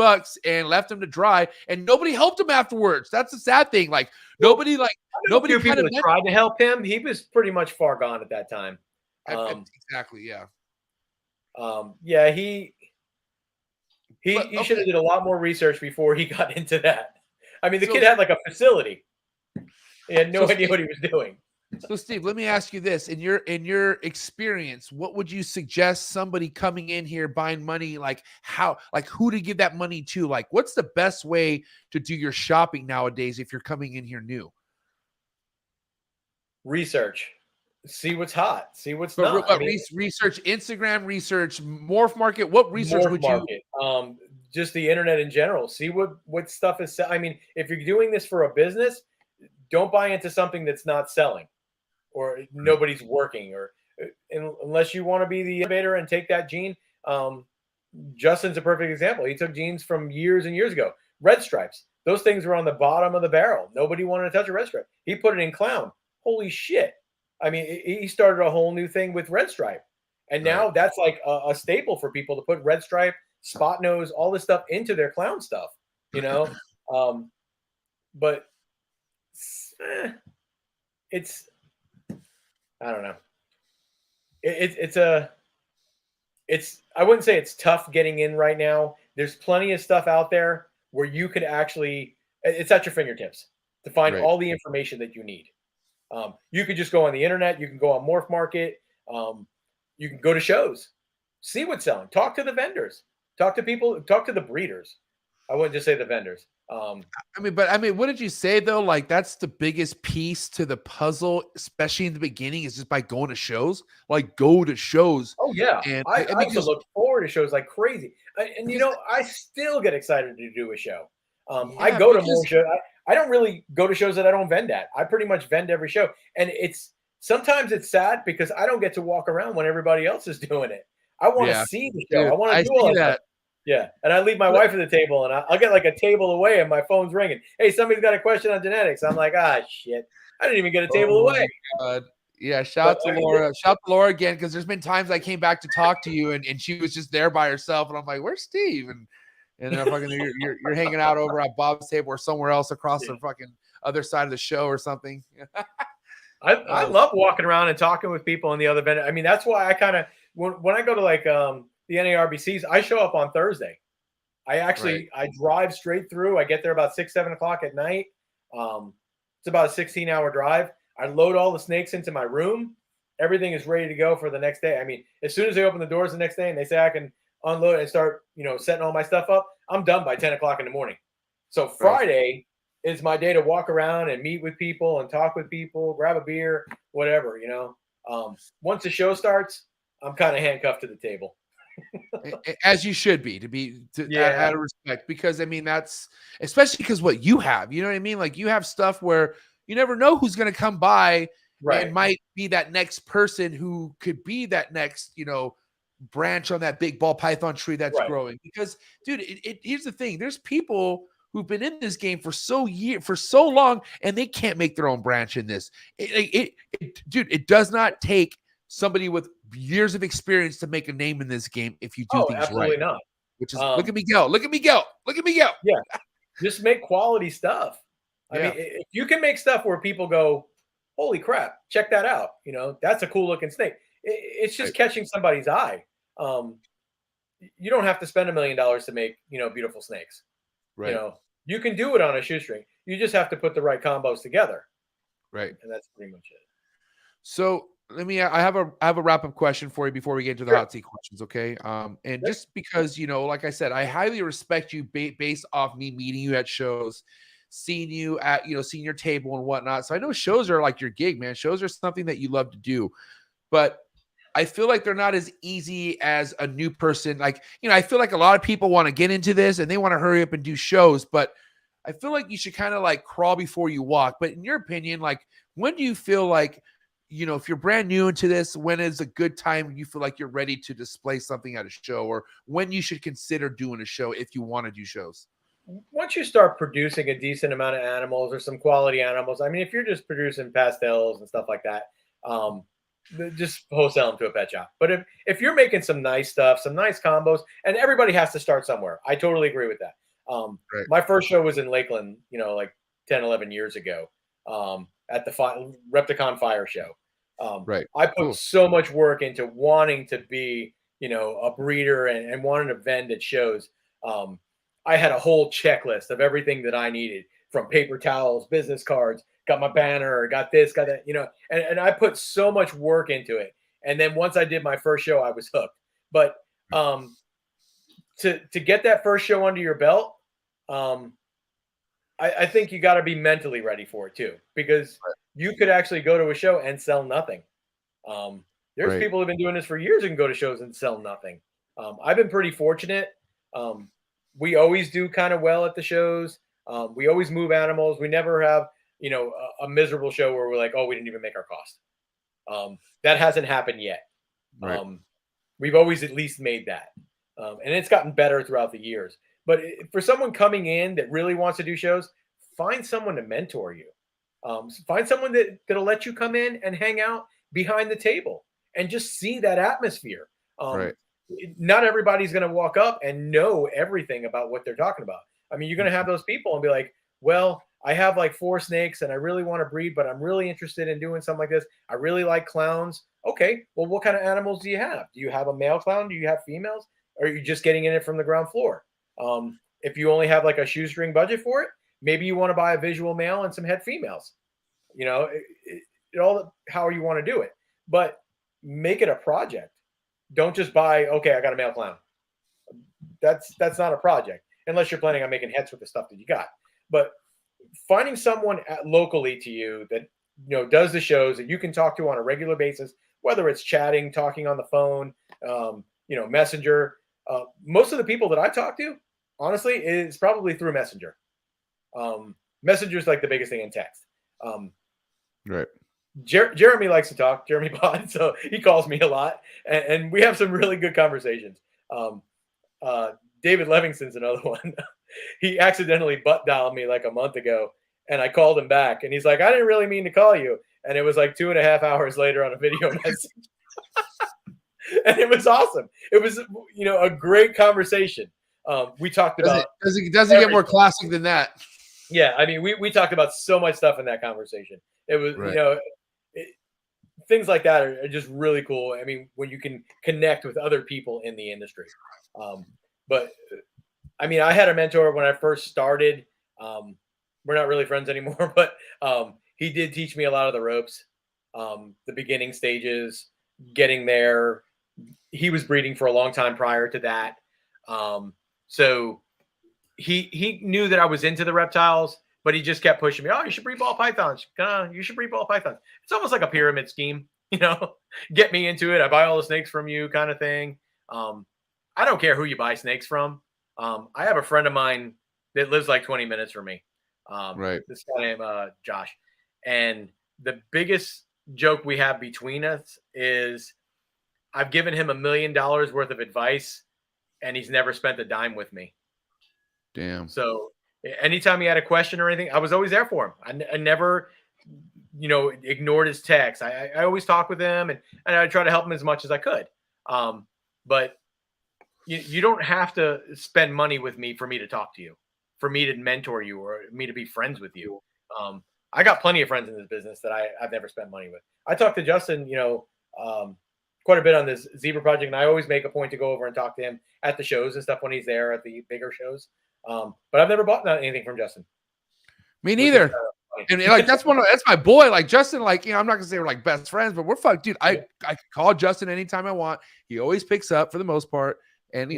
and left him to dry, and nobody helped him afterwards. That's the sad thing. Like nobody people that tried to help him. He was pretty much far gone at that time. Exactly. Yeah. Yeah. He should have did a lot more research before he got into that. I mean, the kid had like a facility. He had no idea what he was doing. So, Steve, let me ask you this: in your experience, what would you suggest somebody coming in here buying money, who to give that money to? Like, what's the best way to do your shopping nowadays if you're coming in here new? Research, see what's hot, see what's not. Research Instagram, research Morph Market. What research would you? Just the internet in general. See what stuff is. I mean, if you're doing this for a business, don't buy into something that's not selling, or nobody's working, or unless you want to be the innovator and take that gene. Justin's a perfect example. He took genes from years and years ago. Red stripes. Those things were on the bottom of the barrel. Nobody wanted to touch a red stripe. He put it in clown. Holy shit. I mean, he started a whole new thing with red stripe. And now that's like a staple for people to put red stripe, spot nose, all this stuff into their clown stuff, but it's, I don't know. I wouldn't say it's tough getting in right now. There's plenty of stuff out there where you could actually, it's at your fingertips to find all the information that you need. You could just go on the internet. You can go on Morph Market. You can go to shows, see what's selling, talk to the vendors, talk to people, talk to the breeders. I wouldn't just say the vendors. What did you say though? Like that's the biggest piece to the puzzle, especially in the beginning, is just by going to shows. Like go to shows. Oh yeah, And I used to look forward to shows like crazy. And you know, I still get excited to do a show. I go to more shows. I don't really go to shows that I don't vend at. I pretty much vend every show, and sometimes it's sad because I don't get to walk around when everybody else is doing it. I want to see the show. Dude, I want to do all that. Yeah, and I leave my wife at the table, and I'll get like a table away, and my phone's ringing. Hey, somebody's got a question on genetics. I'm like, shit, I didn't even get a table away. Yeah, shout out to Laura. Shout out to Laura again, because there's been times I came back to talk to you, and she was just there by herself, and I'm like, where's Steve? And then fucking you're hanging out over at Bob's table or somewhere else across the fucking other side of the show or something. I love walking around and talking with people in the other vendor. I mean, that's why I kind of when I go to like the NARBCs, I show up on Thursday. I drive straight through. I get there about 6-7 o'clock at night. It's about a 16-hour drive. I load all the snakes into my room. Everything is ready to go for the next day. I mean, as soon as they open the doors the next day and they say I can unload and start, setting all my stuff up, I'm done by 10 o'clock in the morning. So Friday is my day to walk around and meet with people and talk with people, grab a beer, whatever, Once the show starts, I'm kind of handcuffed to the table. As you should be, out of respect, because I mean, that's especially because what you have, you know what I mean? Like you have stuff where you never know who's going to come by and might be that next person who could be that next, branch on that big ball python tree that's growing. Because dude, here's the thing. There's people who've been in this game for so long and they can't make their own branch in this. Dude, it does not take somebody with years of experience to make a name in this game if you do things absolutely right. Not. Which is look at me go. Yeah. Just make quality stuff. I mean, if you can make stuff where people go, holy crap, check that out. That's a cool looking snake. It's just catching somebody's eye. You don't have to spend $1 million to make, beautiful snakes. Right. You can do it on a shoestring. You just have to put the right combos together. Right. And that's pretty much it. So I have a wrap-up question for you before we get into the hot seat questions, okay? Just because, like I said, I highly respect you based off me meeting you at shows, seeing you at, seeing your table and whatnot. So I know shows are like your gig, man. Shows are something that you love to do. But I feel like they're not as easy as a new person. Like, I feel like a lot of people want to get into this and they want to hurry up and do shows, but I feel like you should kind of like crawl before you walk. But in your opinion, like, when do you feel like, if you're brand new into this, when is a good time you feel like you're ready to display something at a show, or when you should consider doing a show if you want to do shows? Once you start producing a decent amount of animals or some quality animals, I mean, if you're just producing pastels and stuff like that, just wholesale them to a pet shop. But if you're making some nice stuff, some nice combos, and everybody has to start somewhere. I totally agree with that. My first show was in Lakeland, like 10, 11 years ago, at the Repticon Fire Show. I put so much work into wanting to be, a breeder and wanting to vend at shows. I had a whole checklist of everything that I needed, from paper towels, business cards, got my banner, got this, got that, and I put so much work into it. And then once I did my first show, I was hooked. But to get that first show under your belt, I think you got to be mentally ready for it too, because you could actually go to a show and sell nothing. There's people who've been doing this for years and go to shows and sell nothing. I've been pretty fortunate. We always do kind of well at the shows. We always move animals. We never have, a miserable show where we're like, oh, we didn't even make our cost. That hasn't happened yet. We've always at least made that. And it's gotten better throughout the years. But for someone coming in that really wants to do shows, find someone to mentor you. Find someone that'll let you come in and hang out behind the table and just see that atmosphere. Not everybody's going to walk up and know everything about what they're talking about. I mean, you're going to have those people and be like, well, I have like 4 snakes and I really want to breed, but I'm really interested in doing something like this. I really like clowns. Okay, well, what kind of animals do you have? Do you have a male clown? Do you have females? Or are you just getting in it from the ground floor? If you only have like a shoestring budget for it, maybe you want to buy a visual male and some head females. how you want to do it, but make it a project. Don't just buy, okay, I got a male clown. That's not a project unless you're planning on making hits with the stuff that you got. But finding someone locally to you that does the shows that you can talk to on a regular basis, whether it's chatting, talking on the phone, Messenger. Most of the people that I talk to, honestly, is probably through Messenger. Messenger is like the biggest thing in text. Right. Jeremy likes to talk, Jeremy Pod, so he calls me a lot, and we have some really good conversations. David Levingston's another one. He accidentally butt dialed me like a month ago, and I called him back, and he's like, I didn't really mean to call you. And it was like 2.5 hours later on a video message. And it was awesome. It was, a great conversation. We talked about. Doesn't get more classic than that. Yeah, I mean, we talked about so much stuff in that conversation. It was, right. Things like that are just really cool. I mean, when you can connect with other people in the industry. But I mean, I had a mentor when I first started. We're not really friends anymore, but he did teach me a lot of the ropes, the beginning stages, getting there. He was breeding for a long time prior to that. So he knew that I was into the reptiles, but he just kept pushing me. Oh, you should breed ball pythons. You should breed ball pythons. It's almost like a pyramid scheme, get me into it. I buy all the snakes from you kind of thing. I don't care who you buy snakes from. I have a friend of mine that lives like 20 minutes from me. Right. This guy named Josh. And the biggest joke we have between us is I've given him $1 million worth of advice, and he's never spent a dime with me. Damn. So anytime he had a question or anything, I was always there for him. I never, ignored his texts. I always talk with him, and I try to help him as much as I could. But you don't have to spend money with me for me to talk to you, for me to mentor you, or me to be friends with you. I got plenty of friends in this business that I've never spent money with. I talked to Justin, quite a bit on this zebra project, and I always make a point to go over and talk to him at the shows and stuff when he's there at the bigger shows. But I've never bought anything from Justin. Me neither. And like that's my boy. Like Justin, like I'm not gonna say we're like best friends, but we're fucked, dude. I call Justin anytime I want. He always picks up for the most part. And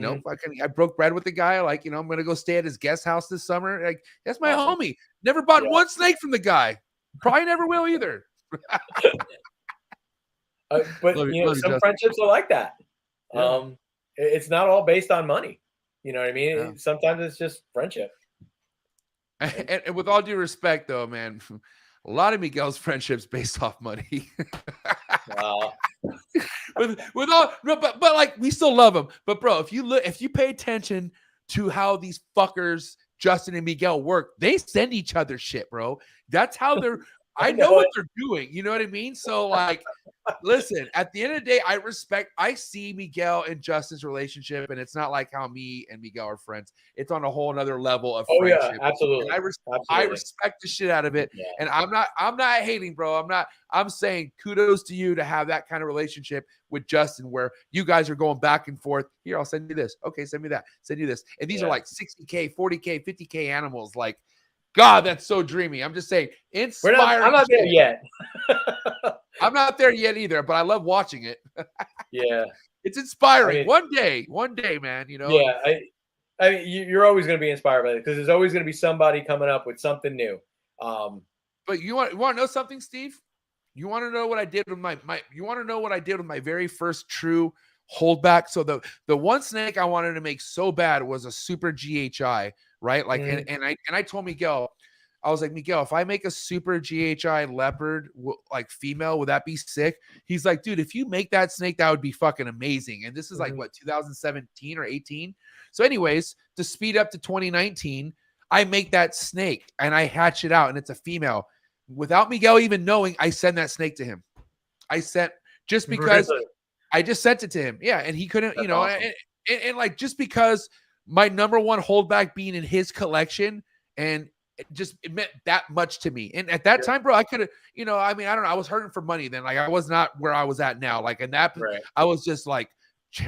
I broke bread with the guy. Like I'm gonna go stay at his guest house this summer. Like that's my homie. Never bought one snake from the guy. Probably never will either. But some Justin. Friendships are like that. Yeah. It's not all based on money. You know what I mean? Yeah. Sometimes it's just friendship. And with all due respect, though, man, a lot of Miguel's friendships based off money. Wow. but like we still love him. But bro, if you pay attention to how these fuckers Justin and Miguel work, they send each other shit, bro. That's how they're. I know what they're doing. You know what I mean? So like, listen, at the end of the day, I see Miguel and Justin's relationship, and it's not like how me and Miguel are friends. It's on a whole nother level of friendship. Yeah, absolutely. And I respect the shit out of it. Yeah. And I'm not hating, bro. I'm saying kudos to you to have that kind of relationship with Justin where you guys are going back and forth. Here, I'll send you this. Okay, send me that. Send you this. And these are like 60K, 40K, 50K animals. Like, God, that's so dreamy. I'm just saying, inspiring. I'm not there yet. I'm not there yet either, but I love watching it. Yeah. It's inspiring. One day, man, Yeah. I mean, you're always going to be inspired by it because there's always going to be somebody coming up with something new. But you want to know something, Steve? You want to know what I did with my very first true holdback? So the one snake I wanted to make so bad was a super GHI. Right. Like, and I told Miguel, I was like, Miguel, if I make a super GHI leopard, like female, would that be sick? He's like, dude, if you make that snake, that would be fucking amazing. And this is like, what, 2017 or 18? So anyways, to speed up to 2019, I make that snake and I hatch it out and it's a female. Without Miguel even knowing, I send that snake to him. I sent just because I just sent it to him. Yeah. And he couldn't, That's awesome. and like, just because my number one holdback being in his collection, and it meant that much to me. And at that time, bro, I could have, I mean, I don't know. I was hurting for money then. Like I was not where I was at now. Like, and that I was just like,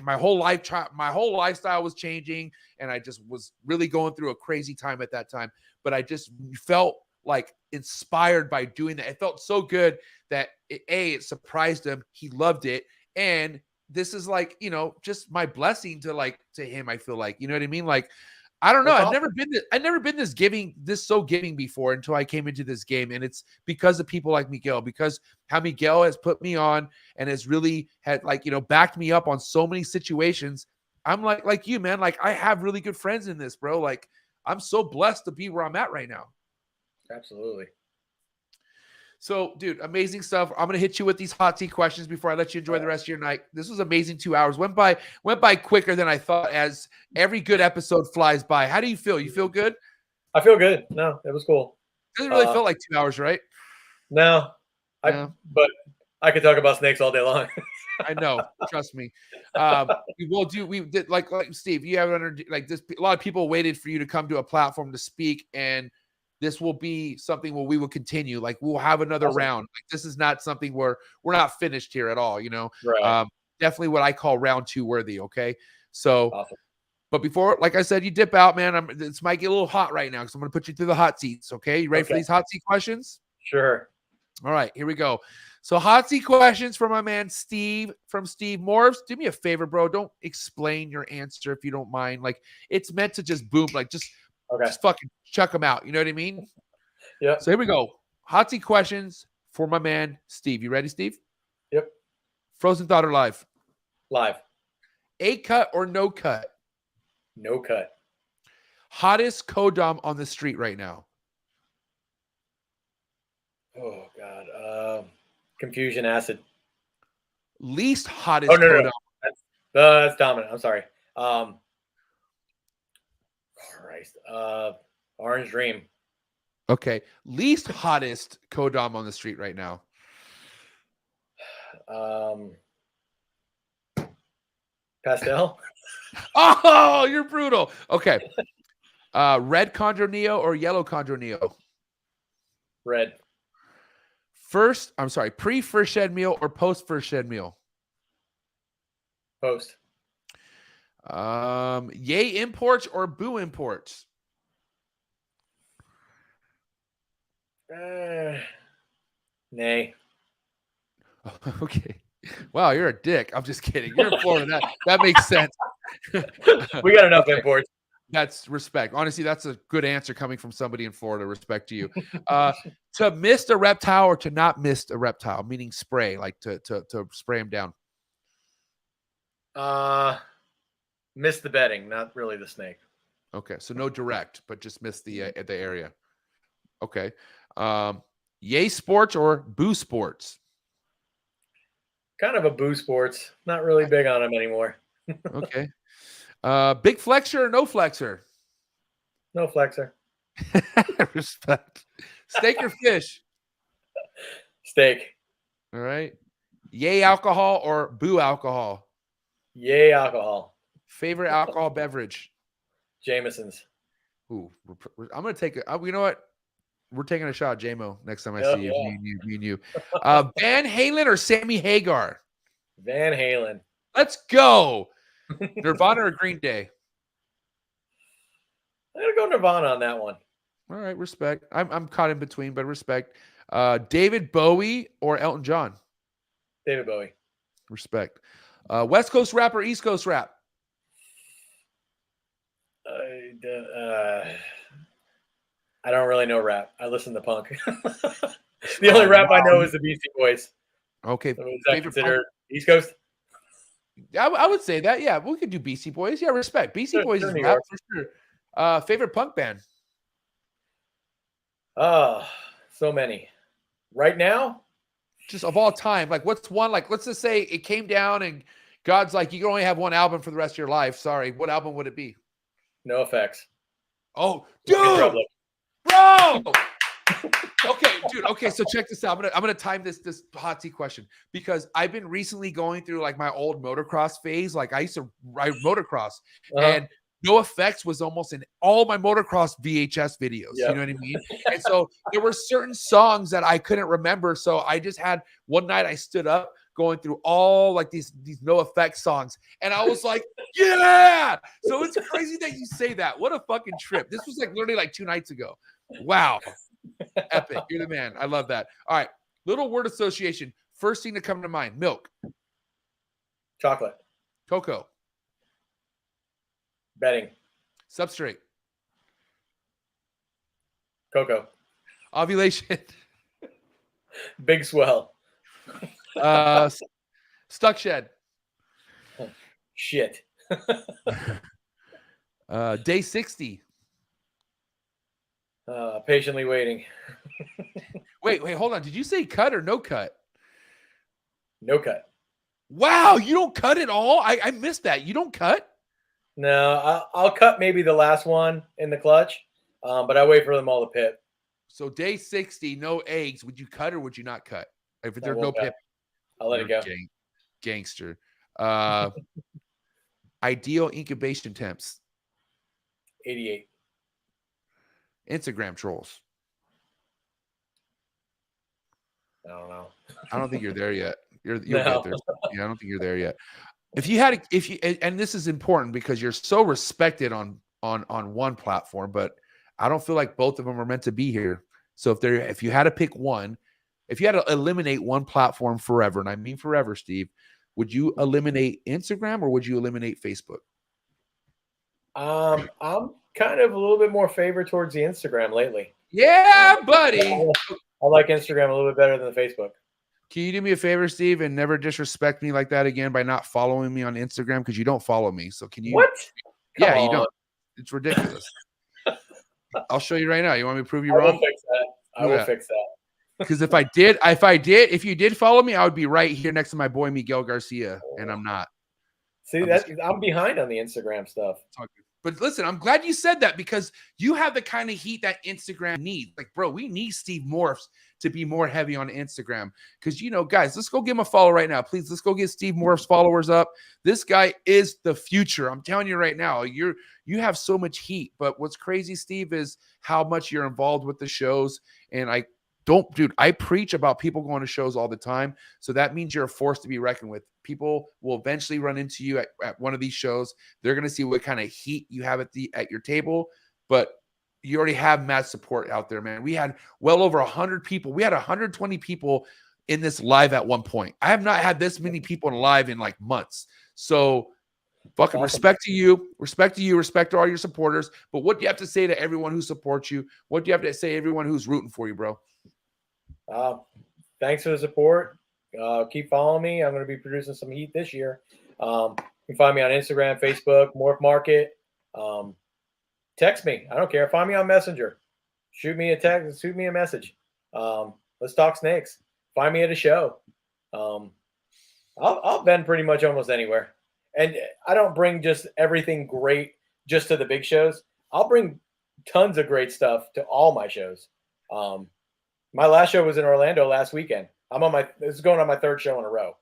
my whole lifestyle was changing. And I just was really going through a crazy time at that time. But I just felt like inspired by doing that. It felt so good that it surprised him. He loved it. And this is like, just my blessing to him. I feel like, you know what I mean? Like, I don't know. That's I've awesome. never been this so giving before until I came into this game. And it's because of people like Miguel, because how Miguel has put me on and has really had backed me up on so many situations. I'm like you, man. Like, I have really good friends in this, bro. Like, I'm so blessed to be where I'm at right now. Absolutely. So, dude, amazing stuff. I'm gonna hit you with these hot seat questions before I let you enjoy the rest of your night. This was amazing. 2 hours went by quicker than I thought. As every good episode flies by. How do you feel? You feel good? I feel good. No, it was cool. Doesn't really feel like 2 hours, right? No, Yeah. but I could talk about snakes all day long. I know. Trust me. We did like Steve. You have this. A lot of people waited for you to come to a platform to speak, and this will be something where we will continue. Like, we'll have another round. Like, this is not something where we're not finished here at all. Right. Definitely what I call round 2 worthy. Okay. So, Awesome. but before, like I said, you dip out, man. This might get a little hot right now because I'm going to put you through the hot seats. Okay. You ready for these hot seat questions? Sure. All right, here we go. So, hot seat questions for my man Steve from Steve Morphs. Do me a favor, bro. Don't explain your answer if you don't mind. Like, it's meant to just boom, like just fucking chuck them out. You know what I mean? Yeah. So here we go. Hot seat questions for my man Steve. You ready, Steve? Yep. Frozen thought or live? Live. A cut or no cut? No cut. Hottest codom on the street right now? Oh God. Confusion acid. Least hottest codom. No. That's dominant. I'm sorry. Christ. Orange Dream. Okay. Least hottest codom on the street right now? Pastel. Oh, you're brutal. Okay. Red Chondro Neo or yellow Chondro Neo? Red. Pre-first shed meal or post-first shed meal? Post. Yay imports or boo imports? Nay. Okay. Wow, you're a dick. I'm just kidding. You're in Florida. That makes sense. We got enough imports. That's respect. Honestly, that's a good answer coming from somebody in Florida. Respect to you. To miss a reptile or to not miss a reptile, meaning spray, like to spray them down. Miss the bedding, not really the snake. Okay, so no direct, but just miss the area. Okay. Yay sports or boo sports? Kind of a boo sports. Not really big on them anymore. Okay. Big flexor or no flexor? No flexor. Respect. Steak or fish? Steak. All right. Yay alcohol or boo alcohol? Yay alcohol. Favorite alcohol beverage? Jameson's. Ooh, I'm gonna take it. You know what? We're taking a shot at JMO next time I see you. Me and you. Van Halen or Sammy Hagar? Van Halen. Let's go. Nirvana or Green Day? I'm gonna go Nirvana on that one. All right, respect. I'm caught in between, but respect. David Bowie or Elton John? David Bowie. Respect. West Coast rap or East Coast rap? I don't really know rap. I listen to punk. The only rap I know is the Beastie Boys. Okay. So is that considered East Coast? I would say that. Yeah, we could do Beastie Boys. Yeah, respect. Beastie Boys is rap for sure. Favorite punk band? So many. Right now? Just of all time. Like, what's one? Like, let's just say it came down and God's like, you can only have one album for the rest of your life. Sorry. What album would it be? No Effects. Oh, dude, bro. Okay, dude. Okay, so check this out. I'm gonna time this hot seat question because I've been recently going through like my old motocross phase. Like, I used to ride motocross, and No Effects was almost in all my motocross VHS videos. Yep. You know what I mean? And so there were certain songs that I couldn't remember. So I just had one night I stood up going through all like these No Effects songs. And I was like, yeah. So it's crazy that you say that. What a fucking trip. This was like literally like 2 nights ago. Wow. Epic. You're the man. I love that. All right. Little word association. First thing to come to mind: milk, Chocolate. cocoa, Bedding. substrate, Cocoa. ovulation, Big swell. stuck shed, Shit. day 60. Patiently waiting. Wait, hold on. Did you say cut or no cut? No cut. Wow, you don't cut at all? I missed that. You don't cut? No, I'll cut maybe the last one in the clutch, but I wait for them all to pip. So day 60, no eggs. Would you cut or would you not cut? If there's no won't cut. pip, I'll let it go. Gangster. Ideal incubation temps. 88. Instagram trolls. I don't know. I don't think you're there yet. You'll No. get there. Yeah, I don't think you're there yet. And this is important because you're so respected on one platform, but I don't feel like both of them are meant to be here. So if you had to pick one, if you had to eliminate one platform forever, and I mean forever, Steve, would you eliminate Instagram or would you eliminate Facebook? I'm kind of a little bit more favored towards the Instagram lately. Yeah, buddy. I like Instagram a little bit better than the Facebook. Can you do me a favor, Steve, and never disrespect me like that again by not following me on Instagram? Because you don't follow me. So can you? What? Yeah, Come you on. don't. It's ridiculous. I'll show you right now. You want me to prove you I will wrong? fix that. I will fix that. Because if you did follow me, I would be right here next to my boy Miguel Garcia, and I'm not. See, I'm behind on the Instagram stuff. But listen, I'm glad you said that because you have the kind of heat that Instagram needs. Like, bro, we need Steve Morphs to be more heavy on Instagram. Because, guys, let's go give him a follow right now. Please, let's go get Steve Morphs followers up. This guy is the future. I'm telling you right now, you have so much heat. But what's crazy, Steve, is how much you're involved with the shows. And I preach about people going to shows all the time. So that means you're a force to be reckoned with. People will eventually run into you at one of these shows. They're going to see what kind of heat you have at your table, but you already have mad support out there, man. We had well over 100 people. We had 120 people in this live at one point. I have not had this many people in live in like months. So fucking respect to you, respect to all your supporters. But what do you have to say to everyone who supports you? What do you have to say to everyone who's rooting for you, bro? Thanks for the support. Keep following me. I'm going to be producing some heat this year. You can find me on Instagram, Facebook, Morph Market. Text me. I don't care. Find me on Messenger. Shoot me a text. Shoot me a message. Let's talk snakes. Find me at a show. I'll bend pretty much almost anywhere. And I don't bring just everything great just to the big shows. I'll bring tons of great stuff to all my shows. My last show was in Orlando last weekend. This is going on my third show in a row.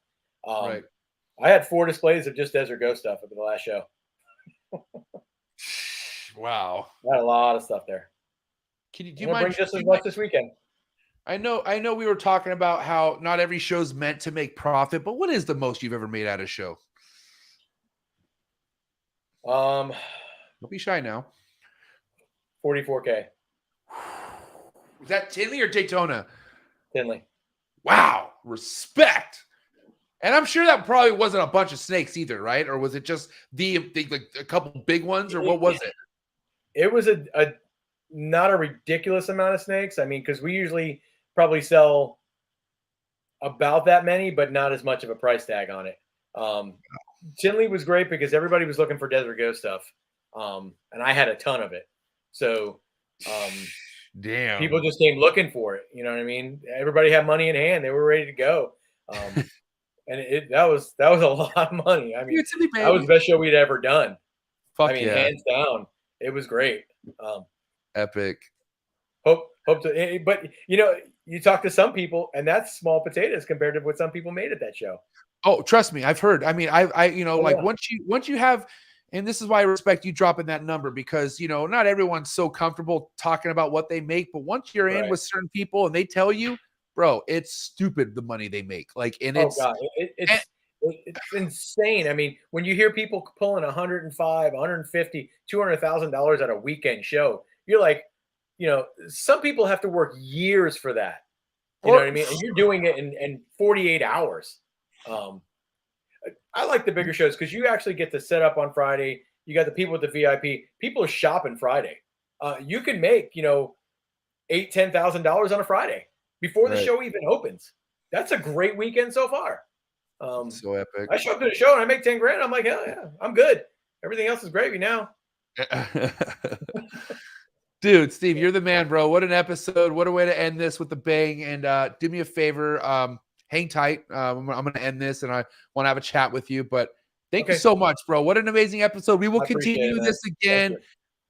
Right. I had 4 displays of just Desert Ghost stuff at the last show. Wow. I had a lot of stuff there. Do you mind bring just as much this weekend? I know we were talking about how not every show's meant to make profit, but what is the most you've ever made at a show? Don't be shy now. 44K. Was that Tinley or Daytona? Tinley. Wow. Respect. And I'm sure that probably wasn't a bunch of snakes either, right? Or was it just like a couple big ones, or what was it? It was not a ridiculous amount of snakes. I mean, because we usually probably sell about that many, but not as much of a price tag on it. Tinley was great because everybody was looking for Desert Ghost stuff. And I had a ton of it. So damn, people just came looking for it. You know what I mean? Everybody had money in hand. They were ready to go. And that was a lot of money. I mean, that was the best show we'd ever done. Hands down. It was great. Epic. Hope to, but you talk to some people and that's small potatoes compared to what some people made at that show. Oh, trust me, I've heard. I mean, once you have, and this is why I respect you dropping that number because, not everyone's so comfortable talking about what they make, but once you're in with certain people and they tell you, bro, it's stupid the money they make. It's insane. I mean, when you hear people pulling $150,000, $200,000 at a weekend show, you're like, some people have to work years for that. You know what I mean? And you're doing it in 48 hours. I like the bigger shows because you actually get to set up on Friday. You got the people with the VIP. People are shopping Friday. You can make, $8,000-$10,000 on a Friday before the show even opens. That's a great weekend so far. So epic. I show up to the show and I make 10 grand. I'm like, hell yeah, I'm good. Everything else is gravy now. Dude, Steve, you're the man, bro. What an episode. What a way to end this with a bang. And do me a favor. Hang tight. I'm going to end this and I want to have a chat with you. But thank you so much, bro. What an amazing episode. We will continue this again.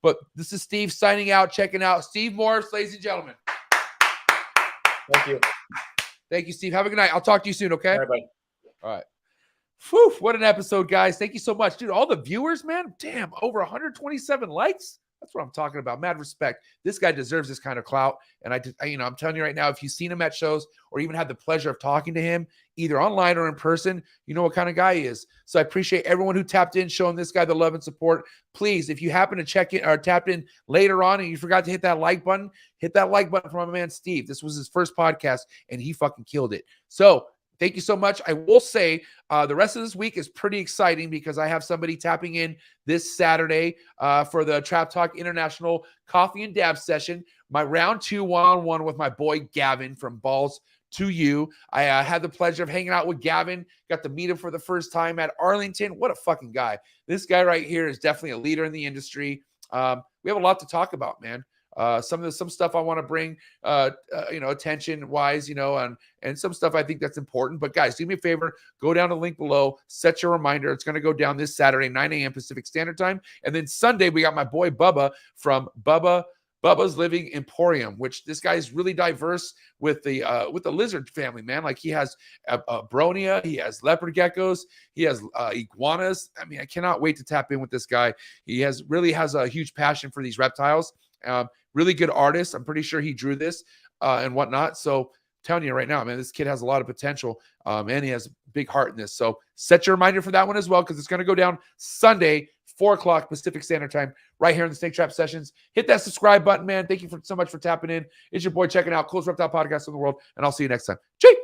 But this is Steve signing out, checking out. Steve Morphs, ladies and gentlemen. Thank you. Thank you, Steve. Have a good night. I'll talk to you soon, okay? All right, buddy. All right. Whew, what an episode, guys. Thank you so much. Dude, all the viewers, man. Damn, over 127 likes. That's what I'm talking about. Mad respect. This guy deserves this kind of clout. And I'm telling you right now, if you've seen him at shows or even had the pleasure of talking to him, either online or in person, you know what kind of guy he is. So I appreciate everyone who tapped in, showing this guy the love and support. Please, if you happen to check in or tapped in later on and you forgot to hit that like button for my man, Steve. This was his first podcast and he fucking killed it. So thank you so much. I will say the rest of this week is pretty exciting because I have somebody tapping in this Saturday for the Trap Talk International Coffee and Dab session, my round 2 one-on-one with my boy Gavin from Balls to You. I had the pleasure of hanging out with Gavin, got to meet him for the first time at Arlington. What a fucking guy. This guy right here is definitely a leader in the industry. We have a lot to talk about, man. Some stuff I want to bring, attention wise, and some stuff I think that's important. But guys, do me a favor, go down to the link below, set your reminder. It's going to go down this Saturday, 9 a.m. Pacific Standard Time. And then Sunday, we got my boy Bubba from Bubba's Living Emporium, which this guy is really diverse with the lizard family, man. Like he has a bronia, he has leopard geckos, he has iguanas. I mean, I cannot wait to tap in with this guy. He really has a huge passion for these reptiles. Really good artist. I'm pretty sure he drew this and whatnot. So I'm telling you right now, man, this kid has a lot of potential and he has a big heart in this. So set your reminder for that one as well, because it's going to go down Sunday, 4 o'clock Pacific Standard Time, right here in the Snake Trap Sessions. Hit that subscribe button, man. Thank you so much for tapping in. It's your boy checking out Coolest Reptile Podcast in the world, and I'll see you next time. Cheers.